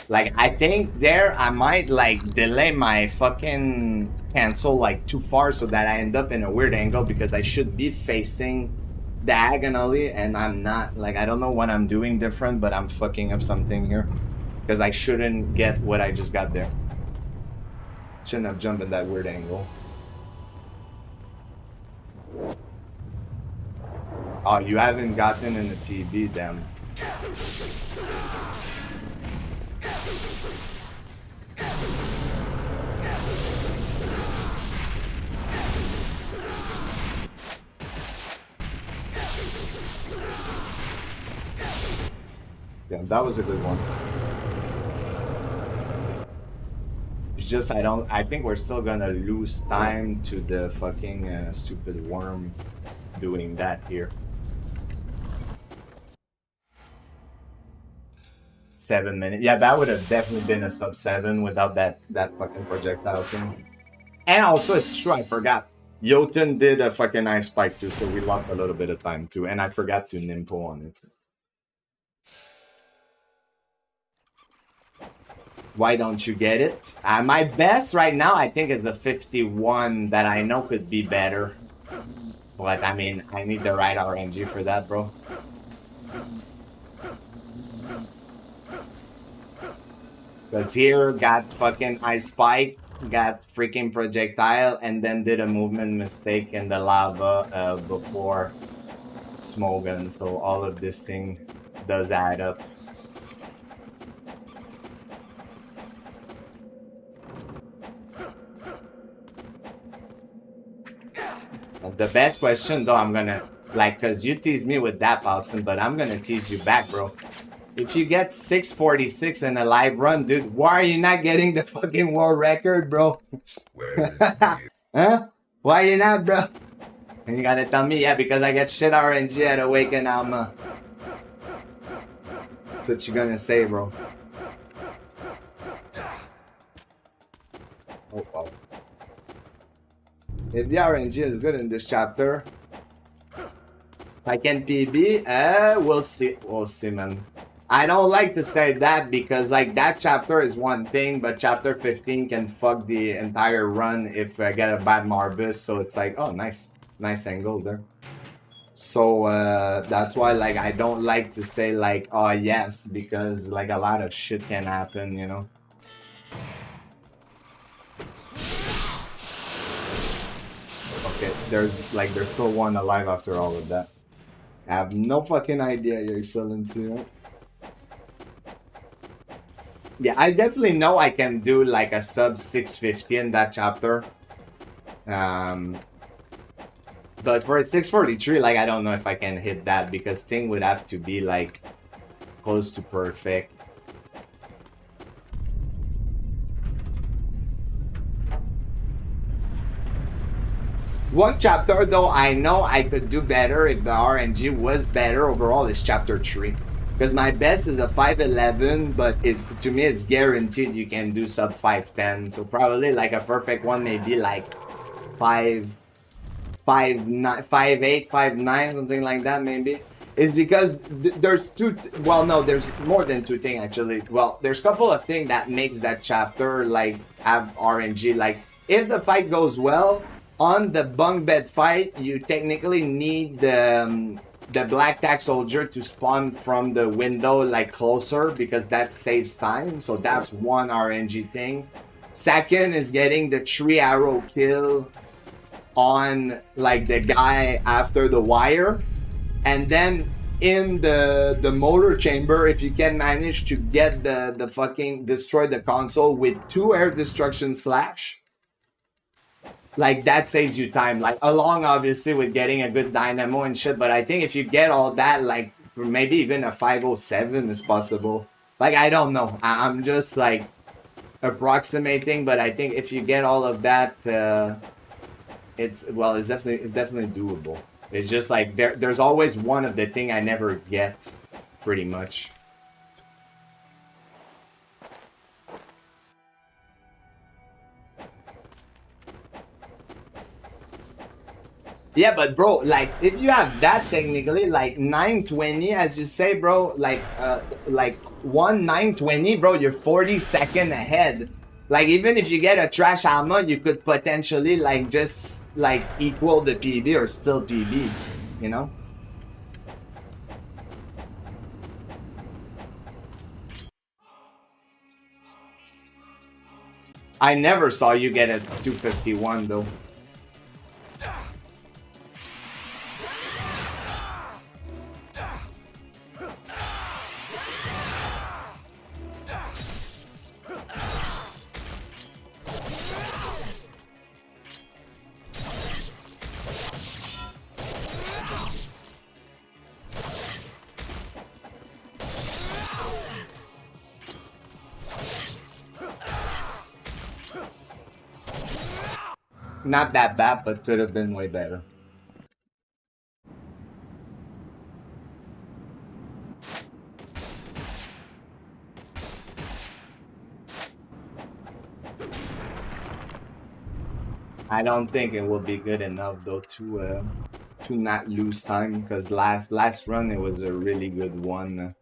Like, I think there I might, like, delay my fucking cancel, like, too far so that I end up in a weird angle because I should be facing diagonally and I'm not. Like, I don't know what I'm doing different, but I'm fucking up something here. Because I shouldn't get what I just got there. Shouldn't have jumped in that weird angle. Oh, you haven't gotten in the PB, damn. Yeah, that was a good one. It's just I think we're still gonna lose time to the fucking stupid worm doing that here. 7 minutes. Yeah, that would have definitely been a sub 7 without that fucking projectile thing. And also, it's true, I forgot. Jotun did a fucking ice spike too, so we lost a little bit of time too. And I forgot to nimpo on it. Why don't you get it? My best right now, I think, is a 51 that I know could be better. But I mean, I need the right RNG for that, bro. Because here, got fucking ice spike, got freaking projectile, and then did a movement mistake in the lava before Smogan. So all of this thing does add up. The best question, though, I'm gonna, like, because you tease me with that, Paulson, but I'm gonna tease you back, bro. If you get 646 in a live run, dude, why are you not getting the fucking world record, bro? Huh? Why are you not, bro? And you gotta tell me, yeah, because I get shit RNG at Awaken Alma. That's what you're gonna say, bro. Oh, wow. If the RNG is good in this chapter, if I can PB, we'll see. We'll see, man. I don't like to say that because, like, that chapter is one thing, but chapter 15 can fuck the entire run if I get a bad Marbus. So it's like, oh, nice. Nice angle there. So, that's why, like, I don't like to say, like, oh, yes, because, like, a lot of shit can happen, you know? Okay, there's still one alive after all of that. I have no fucking idea, Your Excellency. Yeah, I definitely know I can do like a sub 650 in that chapter. But for a 643, like, I don't know if I can hit that because thing would have to be like close to perfect. One chapter though, I know I could do better if the RNG was better overall is chapter 3. Because my best is a 511, but to me it's guaranteed you can do sub 510. So probably like a perfect one may be like 5'8", 5'9", something like that maybe. It's because there's there's more than two things actually. Well, there's a couple of things that makes that chapter like have RNG. Like if the fight goes well, on the bunk bed fight, you technically need the black tack soldier to spawn from the window like closer because that saves time. So that's one RNG thing. Second is getting the 3 arrow kill on like the guy after the wire. And then in the motor chamber, if you can manage to get the fucking destroy the console with 2 air destruction slash, like that saves you time, like along obviously with getting a good dynamo and shit. But I think if you get all that, like maybe even a 507 is possible. Like I don't know, I'm just like approximating, but I think if you get all of that, it's definitely doable. It's just like there's always one of the thing I never get, pretty much. Yeah, but bro, like if you have that technically, like 920, as you say, bro, like 920, bro, you're 40 seconds ahead. Like even if you get a trash armor, you could potentially like just like equal the PB or still PB, you know? I never saw you get a 251 though. Not that bad, but could have been way better. I don't think it will be good enough though to not lose time, because last run it was a really good one.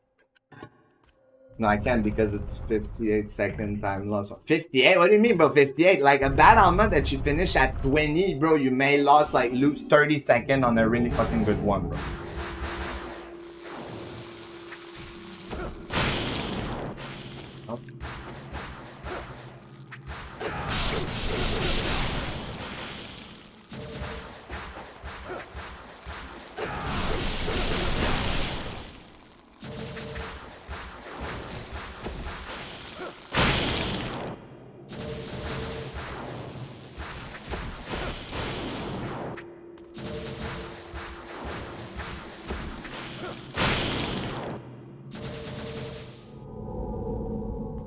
No, I can't because it's 58 second time loss. 58? What do you mean, bro? 58? Like a bad armor that you finish at 20, bro, you may lose 30 seconds on a really fucking good one, bro. Oh.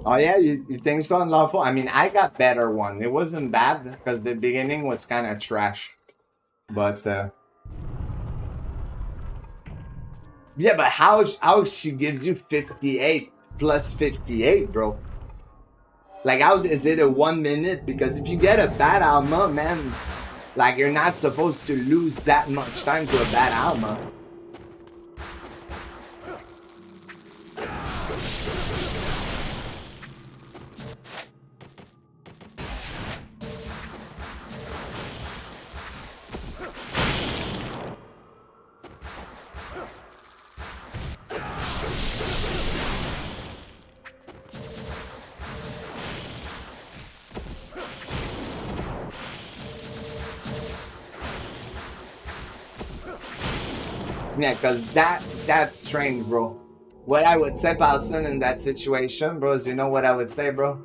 Oh yeah, you think so, Unlawful? I mean, I got better one. It wasn't bad because the beginning was kind of trash. But yeah, but how she gives you 58 plus 58, bro? Like how is it a 1 minute? Because if you get a bad armor, man, Like, you're not supposed to lose that much time to a bad armor. Yeah, because that's strange, bro. What I would say, Paulson, in that situation, bro, is you know what I would say, bro?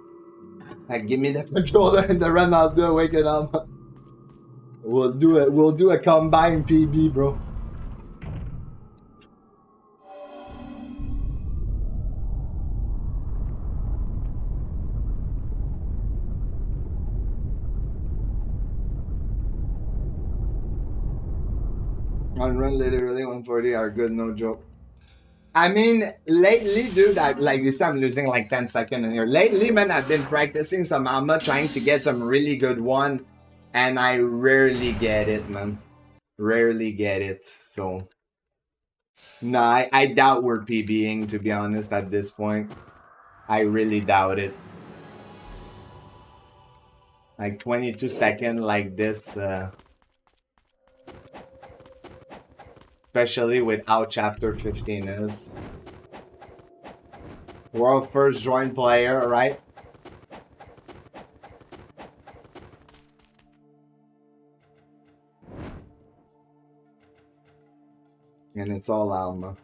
Like, give me the controller and the run, I'll do a wake it up. We'll do a combined PB, bro. On run literally 140 are good, no joke. I mean, lately, dude, like you said, I'm losing like 10 seconds in here. Lately, man, I've been practicing some armor, trying to get some really good one, and I rarely get it, man. Rarely get it, so... No, I doubt we're PBing, to be honest, at this point. I really doubt it. Like 22 seconds like this, especially with how chapter 15 is. World first join player, right? And it's all Alma.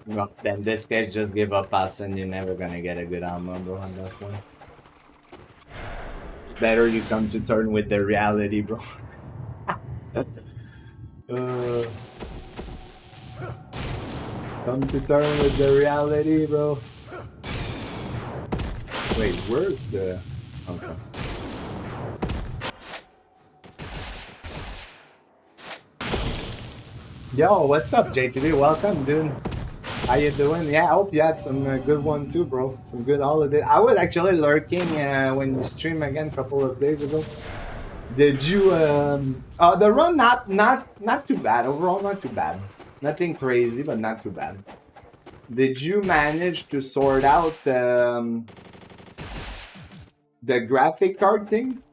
Well, then this case, just give up pass and you're never gonna get a good Alma, bro, on that one. Better you come to turn with the reality, bro. Come to terms with the reality, bro. Wait, where's the... Okay. Yo, what's up, JTV? Welcome, dude. How you doing? Yeah, I hope you had some good one too, bro. Some good holiday. I was actually lurking when you streamed again a couple of days ago. Did you... the run, not too bad. Overall, not too bad. Nothing crazy, but not too bad. Did you manage to sort out the graphic card thing?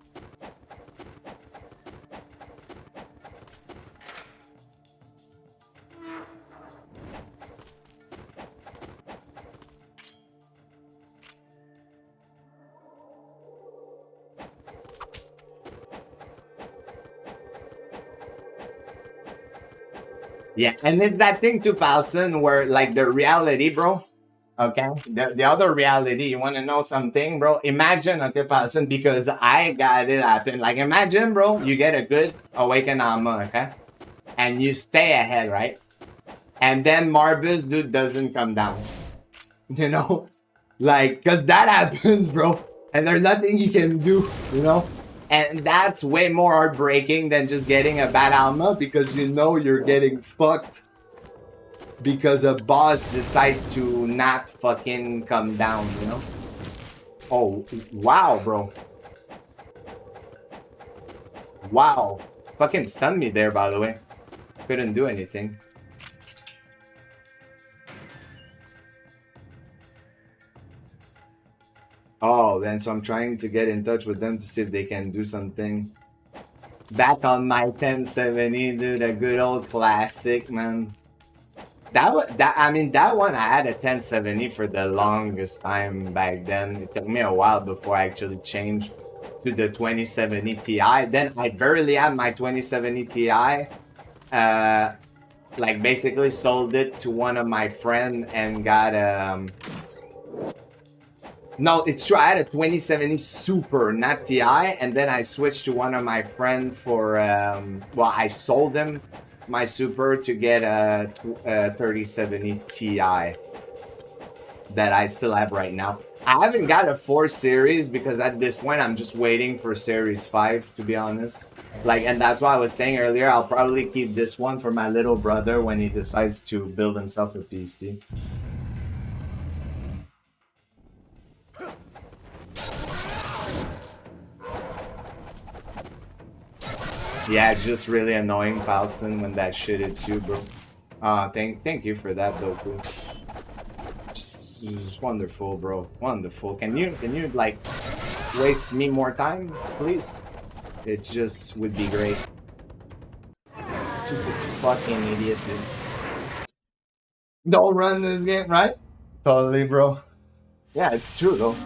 Yeah, and it's that thing too, Paulson, where like the reality, bro. Okay, the other reality, you want to know something, bro? Imagine, okay, Paulson, because I got it happen. Like, imagine, bro, you get a good awakened armor, okay? And you stay ahead, right? And then Marbus, dude, doesn't come down. You know? Like, because that happens, bro. And there's nothing you can do, you know? And that's way more heartbreaking than just getting a bad armor because you know you're getting fucked because a boss decide to not fucking come down, you know? Oh, wow, bro. Wow. Fucking stunned me there, by the way. Couldn't do anything. Oh, then so I'm trying to get in touch with them to see if they can do something. Back on my 1070, dude, a good old classic, man. I mean, that one I had a 1070 for the longest time back then. It took me a while before I actually changed to the 2070 Ti. Then I barely had my 2070 Ti. Like basically sold it to one of my friends and got no, it's true. I had a 2070 Super, not Ti, and then I switched to one of my friends for, well, I sold him my Super to get a 3070 Ti that I still have right now. I haven't got a 4 series because at this point I'm just waiting for Series 5, to be honest. Like, and that's why I was saying earlier, I'll probably keep this one for my little brother when he decides to build himself a PC. Yeah, it's just really annoying, Paulson, when that shit hits you, bro. Thank you for that, Doku. Just wonderful, bro. Wonderful. Can you like waste me more time, please? It just would be great. Stupid fucking idiot, dude. Don't run this game, right? Totally, bro. Yeah, it's true though.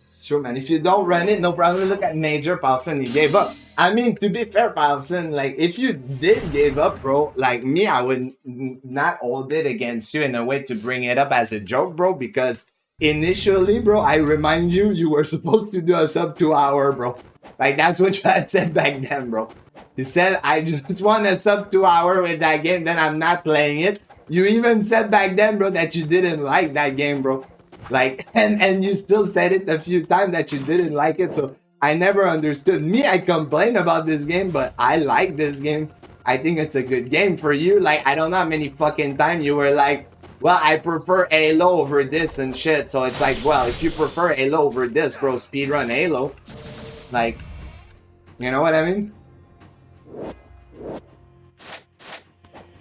It's true, man. If you don't run it, no problem. Look at Major Paulson. He gave up. I mean, to be fair, Paulson, like, if you did give up, bro, like me, I would not hold it against you in a way to bring it up as a joke, bro, because initially, bro, I remind you, you were supposed to do a sub 2 hour, bro. Like, that's what you had said back then, bro. You said, I just want a sub 2 hour with that game, then I'm not playing it. You even said back then, bro, that you didn't like that game, bro. Like, and you still said it a few times that you didn't like it, so I never understood. Me, I complain about this game, but I like this game. I think it's a good game. For you, like, I don't know how many fucking times you were like, well, I prefer Halo over this and shit. So it's like, well, if you prefer Halo over this, bro, speedrun Halo. Like, you know what I mean?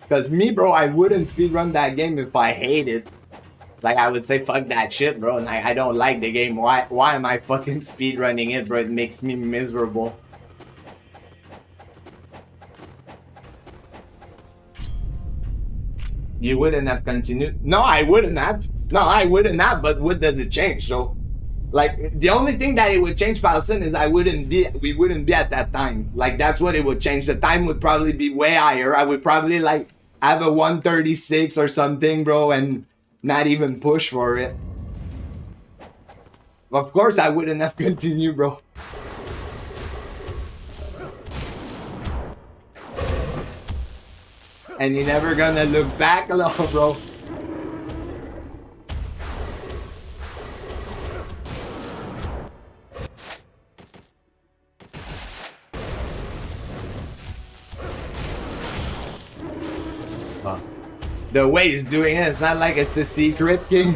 Because me, bro, I wouldn't speedrun that game if I hate it. Like, I would say, fuck that shit, bro. Like, I don't like the game. Why am I fucking speedrunning it, bro? It makes me miserable. You wouldn't have continued? No, I wouldn't have. No, I wouldn't have, but what does it change, though? Like, the only thing that it would change, Paulson, is we wouldn't be at that time. Like, that's what it would change. The time would probably be way higher. I would probably, like, have a 136 or something, bro, and not even push for it. Of course, I wouldn't have continued, bro. And you're never gonna look back, bro. The way he's doing it, it's not like it's a secret, King.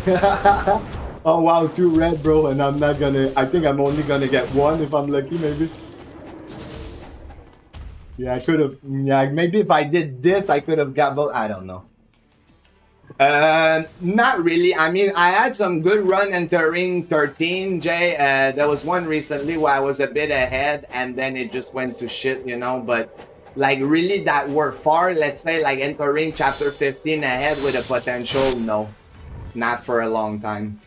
Oh wow, 2 red, bro, and I'm not gonna. I think I'm only gonna get 1 if I'm lucky, maybe. Yeah, I could have. Yeah, maybe if I did this, I could have got both. I don't know. Not really. I mean, I had some good run entering 13, Jay. There was one recently where I was a bit ahead, and then it just went to shit, you know. But like really that were far, let's say like entering chapter 15 ahead with a potential, no, not for a long time.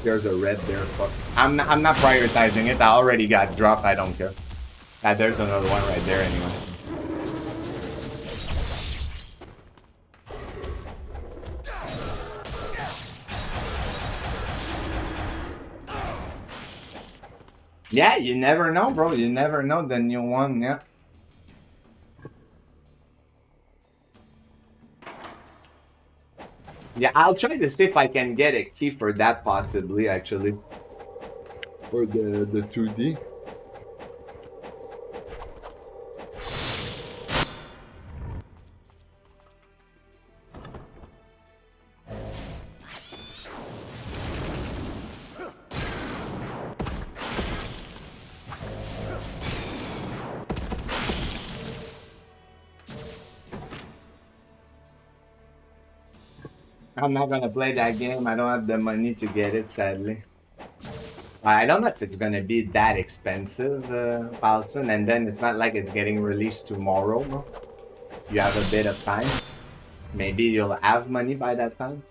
There's a red there. Fuck. I'm not prioritizing it. I already got dropped. I don't care. There's another one right there anyways. Yeah, you never know, bro. You never know the new one, yeah. Yeah, I'll try to see if I can get a key for that possibly, actually. For the 2D. I'm not gonna play that game. I don't have the money to get it, sadly. I don't know if it's gonna be that expensive, Paulson, and then it's not like it's getting released tomorrow, no? You have a bit of time. Maybe you'll have money by that time.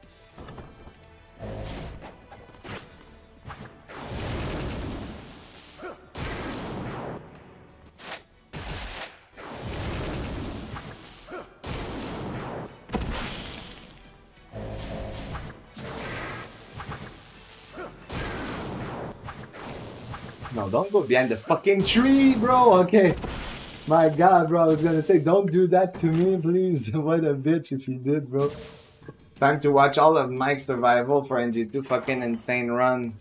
No, don't go behind the fucking tree, bro. Okay. My god, bro. I was gonna say, don't do that to me, please. What a bitch if you did, bro. Time to watch all of Mike's survival for NG2. Fucking insane run.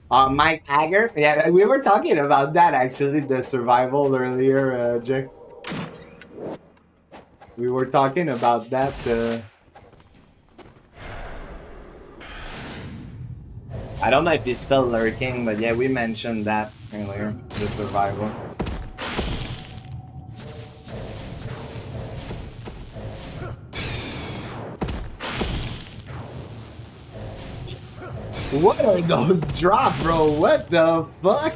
Mike Agger. Yeah, we were talking about that actually, the survival earlier, Jake. We were talking about that. I don't know if he's still lurking, but yeah, we mentioned that earlier, the survival. What are those drop, bro? What the fuck?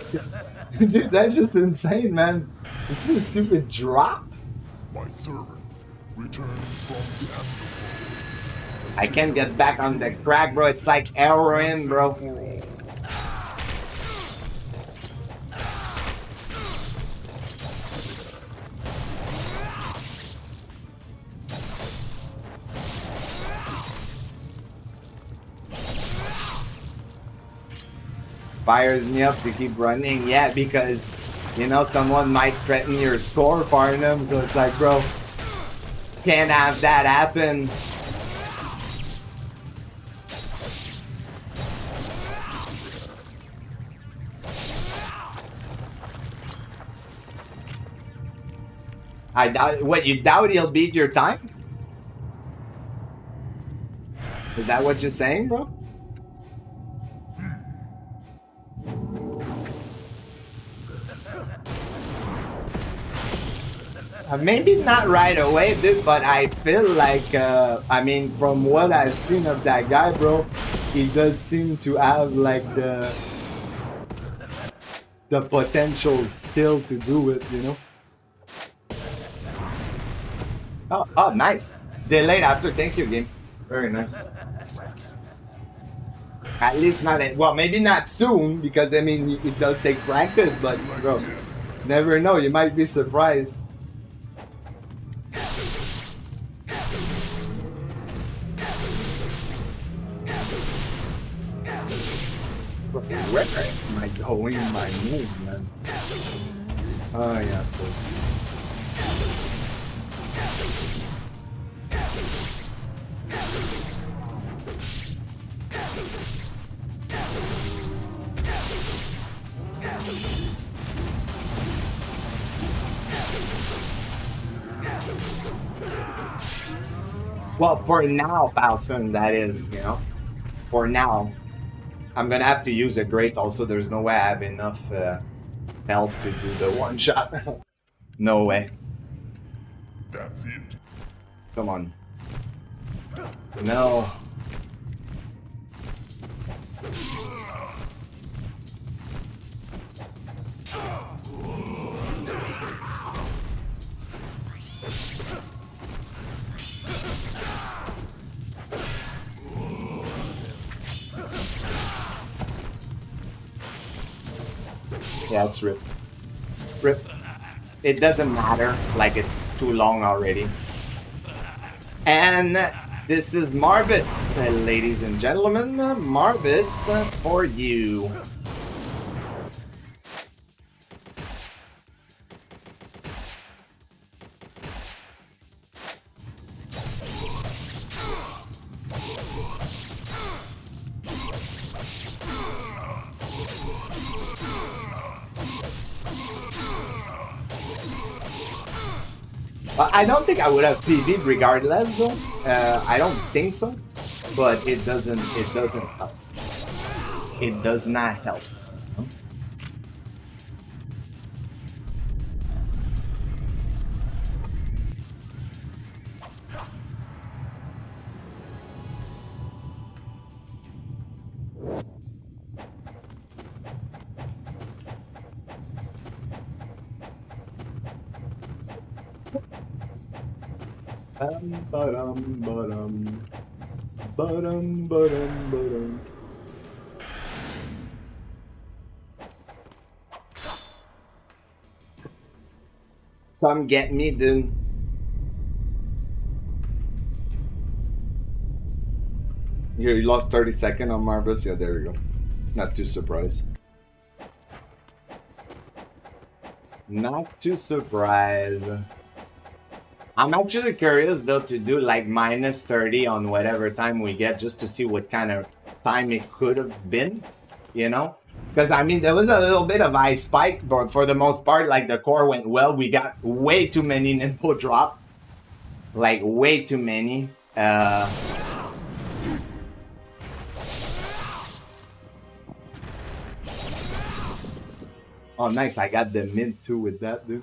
Dude, that's just insane, man. This is a stupid drop. My servants return from the underworld. I can't get back on the crack, bro. It's like heroin, bro. Fires me up to keep running. Yeah, because, you know, someone might threaten your score, Farnham. So it's like, bro, can't have that happen. I doubt. What, you doubt he'll beat your time? Is that what you're saying, bro? Maybe not right away, dude, but I feel like, I mean, from what I've seen of that guy, bro, he does seem to have, like, the potential still to do it, you know? Oh, nice. Delayed after, thank you, game. Very nice. At least not, well, maybe not soon, because, I mean, it does take practice, but, bro, never know, you might be surprised. Where am I going in my move, man? Oh, yeah, of course. Well, for now, Falson, that is, you know, for now. I'm gonna have to use a grate also. There's no way I have enough health to do the one shot. No way. That's it. Come on. No. Yeah, it's rip. Rip. It doesn't matter, like it's too long already. And this is Marvis, ladies and gentlemen. Marvis for you. I don't think I would have PV'd regardless though. I don't think so. But it doesn't help. It does not help. Ba-dum. Come get me, dude. You lost 30 seconds on Marvis? Yeah, there you go. Not too surprised. Not too surprised. I'm actually curious though to do like minus 30 on whatever time we get just to see what kind of time it could have been, you know? Because I mean, there was a little bit of ice spike, but for the most part, like the core went well. We got way too many nimble drop, like way too many. Oh, nice! I got the mid too with that, dude.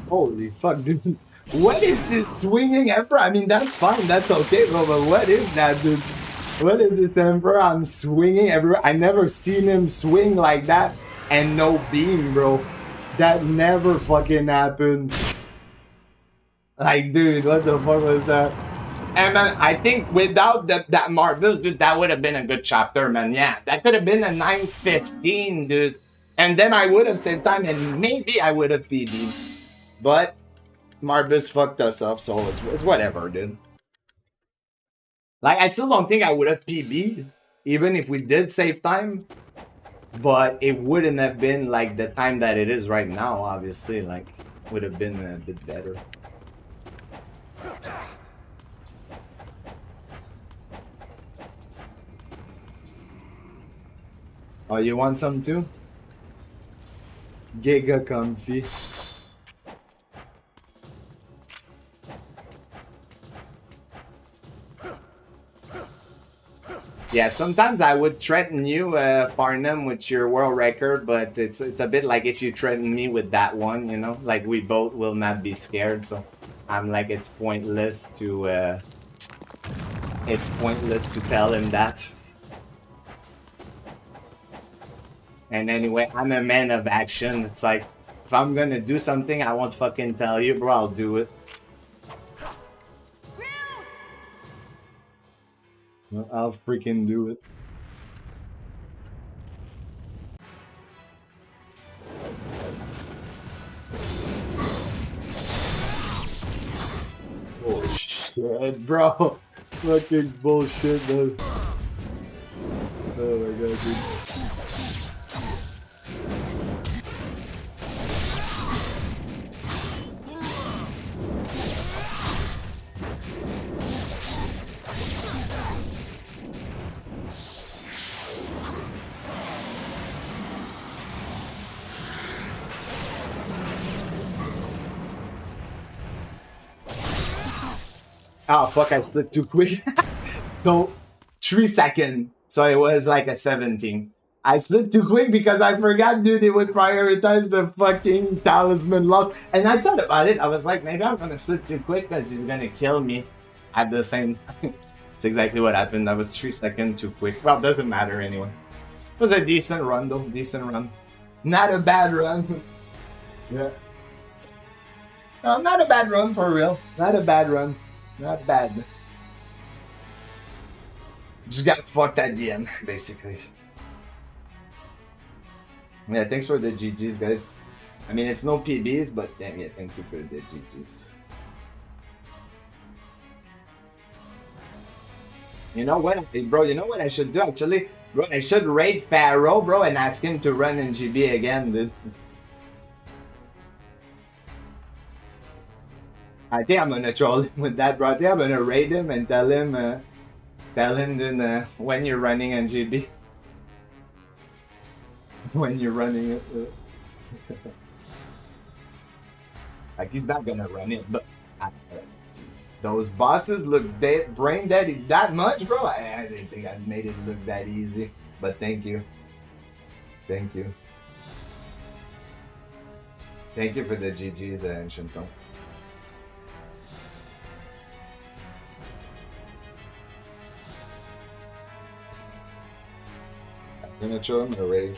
Holy fuck, dude. What is this swinging Emperor? I mean, that's fine. That's okay, bro. But what is that, dude? What is this Emperor? I'm swinging everywhere. I never seen him swing like that and no beam, bro. That never fucking happens. Like, dude, what the fuck was that? And man, I think without that Marbles, dude, that would have been a good chapter, man. Yeah, that could have been a 9:15, dude. And then I would have saved time and maybe I would have PB'd. But Marbus fucked us up, so it's whatever, dude. Like, I still don't think I would have PB'd, even if we did save time. But it wouldn't have been like the time that it is right now, obviously. Like, would have been a bit better. Oh, you want some too? Giga comfy. Yeah, sometimes I would threaten you, Farnham, with your world record, but it's a bit like if you threaten me with that one, you know? Like, we both will not be scared, so I'm like, it's pointless to tell him that. And anyway, I'm a man of action. It's like, if I'm gonna do something, I won't fucking tell you, bro, I'll do it. I'll freaking do it. Oh shit, bro. Fucking bullshit, man. Oh my god, dude. Oh fuck, I split too quick. So 3 seconds. So it was like a 17. I split too quick because I forgot, dude, it would prioritize the fucking talisman loss. And I thought about it. I was like, maybe I'm gonna split too quick because he's gonna kill me at the same time. It's exactly what happened. That was 3 seconds too quick. Well, doesn't matter anyway. It was a decent run though. Decent run. Not a bad run. Yeah. No, not a bad run for real. Not a bad run. Not bad. Just got fucked at the end, basically. Yeah, thanks for the GGs, guys. I mean, it's no PBs, but damn, yeah, thank you for the GGs. You know what, bro? You know what I should do, actually? Bro, I should raid Pharaoh, bro, and ask him to run in GB again, dude. I think I'm gonna troll him with that, bro. I think I'm gonna raid him and tell him, dude, when you're running NGB. When you're running it. Like, he's not gonna run it, but geez. Those bosses look dead, brain dead that much, bro. I didn't think I made it look that easy, but thank you. Thank you. Thank you for the GGs, Enchanton. I'm gonna show him a raid.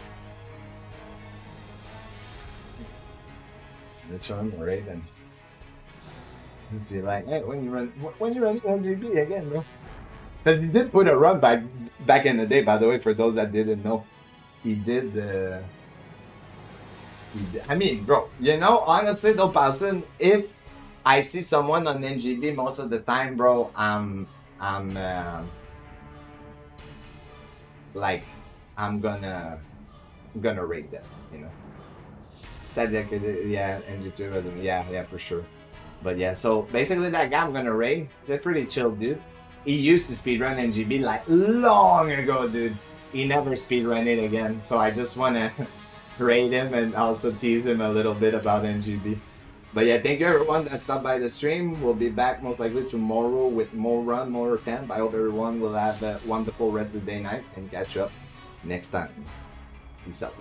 I'm gonna show him a raid and see, like, hey, when you run NGB again, bro. Because he did put a run back in the day, by the way, for those that didn't know. He did. I mean, bro, you know, honestly, though, Paulson, if I see someone on NGB most of the time, bro, like, I'm gonna rate them, you know. Said that could, yeah, NG tourism, yeah, for sure. But yeah, so basically that guy I'm gonna raid, he's a pretty chill dude. He used to speedrun NGB like long ago, dude. He never speedrun it again, so I just wanna raid him and also tease him a little bit about NGB. But yeah, thank you everyone that stopped by the stream. We'll be back most likely tomorrow with more run, more camp. I hope everyone will have a wonderful rest of the day night and catch up next time. Peace out.